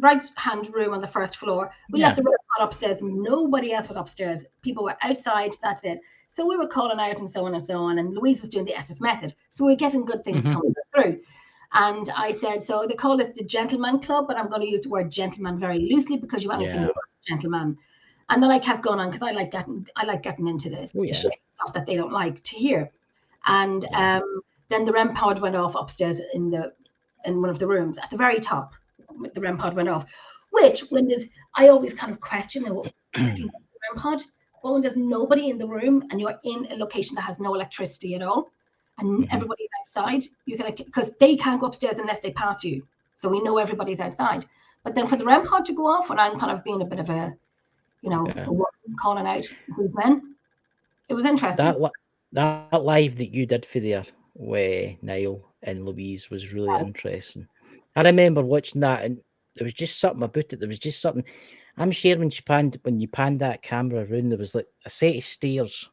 right-hand room on the first floor. We left the red upstairs. Nobody else was upstairs. People were outside. That's it. So we were calling out and so on and so on. And Louise was doing the SS method. So we were getting good things coming through. And I said, so they call this the Gentleman Club, but I'm going to use the word gentleman very loosely because you want anything gentleman. And then I kept going on because I like getting into the stuff that they don't like to hear. And then the REM pod went off upstairs in one of the rooms at the very top. The REM pod went off, which I always kind of question the REM pod. Well, when there's nobody in the room and you're in a location that has no electricity at all, and everybody's outside, because they can't go upstairs unless they pass you. So we know everybody's outside. But then for the REM pod to go off, when I'm kind of being a bit of a calling out who's men, it was interesting. That live that you did for there with Niall and Louise was really interesting. I remember watching that, and there was just something about it. There was just something. I'm sure when you panned that camera around, there was like a set of stairs.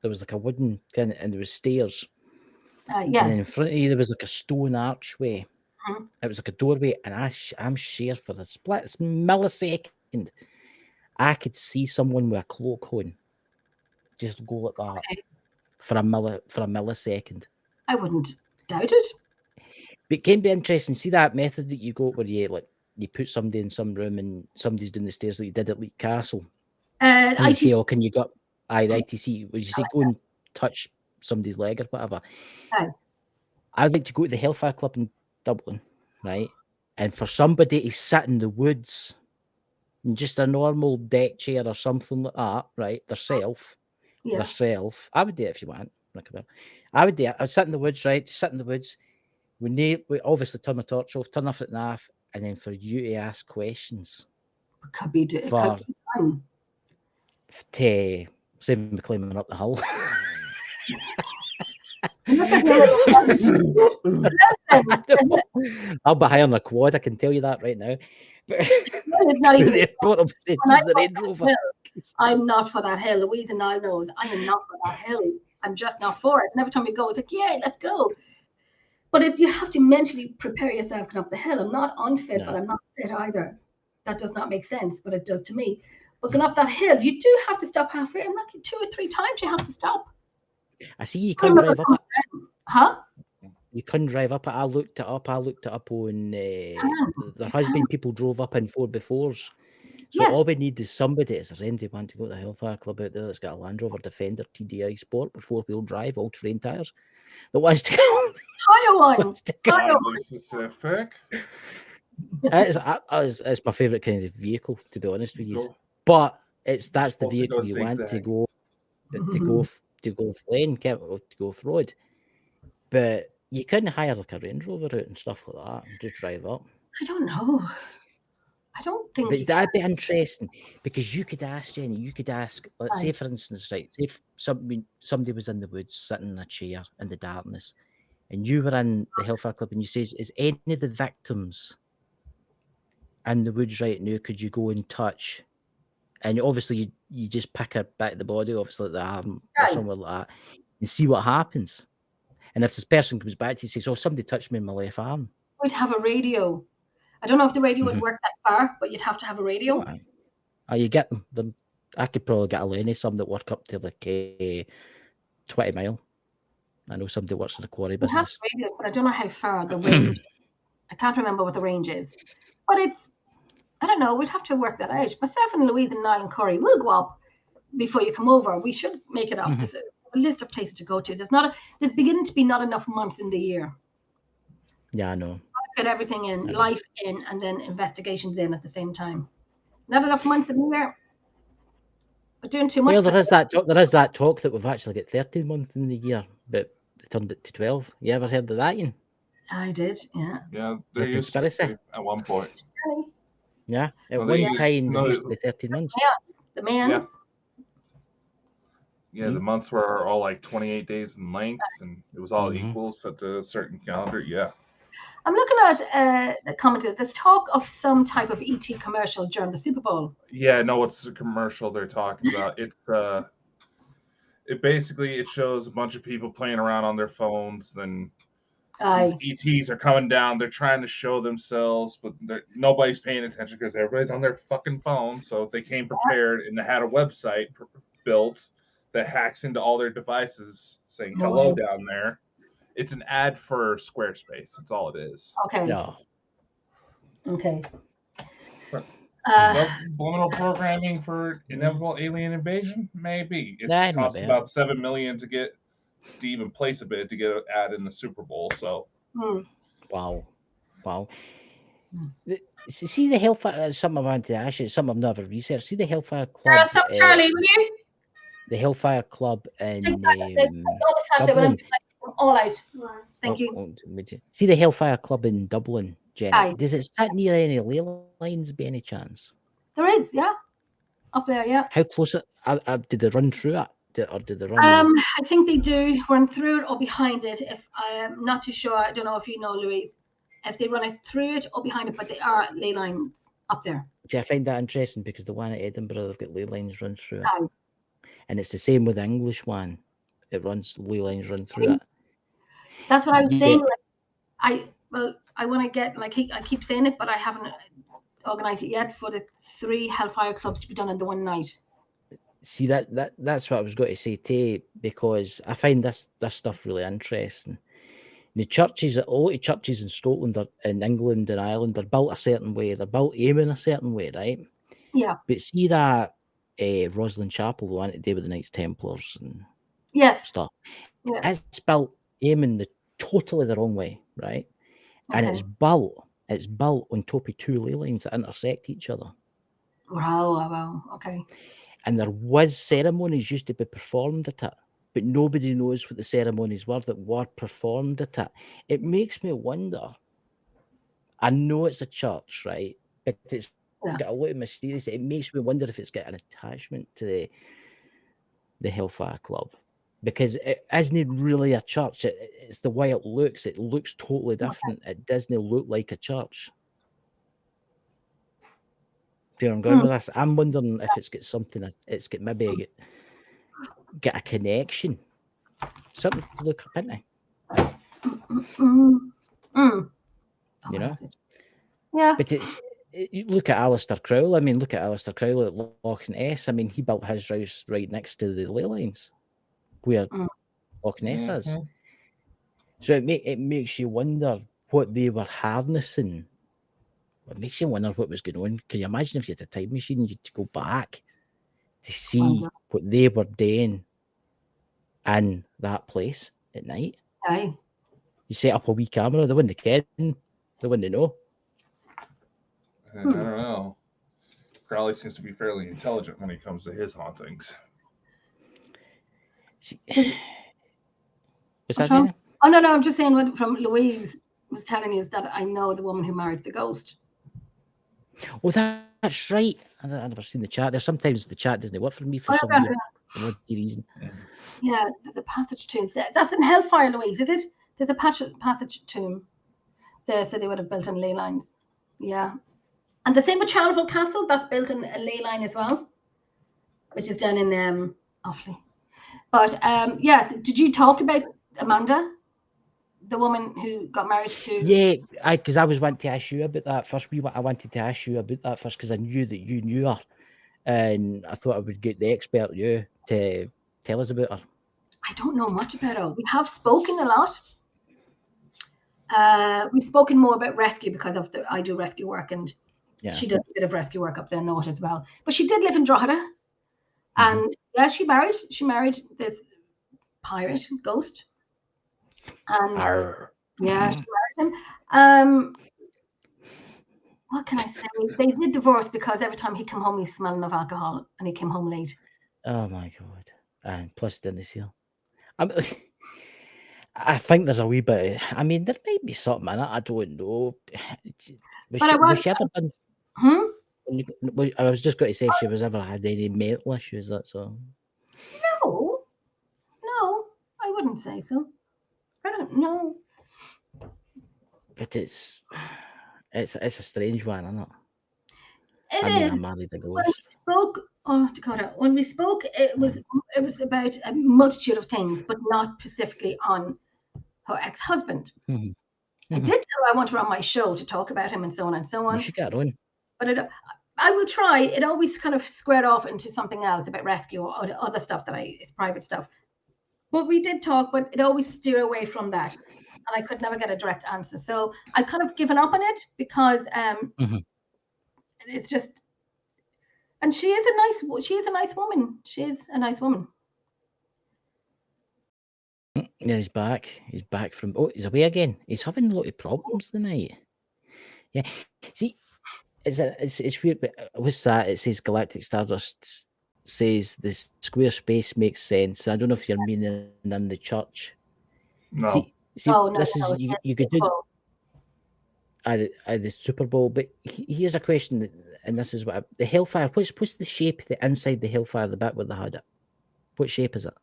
There was like a wooden thing, and there was stairs. And then in front of you, there was like a stone archway. It was like a doorway, and I'm sure for a split millisecond, I could see someone with a cloak on just go like that for a millisecond. I wouldn't doubt it. But it can be interesting. See that method that you go where you put somebody in some room and somebody's doing the stairs like you did at Leek Castle. And you say, "Oh, can you go?" The ITC. Would you say go and touch somebody's leg or whatever? I'd like to go to the Hellfire Club in Dublin, right? And for somebody to sit in the woods in just a normal deck chair or something like that, right? Theirself. I would do it if you want. I would do it. I'd sit in the woods, right? Sit in the woods. We obviously turn the torch off, turn off at NAF, and then for you to ask questions. Could be done. To save me climbing up the hill. I'll be high on a quad, I can tell you that right now. It's not even I'm not for that hill. Louise and I knows I am not for that hill. I'm just not for it. And every time we go, it's like, yeah, let's go. But you have to mentally prepare yourself going up the hill. I'm not unfit, but I'm not fit either. That does not make sense, but it does to me. But going up that hill, you do have to stop halfway. I'm like 2 or 3 times you have to stop. I see you can drive up it. Huh? You can drive up it. I looked it up on. There has been people drove up in 4x4s. So Yes. all we need is somebody. Is there anybody want to go to the Hellfire Club out there that's got a Land Rover Defender TDI Sport with 4-wheel drive, all-terrain tires? That wants to go. Higher one. wants to go. Higher Oddly specific. It's my favourite kind of vehicle, to be honest with you. Go- But that's the supposed to vehicle go you want to zigzag. go off lane, to go off road. But you couldn't hire like a Range Rover out and stuff like that and just drive up. I don't know. I don't think. But that'd be interesting because you could ask Jenny. Let's say, for instance, right? Say if somebody was in the woods sitting in a chair in the darkness, and you were in the Hellfire Club, and you says, "Is any of the victims in the woods right now? Could you go and touch?" And obviously, you just pick her back the body, obviously the arm or somewhere like that, and see what happens. And if this person comes back to you and says, "Oh, somebody touched me in my left arm," we'd have a radio. I don't know if the radio would work that far, but you'd have to have a radio. You get them. I could probably get a Lenny, some that work up to like 20 mile. I know somebody works in the quarry business. Have radios, but I don't know how far the range. I can't remember what the range is, but I don't know. We'd have to work that out. Myself and Louise and Niall and Corey will go up before you come over. We should make it up. There's a list of places to go to. There's beginning to be not enough months in the year. Yeah, I know. Get everything in, life in, and then investigations in at the same time. Not enough months in the year. We're doing too much. Well, there is that talk that we've actually got 13 months in the year, but they turned it to 12. You ever heard of that, Ian? I did, yeah. Yeah, there used to be at one point. Yeah, at one time there used to be 13 months. The Mayans. Yeah, the months were all like 28 days in length, and it was all equal set to a certain calendar. Yeah. I'm looking at the comment. There's talk of some type of ET commercial during the Super Bowl. Yeah, no, it's a commercial they're talking about. It's it shows a bunch of people playing around on their phones. Then these ETs are coming down. They're trying to show themselves, but nobody's paying attention because everybody's on their fucking phone. So they came prepared and they had a website built that hacks into all their devices saying hello down there. It's an ad for Squarespace. That's all it is. Okay. No. Okay. Subliminal programming for inevitable alien invasion? Maybe. It costs about $7 million to even place a bid to get an ad in the Super Bowl. So. Wow. See the Hellfire. Something I wanted to ask you. Something I've never researched. See the Hellfire Club. Charlie, will you? The Hellfire Club in Dublin. All out. Thank you. See the Hellfire Club in Dublin, Jenny. Does it sit near any ley lines by any chance? There is, yeah. Up there, yeah. How close did they run through it? Or did they run? I think they do run through it or behind it. If I'm not too sure, I don't know if you know, Louise, if they run it through it or behind it, but they are ley lines up there. See, I find that interesting because the one at Edinburgh, they've got ley lines run through it. And it's the same with the English one. Ley lines run through it. That's what I was saying. I want to get, I keep saying it, but I haven't organized it yet for the 3 Hellfire Clubs to be done in the one night. See, that's what I was going to say to you, because I find this stuff really interesting. The churches, a lot of churches in Scotland, in England and Ireland, are built a certain way. They're built aiming a certain way, right? Yeah. But see that Roslyn Chapel, the one to do with the Knights Templars and stuff. Yeah. It's built aiming totally the wrong way, right? Okay. And it's built on top of 2 ley lines that intersect each other. Wow. Okay. And there was ceremonies used to be performed at it, but nobody knows what the ceremonies were that were performed at it. It makes me wonder. I know it's a church, right? But it's got a lot of mysterious. It makes me wonder if it's got an attachment to the Hellfire Club, because it isn't really a church. It's the way it looks. It looks totally different. It doesn't look like a church. Do you know where I'm going with this? I'm wondering if it's got something. It's got maybe get a connection. Something to look up into. You know? Yeah. But you look at Alistair Crowley. I mean, look at Alistair Crowley at Loch Ness. I mean, he built his house right next to the ley lines, where Loch Ness is. Mhm. So it makes you wonder what they were harnessing. It makes you wonder what was going on. Can you imagine if you had a time machine, you'd go back to see what they were doing in that place at night? Aye. You set up a wee camera, they wouldn't ken, they wouldn't know. I don't know. Crowley seems to be fairly intelligent when it comes to his hauntings. See, what's that? Oh, no, I'm just saying what from Louise was telling you is that I know the woman who married the ghost. Oh, that's right. I've never seen the chat. There's sometimes the chat doesn't work for me for some odd reason. Yeah, the passage tomb. That's in Hellfire, Louise, is it? There's a passage tomb there, so they would have built in ley lines. Yeah. And the same with Charleville Castle, that's built in a ley line as well, which is down in Offaly. But yes, did you talk about Amanda, the woman who got married to? Yeah, because I was wanting to ask you about that first. I wanted to ask you about that first because I knew that you knew her, and I thought I would get the expert you to tell us about her. I don't know much about her. We have spoken a lot. We've spoken more about rescue because I do rescue work, and she does a bit of rescue work up there north as well. But she did live in Drogheda, and yeah, she married this pirate ghost, and yeah, she married him. What can I say? They did divorce because every time he came home, he was smelling of alcohol, and he came home late. Oh my god! And plus, didn't seal. I think there's a wee bit. I mean, there might be something in it. I don't know. Was she ever done? I was just going to say if she was ever had any mental issues. That's all. No, I wouldn't say so. I don't know. But it's a strange one, isn't it? I married a ghost. Dakota, when we spoke, it was about a multitude of things, but not specifically on her ex-husband. I did tell her I want her on my show to talk about him and so on and so on. You should get her on. But I will try. It always kind of squared off into something else about rescue or other stuff it's private stuff. But we did talk, but it always steered away from that. And I could never get a direct answer. So I kind of given up on it because it's just, and she is a nice woman. She is a nice woman. Yeah, he's back. He's back from. Oh, he's away again. He's having a lot of problems tonight. Yeah. See, it's weird, but what's that? It says Galactic Stardust says the square space makes sense. I don't know if you're meaning in the church. No. See, this is you could do the Super Bowl, but here's a question, and this is what the Hellfire. What's the shape the inside the Hellfire, the bit where they had it? What shape is it?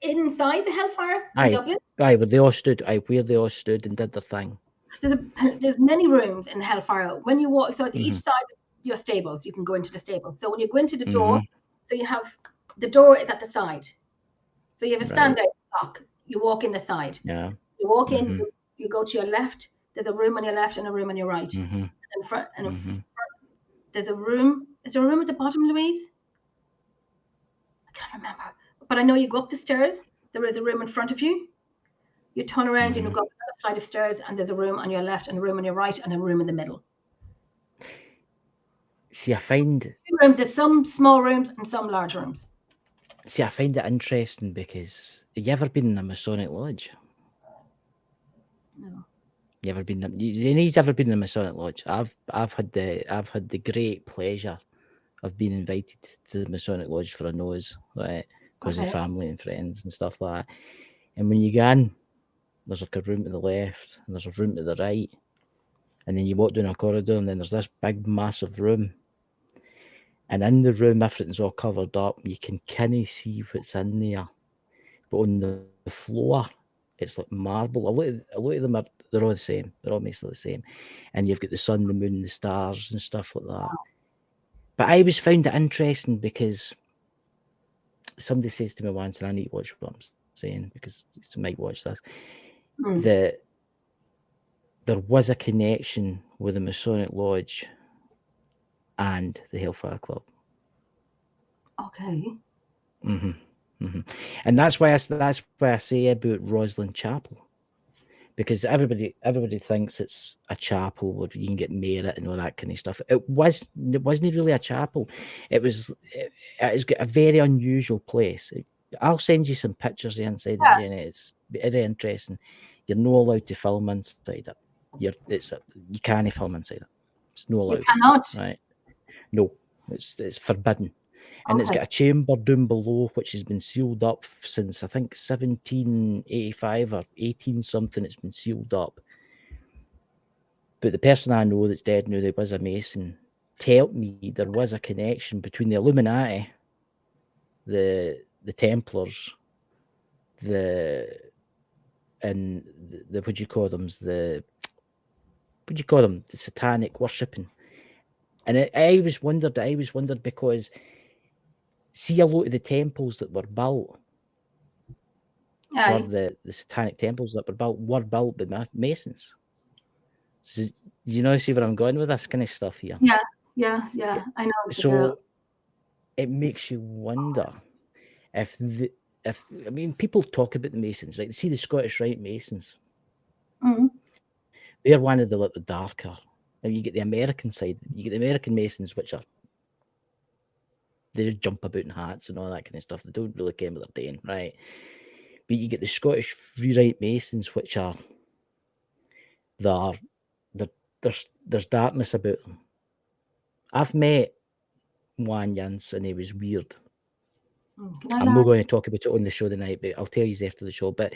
Inside the Hellfire in Dublin. Where they all stood. Where they all stood and did their thing. There's many rooms in Hellfire. When you walk, so at each side of your stables, you can go into the stables. So when you go into the door, so you have the door is at the side. So you have a standout lock. You walk in the side. Yeah. You walk in. You go to your left. There's a room on your left and a room on your right. And in front, there's a room. Is there a room at the bottom, Louise? I can't remember. But I know you go up the stairs. There is a room in front of you. You turn around and you go up another flight of stairs, and there's a room on your left and a room on your right and a room in the middle. See, I find rooms. There's some small rooms and some large rooms. See, I find it interesting because have you ever been in a Masonic lodge? No. You ever been? He's ever been in a Masonic lodge? I've had the great pleasure of being invited to the Masonic lodge for a nose, right? Because of family and friends and stuff like that. And when you go in, there's like a room to the left and there's a room to the right, and then you walk down a corridor and then there's this big massive room. And in the room, everything's all covered up. You can kind of see what's in there, but on the floor, it's like marble. A lot of them they're all the same. They're all mostly the same. And you've got the sun, the moon, the stars, and stuff like that. Wow. But I always found it interesting because somebody says to me once, and I need to watch what I'm saying because you might watch this, that there was a connection with the Masonic Lodge and the Hellfire Club. Okay. And that's why I say about Roslyn Chapel, because everybody thinks it's a chapel where you can get merit and all that kind of stuff. It wasn't really a chapel. It's got a very unusual place. I'll send you some pictures inside it, Jenny. It's very interesting. You're not allowed to film inside it. You can't film inside it. It's not allowed. You cannot. Right? No, it's forbidden. And it's got a chamber down below which has been sealed up since I think 1785 or 18 something. It's been sealed up. But the person I know that's dead now that was a Mason told me there was a connection between the Illuminati, the Templars, the what do you call them? The satanic worshipping. And I always wondered because see a lot of the temples that were built for the satanic temples that were built by Masons. So, you know, see where I'm going with this kind of stuff here? Yeah. I know. So it makes you wonder if people talk about the Masons, right? See the Scottish Rite Masons. Mm-hmm. They're one of the darker. And you get the American side. You get the American Masons, which are they just jump about in hats and all that kind of stuff. They don't really care what they're doing, right? But you get the Scottish Free Rite Masons, which are there's darkness about them. I've met one Jans and he was weird. I'm not going to talk about it on the show tonight, but I'll tell you after the show. But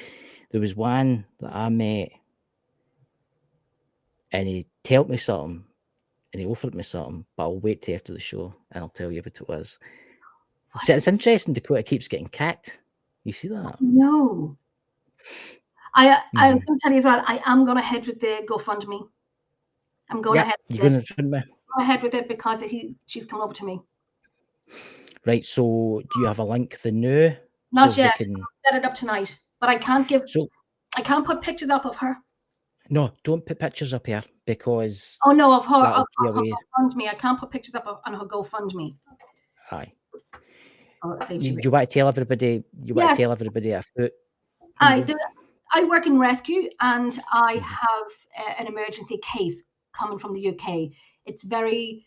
there was one that I met and he told me something and he offered me something, but I'll wait till after the show and I'll tell you what it was. It's interesting Dakota keeps getting kicked. You see that? No. I'm going to tell you as well, I am going ahead with the GoFundMe. I'm going ahead with it. I'm going ahead with it because she's come over to me. Right, so do you have a link the new? Not yet. I'll set it up tonight. But I can't I can't put pictures up of her. No, don't put pictures up here because of her GoFundMe. I can't put pictures up on her GoFundMe. Aye. Do you want to tell everybody a foot? I work in rescue and I have an emergency case coming from the UK. It's very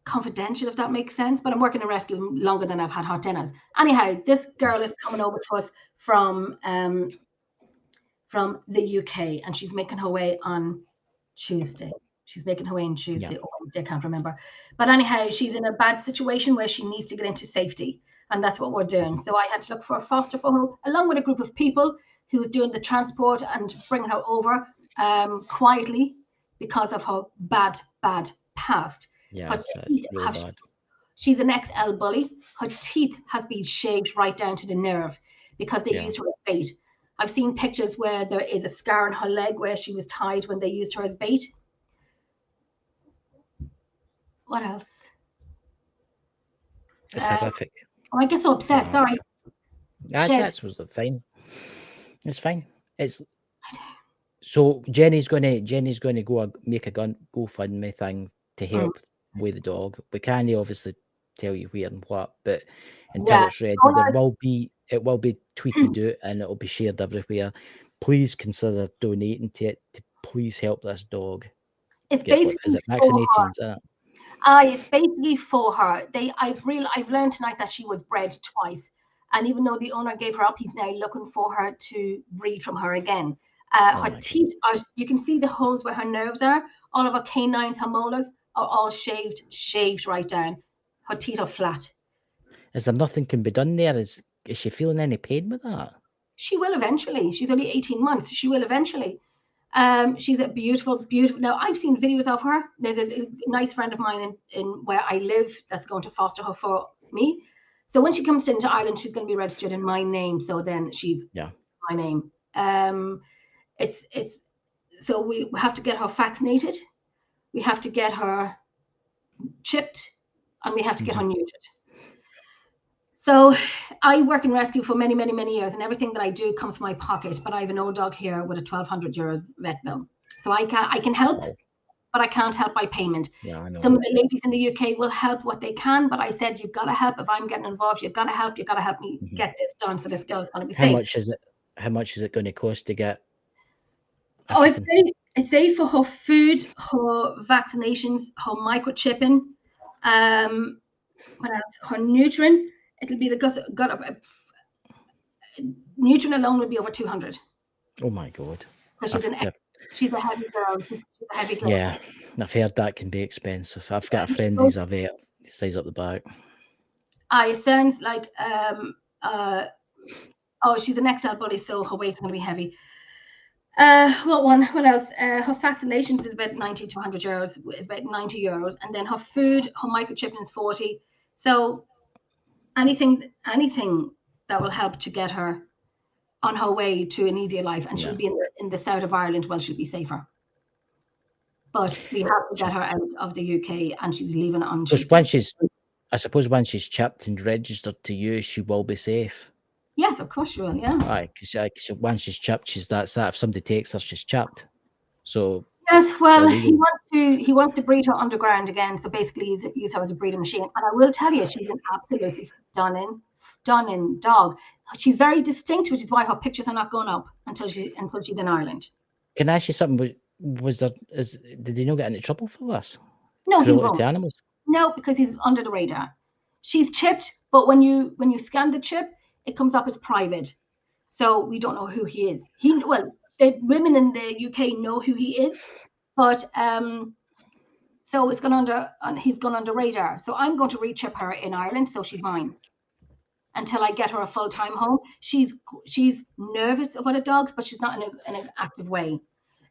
confidential, if that makes sense, but I'm working in rescue longer than I've had hot dinners. Anyhow, this girl is coming over to us from the UK and she's making her way on Tuesday. She's making her way on Tuesday or Wednesday, I can't remember. But anyhow, she's in a bad situation where she needs to get into safety. And that's what we're doing. So I had to look for a foster for her, along with a group of people who was doing the transport and bringing her over quietly because of her bad past. Yeah, really bad. She's an ex-L bully. Her teeth have been shaved right down to the nerve because they used her as bait. I've seen pictures where there is a scar on her leg where she was tied when they used her as bait. What else? It's horrific. Oh, I get so upset. Sorry. That's fine. It's fine. So Jenny's going to go make a GoFundMe thing to help with the dog. We can't obviously tell you where and what, but until it's ready, it will be tweeted out and it will be shared everywhere. Please consider donating to it to please help this dog. It's basically is it vaccinations? It's basically for her. I've learned tonight that she was bred twice, and even though the owner gave her up, he's now looking for her to breed from her again. Her teeth you can see the holes where her nerves are. All of her canines, her molars are all shaved right down. Her teeth are flat. Is there nothing can be done there? Is she feeling any pain with that? She will eventually. She's only 18 months. She will eventually. She's a beautiful. Now, I've seen videos of her. There's a nice friend of mine in where I live that's going to foster her for me. So when she comes into Ireland, she's going to be registered in my name. So then she's my name. So we have to get her vaccinated. We have to get her chipped, and we have to get her neutered. So I work in rescue for many, many, many years, and everything that I do comes from my pocket. But I have an old dog here with a €1,200 vet bill, so I can help, but I can't help by payment. Yeah, I know. Some of the ladies in the UK will help what they can, but I said, you've got to help. If I'm getting involved, you've got to help. You've got to help me get this done so this girl's going to be How safe. much is it? How much is it going to cost to get? Oh, I'd say for her food, her vaccinations, her microchipping, what else? Her nutrient. It'll be nutrient alone would be over 200. Oh my God! Because she's a heavy girl. She's a heavy girl. Yeah, I've heard that can be expensive. I've got a friend who's a vet. He stays up the back. It sounds like she's an XL body, so her weight's going to be heavy. What else? Her vaccinations is about 90 to 100 euros. It's about 90 euros, and then her food, her microchipping is 40. So anything that will help to get her on her way to an easier life, and she'll be in the south of Ireland. Well, she'll be safer. But we have to get her out of the UK, and she's leaving it on. I suppose when she's chipped and registered to you, she will be safe. Yes, of course she will. Yeah. Right, because when she's chipped, that's that. If somebody takes her, she's chipped. So yes, well, he wants to breed her underground again. So basically, use her as a breeding machine. And I will tell you, she's an absolutely stunning dog. She's very distinct, which is why her pictures are not going up until she's in Ireland. Can I ask you something? Did he not get into trouble for this? No, he won't. To animals? No, because he's under the radar. She's chipped, but when you scan the chip, it comes up as private, so we don't know who he is. The women in the UK know who he is, but so he's gone under radar. So I'm going to rechip her in Ireland, so she's mine until I get her a full-time home. She's nervous about dogs, but she's not in an active way.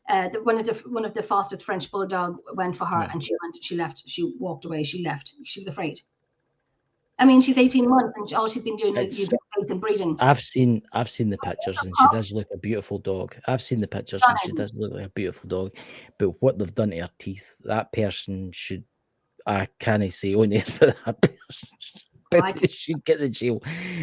One of the fastest French bulldog went for her, and she left. She walked away. She left. She was afraid. I mean, she's 18 months, and all she's been doing is using eggs and breeding. I've seen the pictures, and she does look a beautiful dog. I've seen the pictures, and she does look like a beautiful dog. But what they've done to her teeth, that person should, I can't say only for that person, but they should get the jail.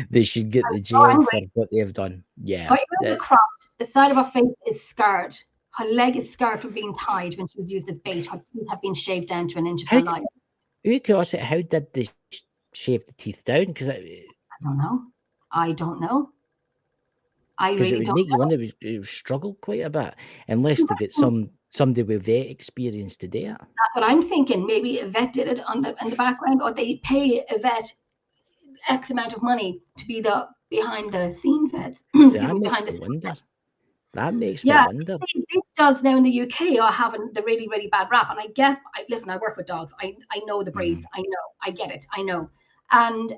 They should get the jail for what they've done. Yeah. The side of her face is scarred. Her leg is scarred from being tied when she was used as bait. Her teeth have been shaved down to an inch of her life. How did they shave the teeth down? Because I don't know. I really don't know. You wonder it struggle quite a bit unless they get somebody with vet experience to do it. That's what I'm thinking. Maybe a vet did it in the background, or they pay a vet X amount of money to be the behind the scene vets. That makes me wonder. These dogs now in the UK are having the really, really bad rap. And listen, I work with dogs. I know the breeds. I know. I get it. I know. And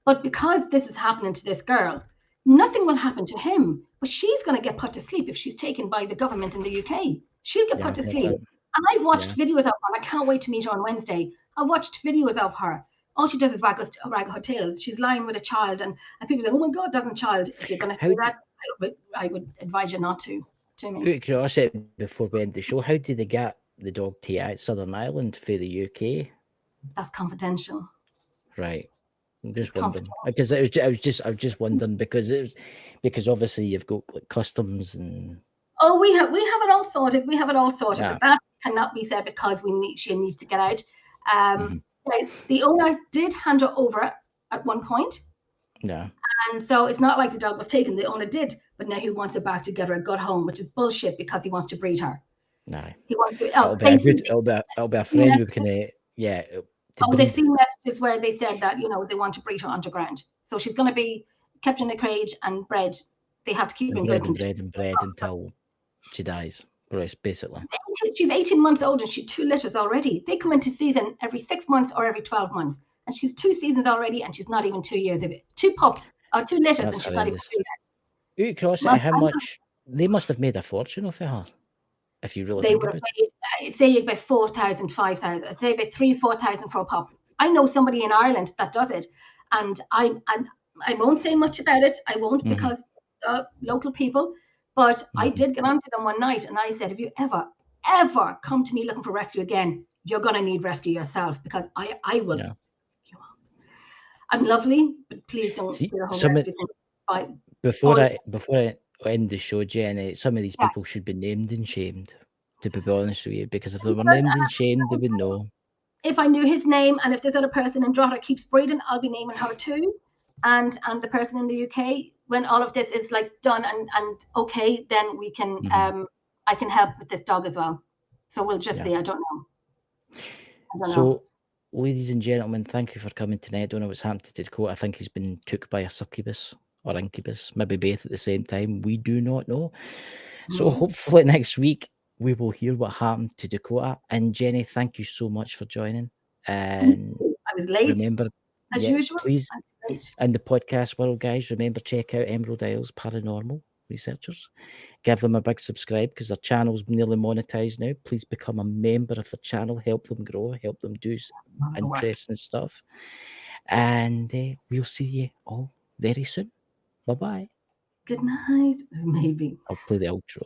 but because this is happening to this girl, nothing will happen to him. But she's going to get put to sleep if she's taken by the government in the UK. She'll get put to sleep. And I've watched videos of her. And I can't wait to meet her on Wednesday. I watched videos of her. All she does is wag her tails. She's lying with a child, and people say, "Oh my God, dog and child." If you're going to do that, I would advise you not to. Curiosity before we end the show, how did they get the dog to Southern Ireland for the UK? That's confidential. Right. I'm just wondering because I was just wondering because obviously you've got like customs and. Oh, we have it all sorted. We have it all sorted, but that cannot be said because she needs to get out. The owner did hand her over at one point. Yeah. And so it's not like the dog was taken. The owner did, but now he wants her back to get her a good home, which is bullshit because he wants to breed her. No. He wants to. It'll be a friend who can. They've seen messages where they said that they want to breed her underground, so she's going to be kept in a cage and bred. They have to keep her in good condition. Bred until she dies. Basically. She's 18 months old and she's 2 litters already. They come into season every 6 months or every 12 months, and she's 2 seasons already, and she's not even 2 years of it. 2 pups or 2 litters, and she's not even 2 yet. How much they must have made a fortune off of her. If you really they would have paid, say about 4,000, 5,000, say about 3,000-4,000 for a pup. I know somebody in Ireland that does it, and I won't say much about it. I won't because local people. But I did get onto them one night, and I said, if you ever come to me looking for rescue again, you're going to need rescue yourself, because I will. Yeah. I'm lovely, but please don't do a home rescue. Before I end the show, Jenny, some of these people should be named and shamed. to be honest with you, because if they were named and shamed, they would know. If I knew his name, and if this other person in Drogheda keeps breeding, I'll be naming her too. And the person in the UK, when all of this is like done and okay, then we can I can help with this dog as well. So we'll just see. I don't know. So, ladies and gentlemen, thank you for coming tonight. I don't know what's happened to Dakota. I think he's been took by a succubus or incubus, maybe both at the same time. We do not know. So hopefully next week we will hear what happened to Dakota. And Jenny, thank you so much for joining. And I was late. Remember, as usual. Please, in the podcast world, guys, remember, check out Emerald Isles Paranormal Researchers. Give them a big subscribe because their channel's nearly monetized now. Please become a member of the channel. Help them grow. Help them do interesting stuff. And we'll see you all very soon. Bye-bye. Good night. Maybe. I'll play the outro.